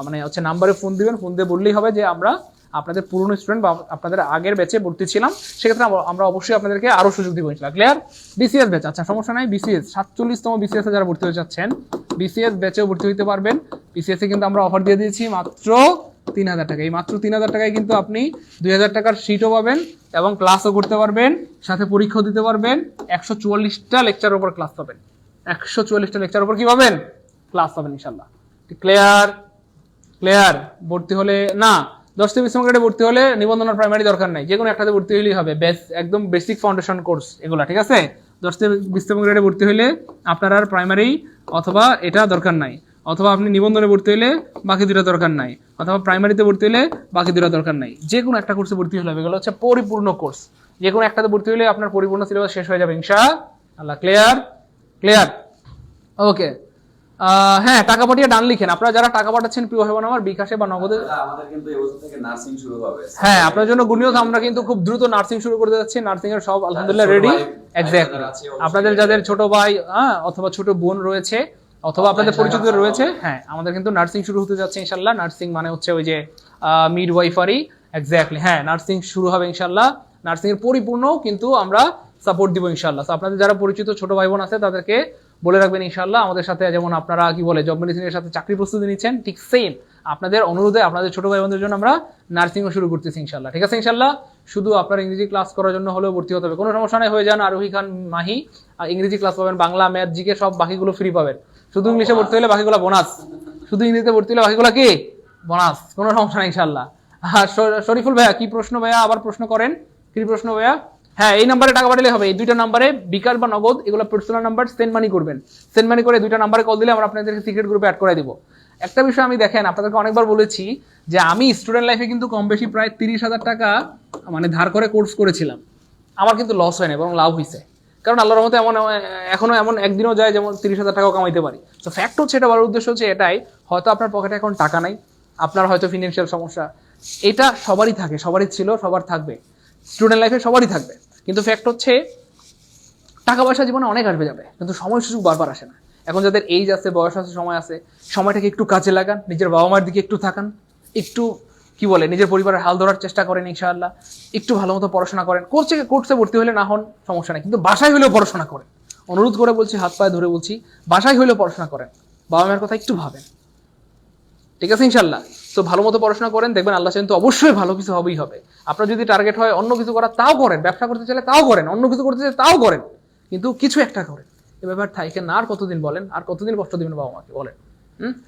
মানে হচ্ছে নাম্বারে ফোন দিবেন, ফোন দিয়ে বললেই হবে যে আমরা আপনাদের পুরনো স্টুডেন্ট বা আপনাদের আগের ব্যাচে ভর্তি ছিলাম, সেক্ষেত্রে আমরা অবশ্যই আপনাদেরকে আরো সুযোগ দিব ইনশাআল্লাহ। ক্লিয়ার? বিসিএস ব্যাচ, আচ্ছা সমস্যা নাই, বিসিএস 47তম বিসিএস এ যারা ভর্তি হতে চাচ্ছেন বিসিএস ব্যাচেও ভর্তি হতে পারবেন। বিসিএস এ কিন্তু আমরা অফার দিয়ে দিয়েছি মাত্র 3000 টাকা। এই মাত্র 3000 টাকায় কিন্তু আপনি 2000 টাকার শীটও পাবেন এবং ক্লাসও করতে পারবেন, সাথে পরীক্ষাও দিতে পারবেন। 144টা লেকচারের উপর ক্লাস পাবেন, 144টা লেকচারের উপর কি পাবেন? ক্লাস পাবেন ইনশাআল্লাহ। ক্লিয়ার? ভর্তি হলে না 10 থেকে 20 গ্রেডে ভর্তি হলে নিবন্ধন আর প্রাইমারি দরকার নাই, যে কোনো একটাতে ভর্তি হলেই হবে, একদম বেসিক ফাউন্ডেশন কোর্স এগুলা। ঠিক আছে, 10 থেকে 20 গ্রেডে ভর্তি হলে আপনার আর প্রাইমারি অথবা এটা দরকার নাই, অথবা আপনি নিবন্ধনে ভর্তি হলে বাকি দুটো দরকার নাই, অথবা প্রাইমারিতে ভর্তি হলে বাকি দুটো দরকার নাই। যে কোনো একটা কোর্সে ভর্তি হলে হবে, এগুলো হচ্ছে পরিপূর্ণ কোর্স। যে কোনো একটাতে ভর্তি হলে আপনার পরিপূর্ণ সিলেবাস শেষ হয়ে যাবে ইনশাআল্লাহ। ক্লিয়ার? ক্লিয়ার? ওকে। হ্যাঁ, টাকা পাঠিয়ে ডান লিখেন। আপনারা যারা টাকা পাঠাচ্ছেন প্রিয় ভাই বোন আমার, বিকাশে বা নগদে, আমাদের কিন্তু এই বছর থেকে নার্সিং শুরু হবে। হ্যাঁ আপনার জন্য গুড নিউজ, আমরা কিন্তু খুব দ্রুত নার্সিং শুরু করতে যাচ্ছি। নার্সিং এর সব আলহামদুলিল্লাহ রেডি। এক্স্যাক্টলি, আপনাদের যাদের ছোট ভাই অথবা ছোট বোন রয়েছে অথবা আপনাদের পরিচিত রয়েছে, হ্যাঁ আমাদের কিন্তু নার্সিং শুরু হতে যাচ্ছে ইনশাআল্লাহ। নার্সিং মানে হচ্ছে ওই যে মিডওয়াইফারি, এক্স্যাক্টলি, হ্যাঁ নার্সিং শুরু হবে ইনশাআল্লাহ। নার্সিং এর পরিপূর্ণ কিন্তু আমরা সাপোর্ট দিব ইনশাআল্লাহ। তো আপনাদের যারা পরিচিত ছোট ভাই বোন আছে তাদেরকে বলে রাখবেন ইনশাআল্লাহ, আমাদের সাথে যেমন আপনারা কি বলে জব মেডিসিনের সাথে চাকরি প্রস্তুতি নিচ্ছেন, ঠিক সেম আপনাদের অনুরোধে আপনাদের ছোট ভাই বোনদের জন্য আমরা নার্সিংও শুরু করতেছি ইনশাআল্লাহ। ঠিক আছে ইনশাআল্লাহ। শুধু আপনার ইংরেজি ক্লাস করার জন্য হলেও ভর্তি হতে হবে, কোনো সমস্যা নাই, হয়ে যান আরোহী খান মাহি। ইংরেজি ক্লাস পাবেন, বাংলা, ম্যাথ, জিকে সব বাকিগুলো ফ্রি পাবেন। শুধু ইংলিশে ভর্তি হলে বাকিগুলো বোনাস, শুধু ইংরেজিতে ভর্তি হলে বাকিগুলো কি বোনাস, কোনো সমস্যা নাই ইনশাআল্লাহ। শরীফুল ভাইয়া কি প্রশ্ন ভাইয়া, আবার প্রশ্ন করেন, কি প্রশ্ন ভাইয়া? হ্যাঁ এই নাম্বারে টাকা পাঠালে হবে, এই দুইটা নাম্বারে বিকাশ বা নগদ, এগুলো পার্সোনাল নাম্বার, সেন্ড মানি করবেন। সেন্ড মানি করে দুইটা নাম্বারে কল দিলে আমরা আপনাদেরকে সিক্রেট গ্রুপে অ্যাড করে দিব। একটা বিষয় আমি দেখেন আপনাদেরকে অনেকবার বলেছি যে আমি স্টুডেন্ট লাইফে কিন্তু কম বেশি প্রায় 30,000 টাকা মানে ধার করে কোর্স করেছিলাম। আমার কিন্তু লস হয় না, বরং লাভ হয়েছে, কারণ আল্লাহর রহমতে এখনো এমন একদিনও যায় যেমন 30,000 টাকাও কামাইতে পারি। তো ফ্যাক্ট হচ্ছে, এটা বলার উদ্দেশ্য হচ্ছে এটাই, হয়তো আপনার পকেটে এখন টাকা নাই, আপনার হয়তো ফিনান্সিয়াল সমস্যা, এটা সবারই থাকে, সবারই ছিল, সবার থাকবে, স্টুডেন্ট লাইফে সবারই থাকবে। কিন্তু ফ্যাক্ট হচ্ছে টাকা পয়সা জীবনে অনেক আসবে যাবে, কিন্তু সময় সুযোগ বারবার আসে না। এখন যাদের এইজ আছে, বয়স আছে, সময় আছে, সময়টাকে একটু কাজে লাগান, নিজের বাবা মার দিকে একটু তাকান, একটু কি বলে নিজের পরিবারের হাল ধরার চেষ্টা করেন ইনশাআল্লাহ, একটু ভালো মতো পড়াশোনা করেন। কোর্সে ভর্তি হলে না হন সমস্যা নেই, কিন্তু বাসায় হলেও পড়াশোনা করেন। অনুরোধ করে বলছি, হাত পায়ে ধরে বলছি, বাসায় হলেও পড়াশোনা করেন, বাবা মায়ের কথা একটু ভাবেন। ঠিক আছে ইনশাআল্লাহ। তো ভালো মতো পড়াশোনা করেন, দেখবেন আল্লাহ চাইলে তো অবশ্যই ভালো কিছু হবেই হবে। আপনার যদি টার্গেট হয় অন্য কিছু করার, তাও করেন, ব্যবসা করতে চাইলে তাও করেন, অন্য কিছু করতে চাইলে তাও করেন, কিন্তু কিছু একটা করেন। এ ব্যাপার থাইকে না, আর কতদিন বলেন, আর কতদিন কষ্ট দিবেন বাবা মাকে বলেন?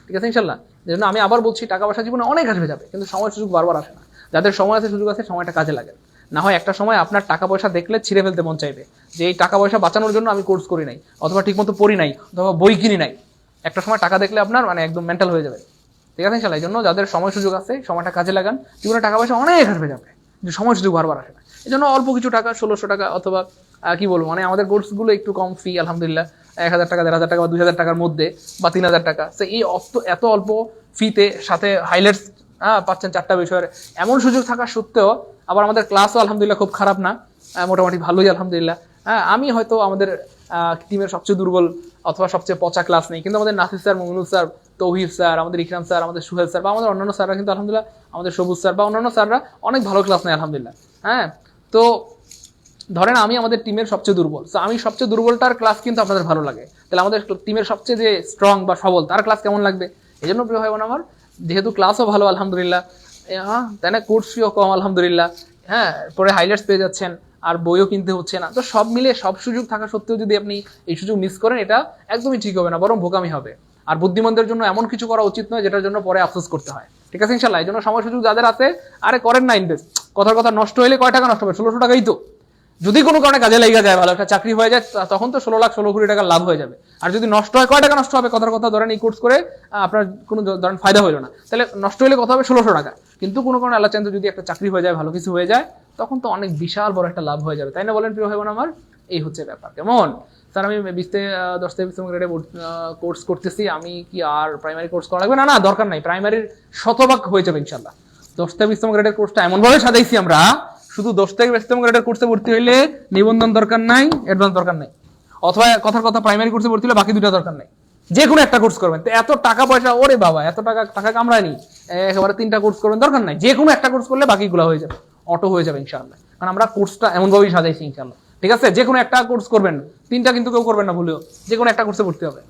ঠিক আছে ইনশাআল্লাহ। এই জন্য আমি আবার বলছি, টাকা পয়সা জীবনে অনেক আসবে যাবে, কিন্তু সময় সুযোগ বারবার আসে না। যাদের সময় আছে, সুযোগ আছে, সময়টা কাজে লাগেন। না হয় একটা সময় আপনার টাকা পয়সা দেখলে ছিঁড়ে ফেলতে মন চাইবে, যে এই টাকা পয়সা বাঁচানোর জন্য আমি কোর্স করি নাই, অথবা ঠিকমতো পড়ি নাই, অথবা বই কিনি নাই। একটা সময় টাকা দেখলে আপনার মানে একদম মেন্টাল হয়ে যাবে। ঠিক আছে ইনশাআল্লাহ। এই জন্য যাদের সময় সুযোগ আছে, সময়টা কাজে লাগান, জীবনে টাকা পয়সা অনেক আসবে যাবে, কিন্তু সময় সুযোগ বারবার আসে না। এই জন্য অল্প কিছু টাকা, 1600 টাকা, অথবা কি বলবো, মানে আমাদের কোর্সগুলো একটু কম ফি আলহামদুলিল্লাহ, 1000 টাকা, 1500 টাকা বা 2000 টাকার মধ্যে, বা 3000 টাকা। তো এই এত অল্প ফিতে সাথে হাইলাইটস পাচ্ছেন 4টা বিষয়ের, এমন সুযোগ থাকা সত্ত্বেও আবার আমাদের ক্লাসও আলহামদুলিল্লাহ খুব খারাপ না, মোটামুটি ভালোই আলহামদুলিল্লাহ। আমি হয়তো আমাদের টিমের সবচেয়ে দুর্বল অথবা সবচেয়ে পচা ক্লাস নেই, কিন্তু আমাদের নাসির স্যার, মুমিনুল স্যার, তৌহিদ স্যার, আমাদের ইকরাম স্যার, আমাদের সুহেল স্যার, বা আমাদের অন্যান্য স্যাররা কিন্তু আলহামদুলিল্লাহ, আমাদের সবুজ স্যার বা অন্যান্য স্যাররা অনেক ভালো ক্লাস নেয় আলহামদুলিল্লাহ। হ্যাঁ, তো ধরেন আমি আমাদের টিমের সবচেয়ে দুর্বল, তো আমি সবচেয়ে দুর্বলটার ক্লাস কিন্তু আপনাদের ভালো লাগে, তাহলে আমাদের টিমের সবচেয়ে যে স্ট্রং বা সবল তার ক্লাস কেমন লাগবে? এই জন্য প্রিয় ভাই বোন আমার, যেহেতু ক্লাসও ভালো আলহামদুলিল্লাহ, তাই না, কোর্স ফিও কম আলহামদুলিল্লাহ, হ্যাঁ, পরে হাইলাইটস পেয়ে যাচ্ছেন, আর বইও কিনতে হচ্ছে না, তো সব মিলে সব সুযোগ থাকা সত্ত্বেও যদি আপনি এই সুযোগ মিস করেন, এটা একদমই ঠিক হবে না, বরং বোকামি হবে। আর বুদ্ধিমানদের জন্য এমন কিছু করা উচিত নয় যেটার জন্য পরে আফসোস করতে হয়। ঠিক আছে ইনশাআল্লাহ। এই জন্য সময় সুযোগ যাদের আছে, আরে করেন না ইনভেস্ট। কথার কথা, নষ্ট হলে কয় টাকা নষ্ট হবে? 1600 টাকাই তো। যদি কোনো কারণে কাজে লেগে যায়, ভালো একটা চাকরি হয়ে যায়, তখন তো 16 কোটি টাকা লাভ হয়ে যাবে। আর যদি নষ্ট হয়, কয় টাকা নষ্ট হবে? কথার কথা, ধরেন এই কোর্স করে আপনার কোনো ধরেন ফায়দা হলো না, তাহলে নষ্ট হলে কথা হবে 1600 টাকা। কিন্তু কোনো কারণে আল্লাহ চান যদি একটা চাকরি হয়ে যায়, ভালো কিছু হয়ে যায়, তখন তো অনেক বিশাল বড় একটা লাভ হয়ে যাবে, তাই না বলেন প্রিয় ভাই বোন আমার? এই হচ্ছে ব্যাপার। কেমন স্যার, আমি 10 থেকে 20 গ্রেডে কোর্স করতেছি, আমি কি আর প্রাইমারি কোর্স করা লাগবে? না, দরকার নাই, প্রাইমারির শতভাগ হয়ে যাবে ইনশাআল্লাহ। 10 থেকে 20 গ্রেডের কোর্সটা এমন ভাবে সাজাইছি আমরা, শুধু 10 থেকে 20 গ্রেডের কোর্সে ভর্তি হইলে নিবন্ধন দরকার নাই, অ্যাডভান্স দরকার নাই, অথবা কথার কথা প্রাইমারি কোর্সে ভর্তি হলে বাকি দুটো দরকার নাই, যে কোনো একটা কোর্স করবেন। তো এত টাকা পয়সা, ওরে বাবা, এত টাকা কামড়ায়নি, একেবারে 3টা কোর্স করবেন, দরকার নাই, যে কোনো একটা কোর্স করলে বাকিগুলো হয়ে যাবে, অটো হয়ে যাবে ইনশাআল্লাহ। কারণ আমরা কোর্সটা এমন ভাবেই সাজাইছি ইনশাআল্লাহ। ঠিক আছে, যে কোনো একটা কোর্স করবেন, 3টা কিন্তু কেউ করবেন না ভুলেও, যে কোনো একটা কোর্সে ভর্তি হবে।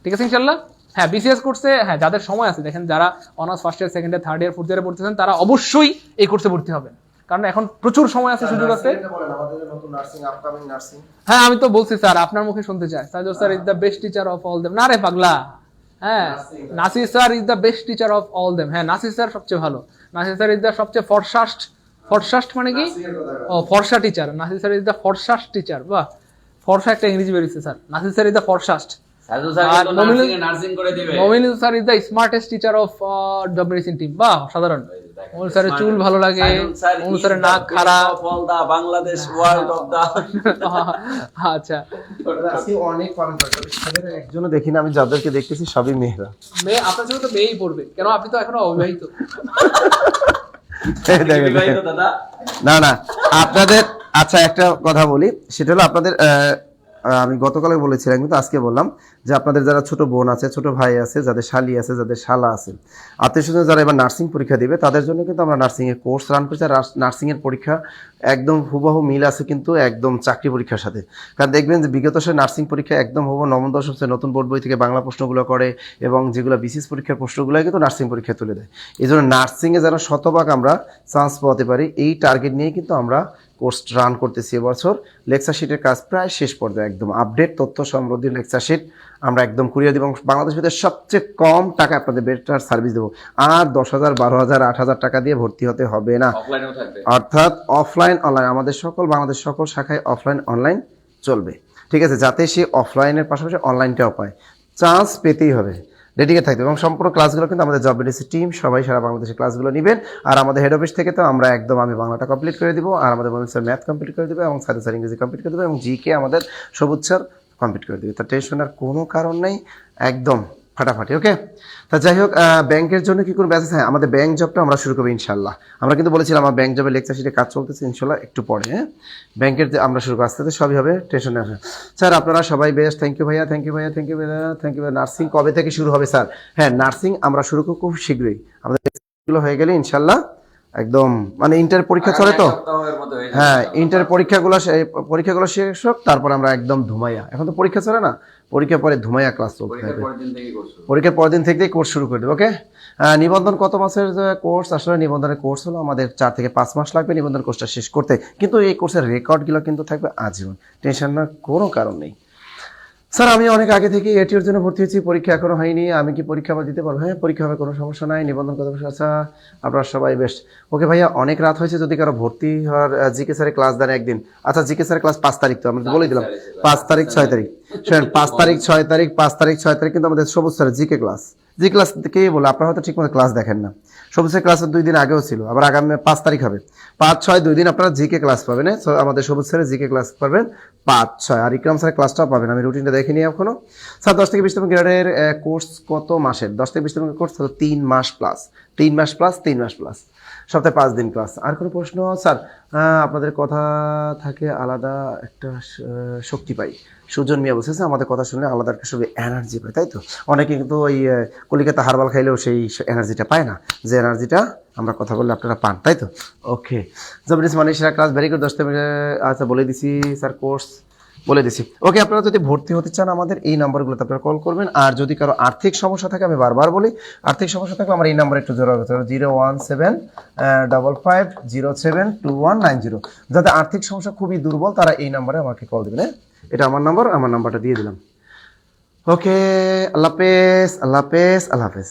ঠিক আছে ইনশাআল্লাহ। হ্যাঁ, বিসিএস কোর্সে, হ্যাঁ, যাদের সময় আছে, দেখেন যারা honours first year, second year, third year, fourth ইয়ারে পড়তেছেন, তারা অবশ্যই এই কোর্সে ভর্তি হবেন, কারণ এখন প্রচুর সময় আছে, সুযোগ আছে। হ্যাঁ, আমি তো বলছি স্যার, আপনার মুখে শুনতে চাই, Saidul sir is the best teacher of all them. না রে পাগলা, হ্যাঁ, Nasir sir is the best teacher of all them. হ্যাঁ, নাসির স্যার সবচেয়ে ভালো, নাসির স্যার ইজ দ্য সবচেয়ে ফরসাস্ট মানে কি? ও, ফরসা teacher. Nasir sir is the ফরসাস্ট টিচার। বাহ, ফরসা একটা ইংরেজি বেরিয়েছে sir. Nasir sir is the ফরসাস্ট। সাজু স্যার আর তো মমিনুল- নার্সিং করে দিবে। Mominul sir is the smartest teacher of job medicine team. বাহ, সাধারণ। মমিনুল স্যারের চুল ভালো লাগে, মমিনুল স্যারের নাক খারাপ। Bangladesh world of the. আচ্ছা, আজকে অনেক পালন করে, তবে ছেলেরা একজনও দেখি না, আমি যাদেরকে দেখতেছি সবই মেয়েরা। মেয়ে আপনার চোখে তো মেয়েই পড়বে, কেন আপনি তো এখনো অবিবাহিত। দাদা না না, আপনাদের আচ্ছা একটা কথা বলি, সেটা হলো আপনাদের আমি গতকালে বলেছিলাম কিন্তু আজকে বললাম যে আপনাদের যারা ছোট বোন আছে, ছোট ভাই আছে, যাদের শালি আছে, যাদের শালা আছে, আত্মীয় স্বজন যারা এবার নার্সিং পরীক্ষা দিবে, তাদের জন্য কিন্তু আমরা নার্সিং এর কোর্স রান করছি। আর নার্সিং এর পরীক্ষা একদম হুবহু মিল আছে কিন্তু একদম চাকরি পরীক্ষার সাথে। কারণ দেখবেন যে বিগত সালে নার্সিং পরীক্ষা একদম হুবহু নবম দশম শ্রেণীর নতুন বোর্ড বই থেকে বাংলা প্রশ্নগুলো করে, এবং যেগুলো বিসিএস পরীক্ষার প্রশ্নগুলো কিন্তু নার্সিং পরীক্ষায় তুলে দেয়। এই জন্য নার্সিংয়ে যেন শতভাগ আমরা চান্স পাওয়াতে পারি, এই টার্গেট নিয়ে কিন্তু আমরা কোর্স রান করতেছি এবছর। লেকচার শিটের কাজ প্রায় শেষ পর্যায়ে, একদম আপডেট তথ্য সমৃদ্ধ লেকচার শিট আমরা একদম কুরিয়ে দেবো, এবং বাংলাদেশ ভিতরে সবচেয়ে কম টাকা আপনাদের বেটার সার্ভিস দেবো। আর 10,000, 12,000, 8,000 টাকা দিয়ে ভর্তি হতে হবে না। অফলাইনেও থাকবে। অর্থাৎ অফলাইন অনলাইন আমাদের বাংলাদেশ সকল শাখায় অফলাইন অনলাইন চলবে, ঠিক আছে, যাতে সে অফলাইনের পাশাপাশি অনলাইনটাও পায়। চান্স পেতেই হবে, ডেডিকেট থাকতে হবে। এবং সম্পূর্ণ ক্লাসগুলো কিন্তু আমাদের জব বিডিসি টিম সবাই সারা বাংলাদেশে ক্লাসগুলো নেবেন। আর আমাদের হেড অফিস থেকে তো আমরা একদম আমি বাংলাটা কমপ্লিট করে দিব, আর আমাদের মনে স্যার ম্যাথ কমপ্লিট করে দেবে, এবং সাথে স্যার ইংরেজি কমপ্লিট করে দেবে, এবং জিকে আমাদের সবুজ স্যার কমপ্লিট করে দেবে। তার টেনশনের কোনো কারণ নেই, একদম ফাটাফাটি। ওকে, তা যাই হোক, ব্যাংকের জন্য কি কোনো ব্যাচ আছে? হ্যাঁ, আমাদের ব্যাংক জবটা আমরা শুরু করবো ইনশাল্লাহ। আমরা কিন্তু বলেছিলাম আমার ব্যাংক জবের লেকচার শিটে কাজ চলতেছে, ইনশাল্লাহ একটু পরে। হ্যাঁ, ব্যাংকের আমরা শুরু করবো, আস্তে আস্তে সবই হবে, টেনশন নেই। স্যার আপনারা সবাই বেস্ট, থ্যাংক ইউ ভাইয়া, থ্যাংক ইউ ভাইয়া, থ্যাংক ইউ ভাইয়া, থ্যাংক ইউ। নার্সিং কবে থেকে শুরু হবে স্যার? হ্যাঁ, নার্সিং আমরা শুরু করবো খুব শীঘ্রই, আমাদের এগুলো হয়ে গেলে ইনশাল্লাহ একদম, মানে ইন্টার পরীক্ষা চলে তো, হ্যাঁ ইন্টার পরীক্ষাগুলো শেষ হোক, তারপর আমরা একদম ধুমাইয়া, এখন তো পরীক্ষা চলে না, পরীক্ষার পরে ধুমাইয়া ক্লাস চলতে থাকবে। পরীক্ষার পরের দিন থেকেই কোর্স শুরু করে দেবে। ওকে, নিবন্ধন কত মাসের কোর্স? আসলে নিবন্ধনের কোর্স হলো আমাদের 4 থেকে 5 মাস লাগবে নিবন্ধন কোর্সটা শেষ করতে, কিন্তু এই কোর্সের রেকর্ডগুলো কিন্তু থাকবে আজীবন, টেনশন না কোনো কারণ নেই। স্যার আমি অনেক আগে থেকে এটির জন্য ভর্তি হয়েছি, পরীক্ষা এখনো হয়নি, আমি কি পরীক্ষা আবার দিতে পারবো? হ্যাঁ, পরীক্ষা হবে, কোনো সমস্যা নাই। নিবন্ধন কত বছর? আচ্ছা, আপনারা সবাই বেস্ট। ওকে ভাইয়া, অনেক রাত হয়েছে, যদি কারো ভর্তি হওয়ার জিকে স্যারের ক্লাস দেন একদিন। আচ্ছা, জিকে স্যারের ক্লাস 5 তারিখ, তো আমরা বলে দিলাম 5 তারিখ 6 তারিখ, শোনেন 5 তারিখ 6 তারিখ 5 তারিখ 6 তারিখ কিন্তু আমাদের সবুজ স্যারের জিকে ক্লাস। জি ক্লাস কে বলে? আপনারা হয়তো ঠিক মতো ক্লাস দেখেন না। সবুজ স্যারের ক্লাসের 2 দিন আগেও ছিল, আবার আগামী 5 তারিখ হবে। 5, 6 2 দিন আপনারা জিকে ক্লাস পাবেন। আমাদের সবুজ স্যারের জিকে ক্লাস পাবেন 5, 6, আর ইকরাম স্যারের ক্লাসটাও পাবেন। আমি রুটিনটা দেখে নিই এখনো। স্যার 10 থেকে 20তম গ্রেডের কোর্স কত মাসের? 10 থেকে 20তম কোর্স হলো 3 মাস প্লাস, 3 মাস প্লাস, 3 মাস প্লাস, সপ্তাহে 5 দিন ক্লাস। আর কোনো প্রশ্ন? স্যার আপনাদের কথা থাকে আলাদা একটা শক্তি পাই। সুজন মিয়া বলছে আমাদের কথা শুনলে আলাদা একটা সব এনার্জি পায়, তাই তো? অনেকে কিন্তু ওই কলিকাতা হারবাল খাইলেও সেই এনার্জিটা পায় না, যে এনার্জিটা আমরা কথা বললে আপনারা পান, তাই তো? ওকে, জবরিস মানিশরা ক্লাস ভেরি গুড। 10 থেকে আচ্ছা বলে দিছি স্যার, কোর্স বলে দিছি। ওকে, আপনারা যদি ভর্তি হতে চান আমাদের এই নাম্বারগুলোতে আপনারা কল করবেন। আর যদি কারো আর্থিক সমস্যা থাকে, আমি বারবার বলি, আর্থিক সমস্যা থাকলে আমার এই নাম্বারে একটু জোর হবে, 01755072190। যাতে আর্থিক সমস্যা খুবই দুর্বল, তারা এই নাম্বারে আমাকে কল দেবেন। এটা আমার নাম্বার, আমার নাম্বারটা দিয়ে দিলাম। ওকে, আল্লাহ হাফেজ, আল্লাহ হাফেজ, আল্লাহ হাফেজ।